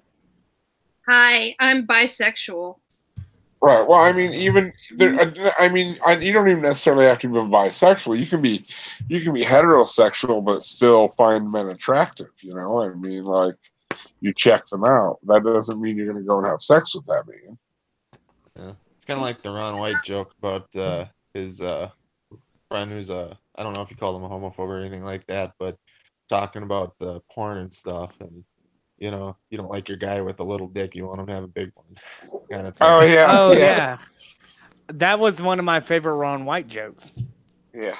Hi, I'm bisexual. Right. Well, I mean, even there. I mean, you don't even necessarily have to be bisexual. You can be heterosexual, but still find men attractive. I mean, like, you check them out. That doesn't mean you're going to go and have sex with that man. Yeah, it's kind of like the Ron White joke about his friend who's I don't know if you call him a homophobe or anything like that, but talking about the porn and stuff, and you don't like your guy with a little dick, you want him to have a big one, kind of thing. Oh yeah. That was one of my favorite Ron White jokes. Yeah.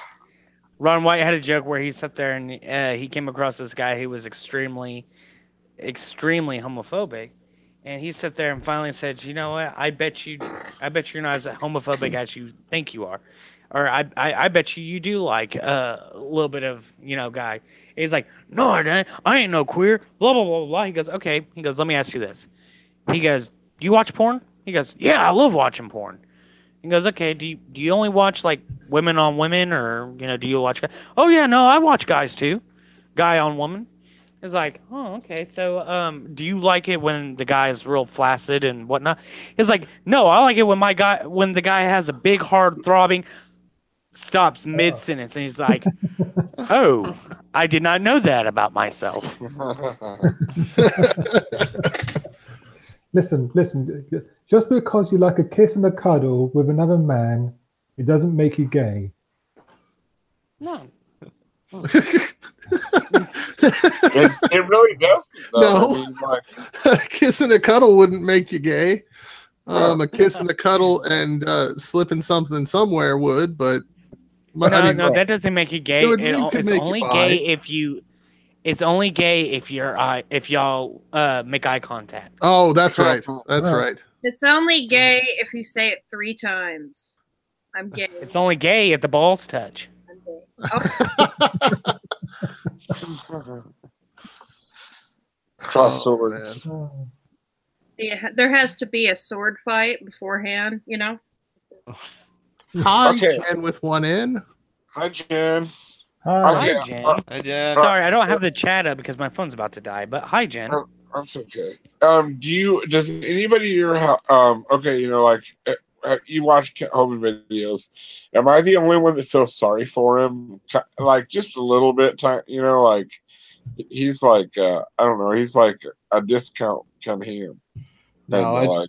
Ron White had a joke where he sat there and he came across this guy who was extremely homophobic, and he sat there and finally said, "You know what? I bet you're not as homophobic as you think you are, or I bet you do like a little bit of guy." He's like, no, I ain't no queer. Blah, blah, blah, blah. He goes, okay. He goes, let me ask you this. He goes, do you watch porn? He goes, yeah, I love watching porn. He goes, okay, do you only watch like women on women, or do you watch guys? Oh yeah, no, I watch guys too, guy on woman. It's like, oh, okay, so do you like it when the guy is real flaccid and whatnot? He's like, no, I like it when the guy has a big hard throbbing, stops mid sentence, and he's like, oh, I did not know that about myself. Listen. Just because you like a kiss and a cuddle with another man, it doesn't make you gay. No. It really does. No. I mean, like, A kiss and a cuddle wouldn't make you gay. A kiss and a cuddle and slipping something somewhere would, but No, that doesn't make you gay. It's only gay if you. It's only gay if y'all make eye contact. Oh, that's right. That's right. It's only gay if you say it 3 times. I'm gay. It's only gay if the balls touch. I'm gay. Oh, cross swords. yeah, there has to be a sword fight beforehand, Hi, Okay. Jen with one N. Hi, Jen. Hi. Okay. Hi, Jen. Hi, Jen. Sorry, I don't have the chat up because my phone's about to die. But hi, Jen. That's okay. Does anybody here okay, you watch Kent Hovind videos. Am I the only one that feels sorry for him? Like just a little bit, like he's like I don't know, he's like a discount Ken Ham. No,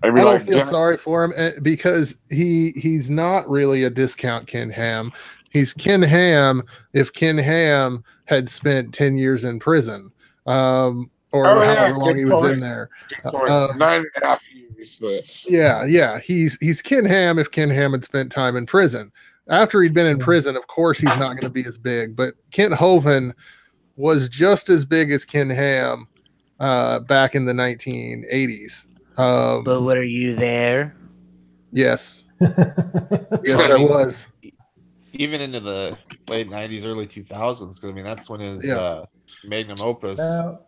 I mean, don't feel sorry for him because he's not really a discount Ken Ham. He's Ken Ham if Ken Ham had spent 10 years in prison. Or however long he was in there. 9.5 years, but yeah. He's Ken Ham if Ken Ham had spent time in prison. After he'd been in prison, of course he's not going to be as big. But Kent Hovind was just as big as Ken Ham back in the 1980s. But were you there? Yes. Yes, I was. Even into the late 90s, early 2000s, because I mean that's when his magnum opus,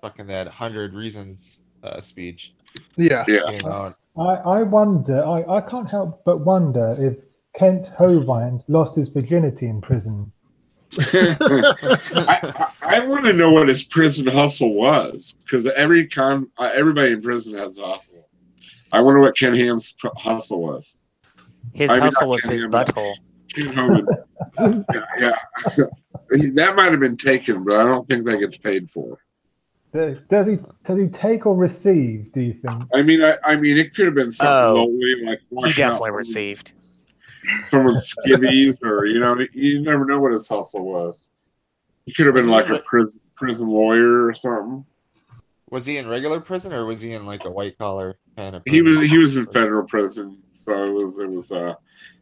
fucking that 100 Reasons speech. Yeah. Came out. I wonder, I can't help but wonder if Kent Hovind lost his virginity in prison. I want to know what his prison hustle was, because everybody in prison has a hustle. I wonder what Ken Ham's hustle was. His hustle was his butthole. Ken Hovind. Yeah. That might have been taken, but I don't think that gets paid for. Does he take or receive, do you think? I mean, it could have been something lowly, like he definitely received someone's skivvies, or you never know what his hustle was. He could have been like a prison lawyer or something. Was he in regular prison, or was he in like a white collar kind of prison? He was in federal prison, so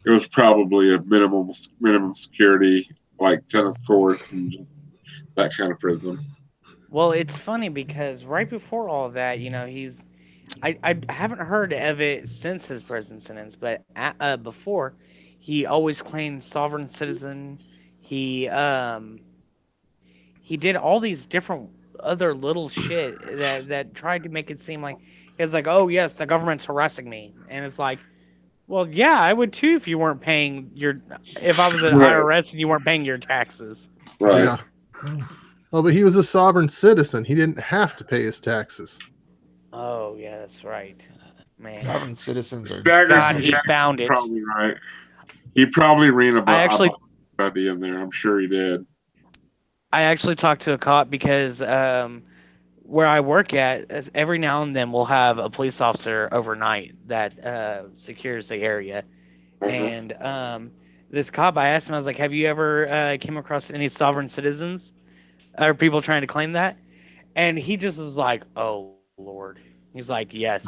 it was probably a minimum security, like tennis courts and just that kind of prison. Well, it's funny because right before all of that, I haven't heard of it since his prison sentence, but before, he always claimed sovereign citizen. He did all these different other little shit that tried to make it seem like it's like, oh yes, the government's harassing me, and it's like, well, yeah, I would too if you weren't paying if I was an IRS and you weren't paying your taxes. Right. Yeah. Oh, but he was a sovereign citizen. He didn't have to pay his taxes. Oh, yeah, that's right. Man. Sovereign citizens are... God, he found it. Probably right. He probably ran a buddy in there. I'm sure he did. I actually talked to a cop because where I work at, every now and then we'll have a police officer overnight that secures the area. Mm-hmm. And this cop, I asked him, I was like, have you ever came across any sovereign citizens? Or people trying to claim that? And he just is like, oh, Lord. He's like, yes,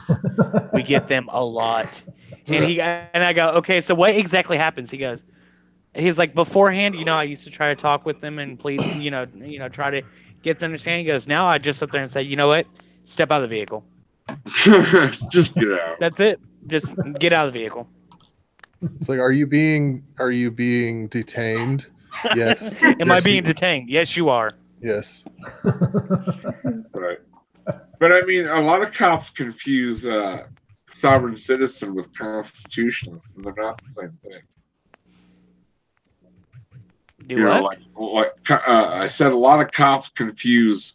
we get them a lot. And I go, okay, so what exactly happens? He's like, beforehand, I used to try to talk with them and please, try to get them to understand. He goes, now I just sit there and say, you know what? Step out of the vehicle. Just get out. That's it. Just get out of the vehicle. It's like, are you being detained? Yes. Am I being detained? Yes, you are. Yes. Right. But I mean, a lot of cops confuse sovereign citizen with constitutionalists, and they're not the same thing. Do what? I said, a lot of cops confuse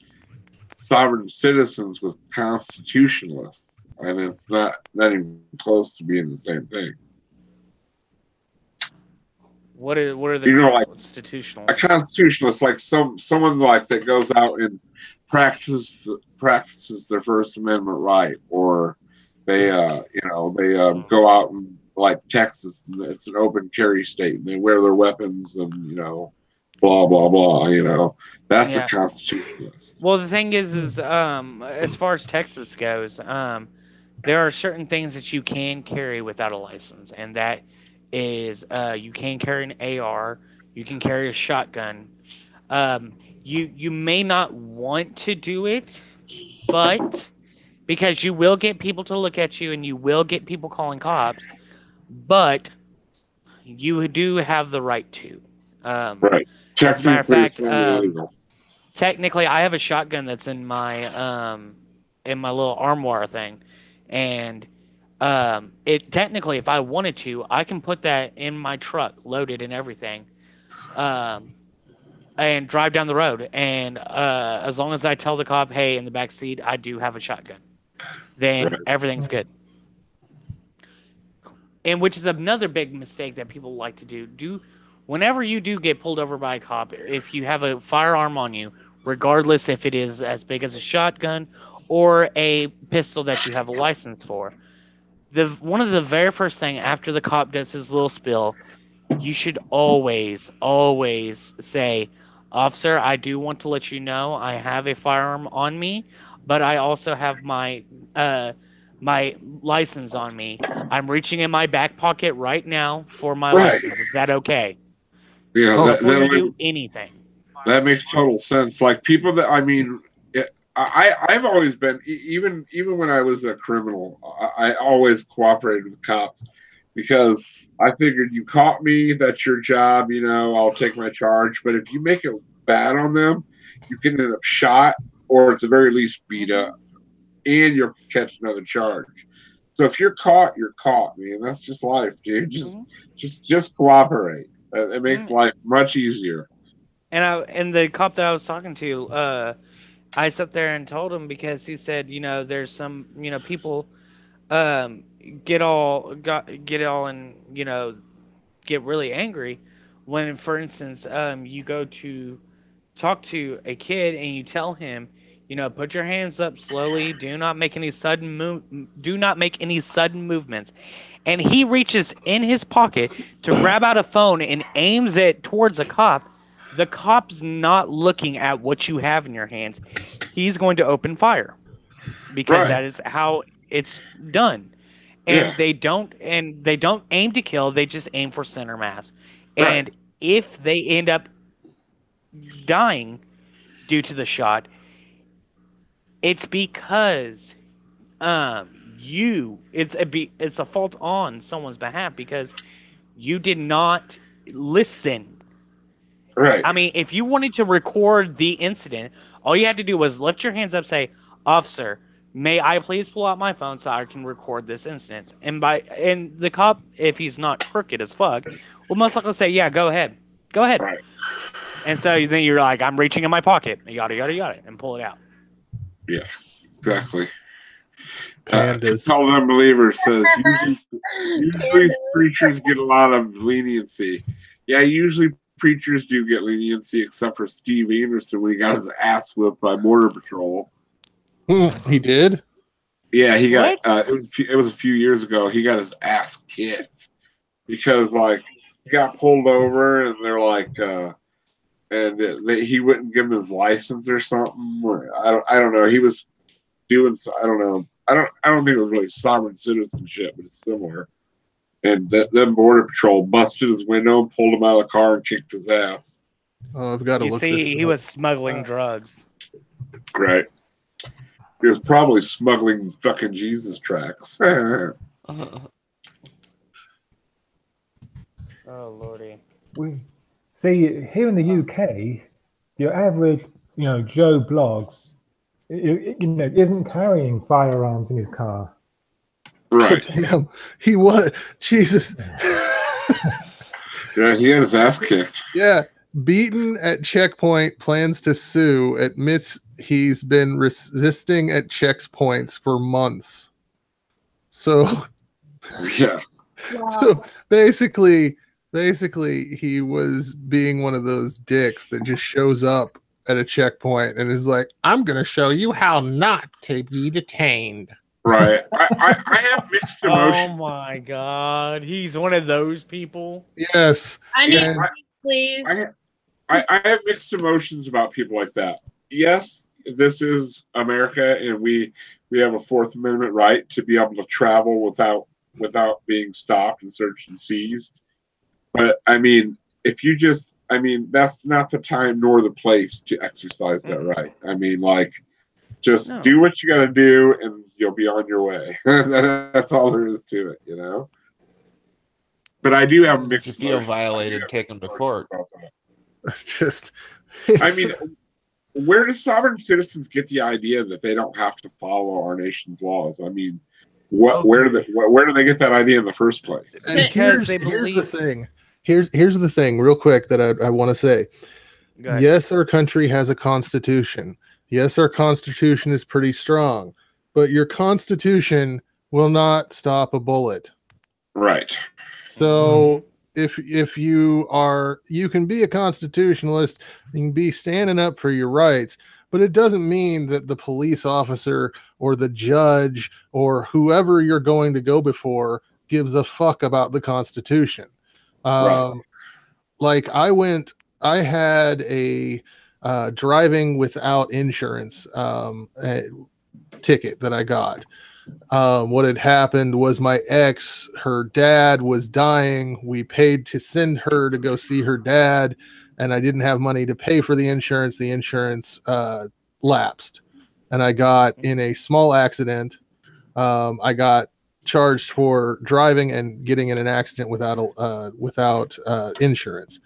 sovereign citizens with constitutionalists, and it's not even close to being the same thing. What are the constitutional? A constitutionalist, like someone like that goes out and practices their First Amendment right, or they go out and, like Texas, and it's an open carry state, and they wear their weapons, and blah blah blah. That's a constitutionalist. Well, the thing is as far as Texas goes, there are certain things that you can carry without a license, and that is you can carry an AR, you can carry a shotgun. You may not want to do it, but because you will get people to look at you and you will get people calling cops, but you do have the right to. Right. As a matter of fact, technically, I have a shotgun that's in my little armoire thing, and it technically, if I wanted to, I can put that in my truck, loaded and everything, and drive down the road. And as long as I tell the cop, hey, in the back seat, I do have a shotgun, then everything's good. And which is another big mistake that people like to do. Whenever you do get pulled over by a cop, if you have a firearm on you, regardless if it is as big as a shotgun or a pistol that you have a license for, one of the very first thing after the cop does his little spiel, you should always say, officer, I do want to let you know I have a firearm on me, but I also have my license on me. I'm reaching in my back pocket right now for my license. Is that okay? Yeah, before you do anything. That makes total sense. Like people that, I mean, I've always been, even when I was a criminal, I always cooperated with cops because I figured you caught me, that's your job, I'll take my charge. But if you make it bad on them, you can end up shot or at the very least beat up, and you'll catch another charge. So if you're caught, man. That's just life, dude. Just cooperate. It makes life much easier. And the cop that I was talking to, I sat there and told him, because he said, there's some, people get all and get really angry when, for instance, you go to talk to a kid and you tell him, put your hands up slowly, do not make any sudden movements. And he reaches in his pocket to grab out a phone and aims it towards a cop. The cop's not looking at what you have in your hands. He's going to open fire because that is how it's done. And they don't aim to kill. They just aim for center mass. And if they end up dying due to the shot, it's because it's a fault on someone's behalf because you did not listen. Right. I mean, if you wanted to record the incident, all you had to do was lift your hands up, say, "Officer, may I please pull out my phone so I can record this incident?" And the cop, if he's not crooked as fuck, will most likely say, "Yeah, go ahead. Right. And so then you're like, "I'm reaching in my pocket, yada yada yada," and pull it out. Yeah, exactly. Pandas. Tell Unbeliever says usually preachers get a lot of leniency. Yeah, usually preachers do get leniency, except for Steve Anderson when he got his ass whipped by Border Patrol. He did? Yeah, he got. It was a few years ago. He got his ass kicked because he got pulled over and they're like, he wouldn't give him his license or something. I don't know. He was doing. I don't know. I don't think it was really sovereign citizenship, but it's similar. And then Border Patrol busted his window, pulled him out of the car, and kicked his ass. Oh, I've got to look. He was smuggling drugs. Right. He was probably smuggling fucking Jesus tracks. Oh Lordy. We see here in the UK, your average Joe Blogs, isn't carrying firearms in his car. Right. Damn, he was. Jesus. Yeah, he had his ass kicked. Yeah. Beaten at checkpoint, plans to sue, admits he's been resisting at checkpoints for months. So, Yeah. Wow. so basically, he was being one of those dicks that just shows up at a checkpoint and is like, I'm going to show you how not to be detained. Right. I have mixed Oh emotions. my god, he's one of those people. Yes. I need Yeah. please. I have mixed emotions about people like that. Yes, this is America, and we have a Fourth Amendment right to be able to travel without being stopped and searched and seized. But I mean, that's not the time nor the place to exercise that right. I mean, like, just No. do what you got to do, and you'll be on your way. That's all there is to it, But I do have mixed. If you feel emotions. violated, I do have take them to mixed court. emotions about that. It's just. I mean, where do sovereign citizens get the idea that they don't have to follow our nation's laws? I mean, where do they get that idea in the first place? And Because they here's the believe- thing. Here's the thing, real quick, that I want to say. Go ahead. Yes, our country has a constitution. Yes, our constitution is pretty strong, but your constitution will not stop a bullet. Right. So if you can be a constitutionalist, you can be standing up for your rights, but it doesn't mean that the police officer or the judge or whoever you're going to go before gives a fuck about the Constitution. Right. Like I had a driving without insurance ticket that I got. What had happened was my ex, her dad was dying. We paid to send her to go see her dad, and I didn't have money to pay for the insurance. The insurance lapsed, and I got in a small accident. I got charged for driving and getting in an accident without insurance.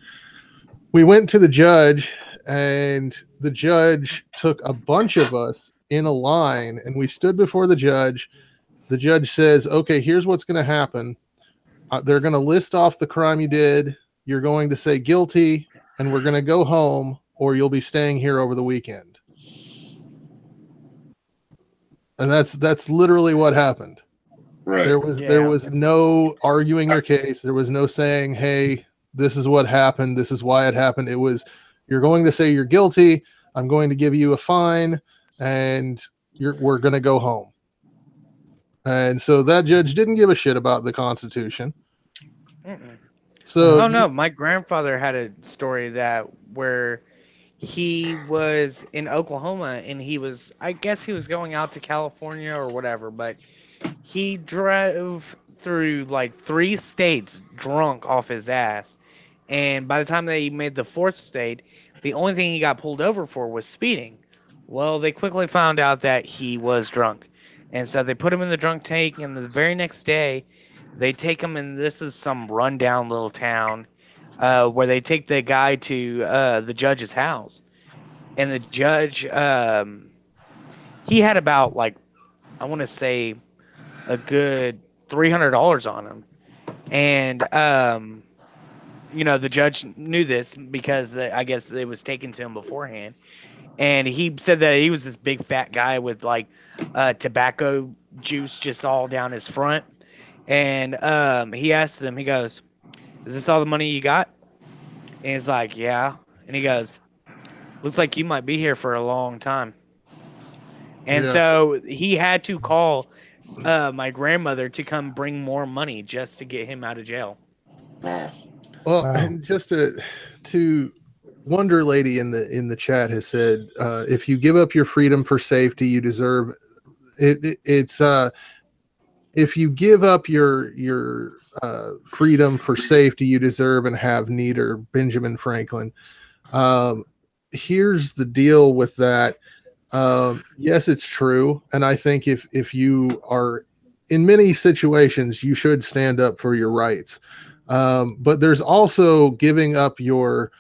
We went to the judge, and the judge took a bunch of us in a line, and we stood before the judge. The judge says, okay, here's what's going to happen. They're going to list off the crime you did. You're going to say guilty, and we're going to go home, or you'll be staying here over the weekend. And that's literally what happened. Right. There was no arguing your case. There was no saying, hey, this is what happened. This is why it happened. It was, you're going to say you're guilty. I'm going to give you a fine, and we're going to go home. And so that judge didn't give a shit about the Constitution. Mm-mm. So Oh no, my grandfather had a story where he was in Oklahoma and I guess he was going out to California or whatever, but he drove through like 3 states drunk off his ass. And by the time they made the 4th state, the only thing he got pulled over for was speeding. Well, they quickly found out that he was drunk. And so they put him in the drunk tank, and the very next day, they take him, and this is some rundown little town, where they take the guy to the judge's house. And the judge, he had about, like, I want to say a good $300 on him. And, the judge knew this because I guess it was taken to him beforehand. And he said that he was this big fat guy with like tobacco juice just all down his front. And he asked him, he goes, "Is this all the money you got?" And he's like, "Yeah." And he goes, "Looks like you might be here for a long time." And so he had to call my grandmother to come bring more money just to get him out of jail. Well, Wow. and just to Wonder Lady in the chat has said, if you give up your freedom for safety, you deserve it. If you give up your freedom for safety, you deserve and have need, or Benjamin Franklin. Here's the deal with that. Yes, it's true, and I think if you are in many situations, you should stand up for your rights. But there's also giving up your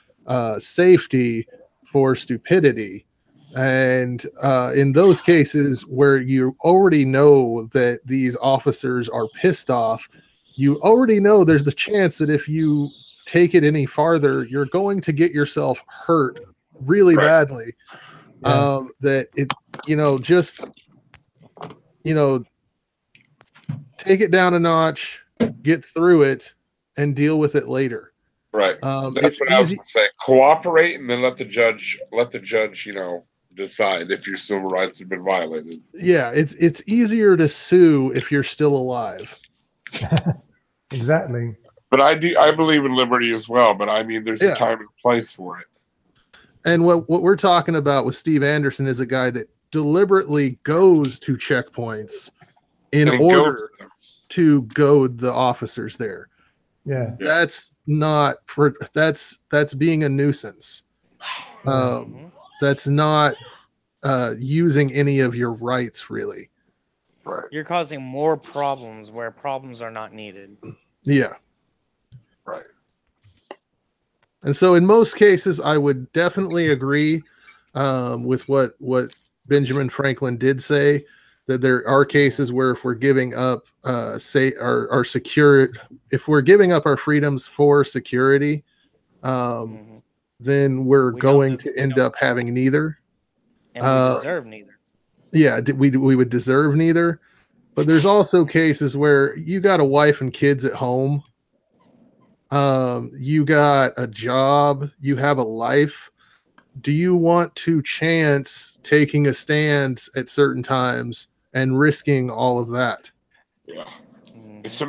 safety for stupidity. And in those cases where you already know that these officers are pissed off, you already know there's the chance that if you take it any farther, you're going to get yourself hurt really badly. That it, just, take it down a notch, get through it, and deal with it later. Right. That's what I was going to say. Cooperate, and then let the judge, decide if your civil rights have been violated. Yeah, it's easier to sue if you're still alive. Exactly. But I believe in liberty as well. But I mean, there's a time and place for it. And what we're talking about with Steve Anderson is a guy that deliberately goes to checkpoints in order to goad the officers there. Yeah. That's not that's being a nuisance. That's not using any of your rights, really. Right. You're causing more problems where problems are not needed. Yeah. Right. And so in most cases, I would definitely agree with what Benjamin Franklin did say, that there are cases where if we're giving up, our security, if we're giving up our freedoms for security, then we're going to end up having neither. And we deserve neither. Yeah, we would deserve neither. But there's also cases where you got a wife and kids at home. You got a job, you have a life. Do you want to chance taking a stand at certain times and risking all of that? Yeah. It's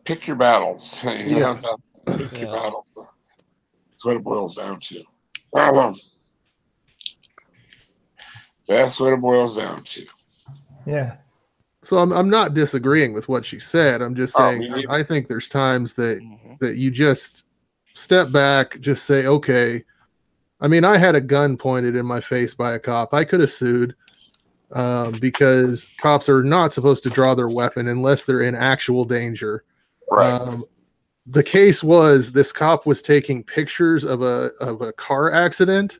pick your battles. Pick your battles. That's what it boils down to. That's what it boils down to. Yeah. So I'm not disagreeing with what she said. I'm just saying I think there's times that you just step back, just say, okay. I mean, I had a gun pointed in my face by a cop. I could have sued because cops are not supposed to draw their weapon unless they're in actual danger. Right. The case was this cop was taking pictures of a car accident,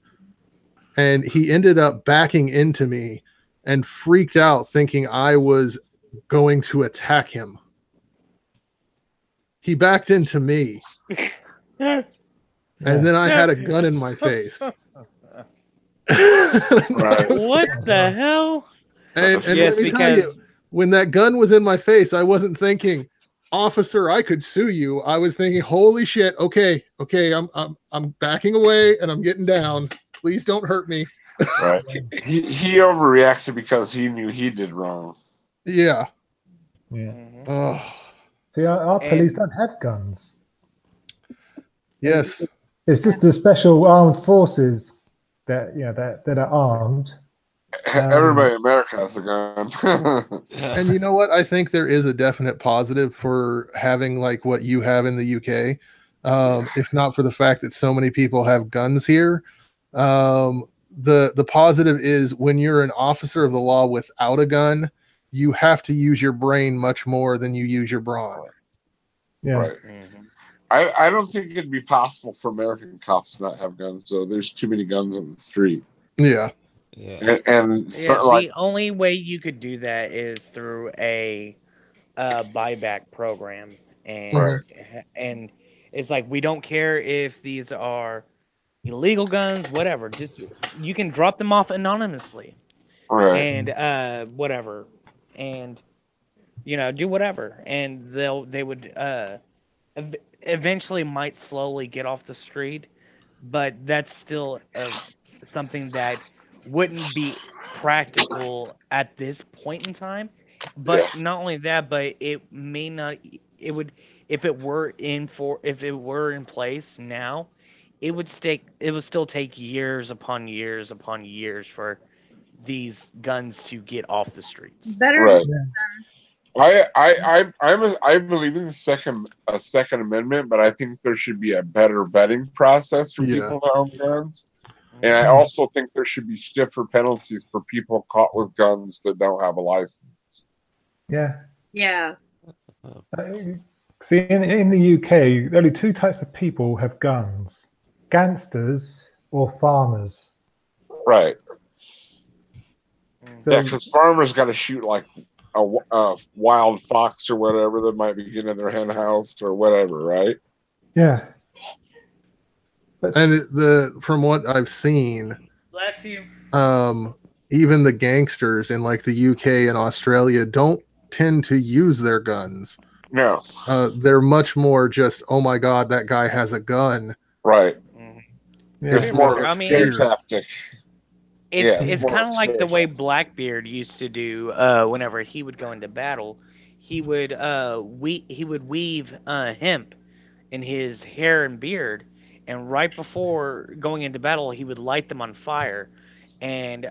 and he ended up backing into me and freaked out thinking I was going to attack him. He backed into me. And then I had a gun in my face. What the hell? And let me tell you, when that gun was in my face, I wasn't thinking, officer, I could sue you. I was thinking, holy shit, okay, I'm backing away and I'm getting down. Please don't hurt me. Right. He overreacted because he knew he did wrong. Yeah. Yeah. Oh. See, our police don't have guns. Yes. It's just the special armed forces that that are armed. Everybody in America has a gun. And you know what? I think there is a definite positive for having like what you have in the UK. If not for the fact that so many people have guns here. The positive is when you're an officer of the law without a gun, you have to use your brain much more than you use your brawn. Yeah. Right. I don't think it'd be possible for American cops to not have guns. So there's too many guns on the street. Yeah. Yeah. And the only way you could do that is through a buyback program, and it's like we don't care if these are illegal guns, whatever. Just you can drop them off anonymously, and whatever, and do whatever, and they would eventually might slowly get off the street, but that's still something that wouldn't be practical at this point in time. But not only that, but it may not. It would if it were in place now. It would still take years upon years upon years for these guns to get off the streets. Better. Right. I believe in the Second Amendment, but I think there should be a better vetting process for people that own guns. And I also think there should be stiffer penalties for people caught with guns that don't have a license. Yeah. Yeah. See, in the UK, only two types of people have guns: gangsters or farmers. Right. So, Yeah, because farmers got to shoot like a wild fox or whatever that might be getting in their hen house or whatever, right? yeah. And from what I've seen, Bless you. even the gangsters in like the UK and Australia don't tend to use their guns. No. They're much more just, oh my God, that guy has a gun. Right. Yeah, It's more of a scare tactic. It's kind of like the way Blackbeard used to do whenever he would go into battle. He would weave hemp in his hair and beard, and right before going into battle, he would light them on fire. And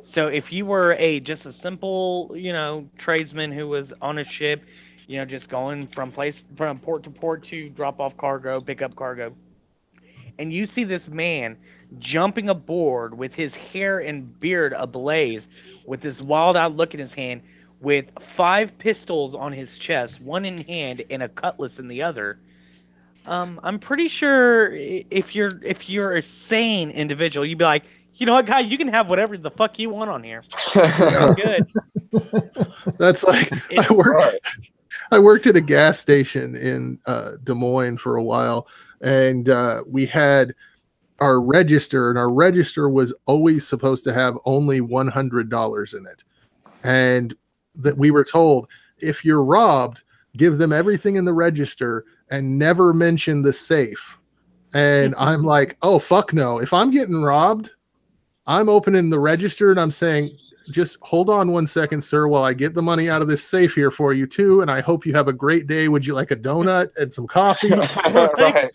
so if you were just a simple, tradesman who was on a ship, just going from port to port to drop off cargo, pick up cargo, and you see this man jumping aboard with his hair and beard ablaze, with this wild-eyed look in his hand, with 5 pistols on his chest, one in hand and a cutlass in the other. I'm pretty sure if you're a sane individual, you'd be like, you know what, guy, you can have whatever the fuck you want on here. Good. That's like I worked at a gas station in Des Moines for a while, and we had our register, and our register was always supposed to have only $100 in it. And that we were told, if you're robbed, give them everything in the register and never mention the safe. And I'm like, oh, fuck no. If I'm getting robbed, I'm opening the register and I'm saying, just hold on 1 second, sir, while I get the money out of this safe here for you too. And I hope you have a great day. Would you like a donut and some coffee? Right.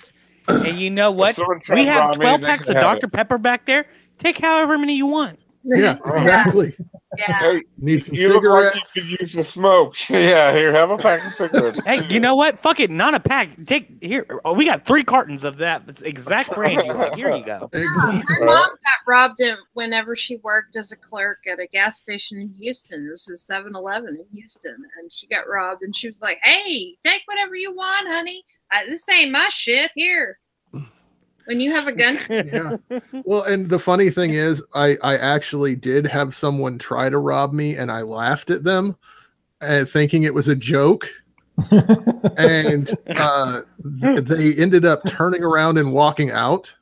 And you know what? We have 12 packs of Dr. Pepper back there. Take however many you want. Yeah, exactly. Yeah. Hey, Need some you look cigarettes. like you could use the smoke. Yeah, here, have a pack of cigarettes. Hey, you know what? Fuck it, not a pack. Take here. Oh, we got 3 cartons of that. That's exact brand you want. Here you go. Exactly. My mom got robbed whenever she worked as a clerk at a gas station in Houston. It was a 7-Eleven in Houston, and she got robbed. And she was like, "Hey, take whatever you want, honey. This ain't my shit. Here." When you have a gun. Yeah. Well, and the funny thing is, I actually did have someone try to rob me, and I laughed at them, thinking it was a joke. And they ended up turning around and walking out.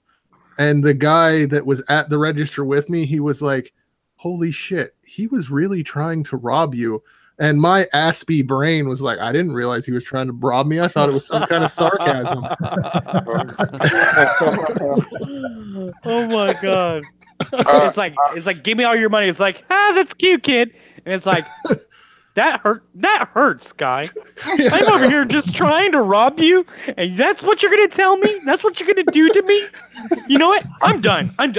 And the guy that was at the register with me, he was like, "Holy shit, he was really trying to rob you." And my aspy brain was like, I didn't realize he was trying to rob me. I thought it was some kind of sarcasm. Oh my God. It's like, give me all your money. It's like, that's cute, kid. And it's like, that hurts, guy. Yeah. I'm over here just trying to rob you, and that's what you're gonna tell me? That's what you're gonna do to me? You know what? I'm done. I'm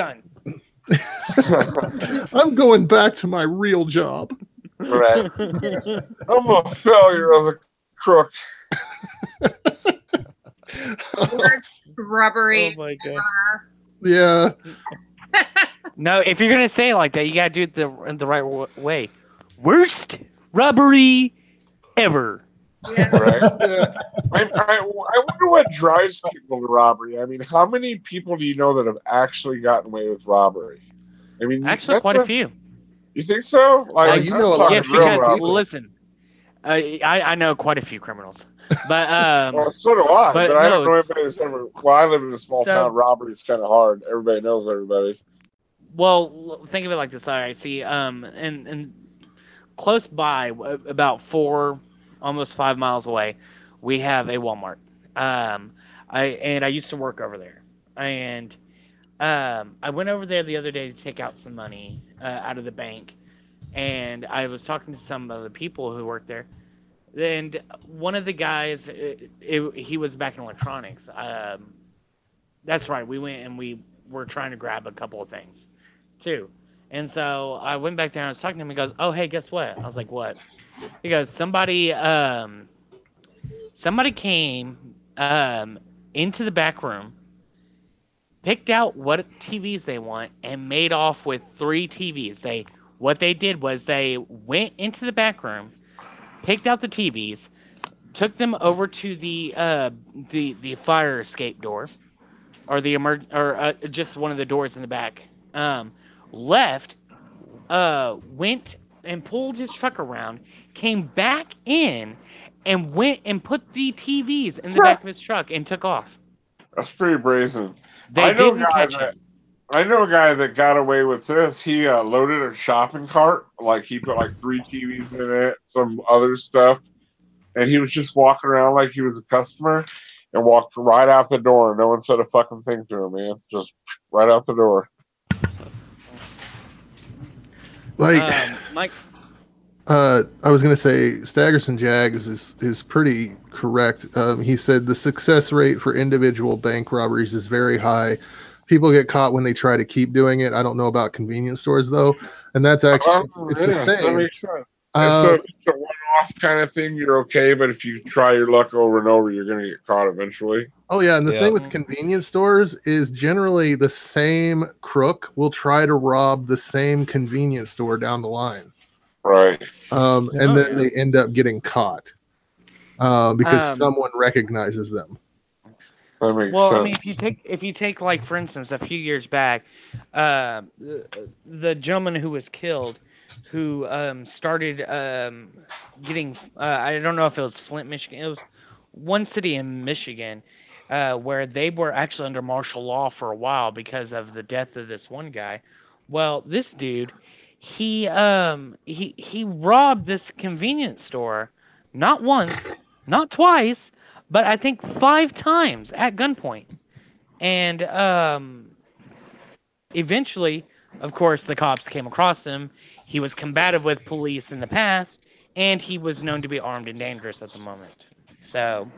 going back to my real job. Right. I'm a failure as a crook. Robbery. Oh my God. Yeah. No, if you're gonna say it like that, you gotta do it the right way. Worst robbery ever. Yeah. Right. I wonder what drives people to robbery. I mean, how many people do you know that have actually gotten away with robbery? I mean, Actually, quite a few. You think so? Like, you know a lot Yes, of real because robbery. listen, I know quite a few criminals, but well, so do I. But I no, don't know anybody that's ever. Well, I live in a small So- town. Robbery is kind of hard. Everybody knows everybody. Well, think of it like this. All right, see, and close by, about 4, almost 5 miles away, we have a Walmart. I used to work over there, and I went over there the other day to take out some money out of the bank, and I was talking to some of the people who work there, and one of the guys, he was back in electronics. That's right. We went and we were trying to grab a couple of things, too. And so I went back there and I was talking to him. He goes, "Oh, hey, guess what?" I was like, "What?" He goes, Somebody came into the back room, picked out what TVs they want, and made off with 3 TVs. What they did was they went into the back room, picked out the TVs, took them over to the fire escape door, or just one of the doors in the back. Left, went and pulled his truck around, came back in, and went and put the TVs in the back of his truck and took off. That's pretty brazen. They didn't catch him. I know a guy that got away with this. He loaded a shopping cart, like he put like 3 TVs in it, some other stuff, and he was just walking around like he was a customer, and walked right out the door. No one said a fucking thing to him, man. Just right out the door. Like, Mike. I was going to say, Staggerson Jags is pretty correct. He said the success rate for individual bank robberies is very high. People get caught when they try to keep doing it. I don't know about convenience stores though, and that's actually it's the same. That makes sense. So if it's a one-off kind of thing, you're okay. But if you try your luck over and over, you're going to get caught eventually. Oh yeah, and the thing with convenience stores is generally the same crook will try to rob the same convenience store down the line. Right. And then they end up getting caught because someone recognizes them. That makes well, sense. I mean, if you take like for instance, a few years back, the gentleman who was killed, who started getting I don't know if it was Flint, Michigan. It was one city in Michigan where they were actually under martial law for a while because of the death of this one guy. Well, this dude, he robbed this convenience store not once, not twice, but I think 5 times at gunpoint. And eventually, of course, the cops came across him. He was combative with police in the past, and he was known to be armed and dangerous at the moment. So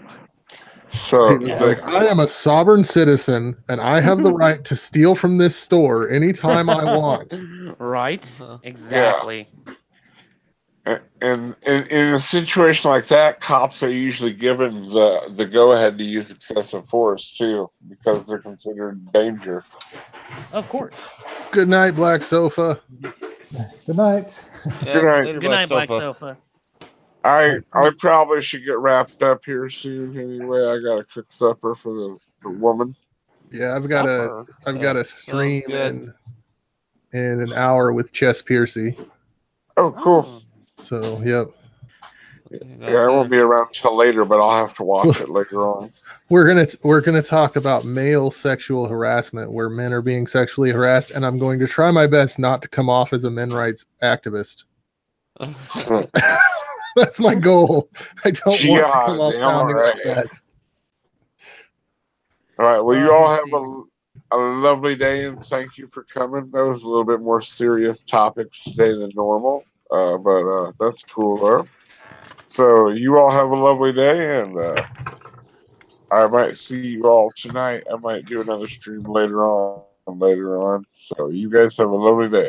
he was like, I am a sovereign citizen, and I have the right to steal from this store anytime I want. Right? Exactly. Yeah. And in a situation like that, cops are usually given the go-ahead to use excessive force, too, because they're considered danger. Of course. Good night, Black Sofa. Good night. Yeah, Good night. later, Good night, Black Sofa. I probably should get wrapped up here soon anyway. I got to cook supper for the woman. Yeah, I've got a stream in an hour with Chess Piercy. Oh, cool. So, yep. Yeah, I won't be around till later, but I'll have to watch it later on. We're gonna talk about male sexual harassment, where men are being sexually harassed, and I'm going to try my best not to come off as a men's rights activist. That's my goal. I don't want to come off sounding like that. All right. Well, you all have a lovely day, and thank you for coming. That was a little bit more serious topics today than normal, but that's cool, though. So you all have a lovely day, and I might see you all tonight. I might do another stream later on. So you guys have a lovely day.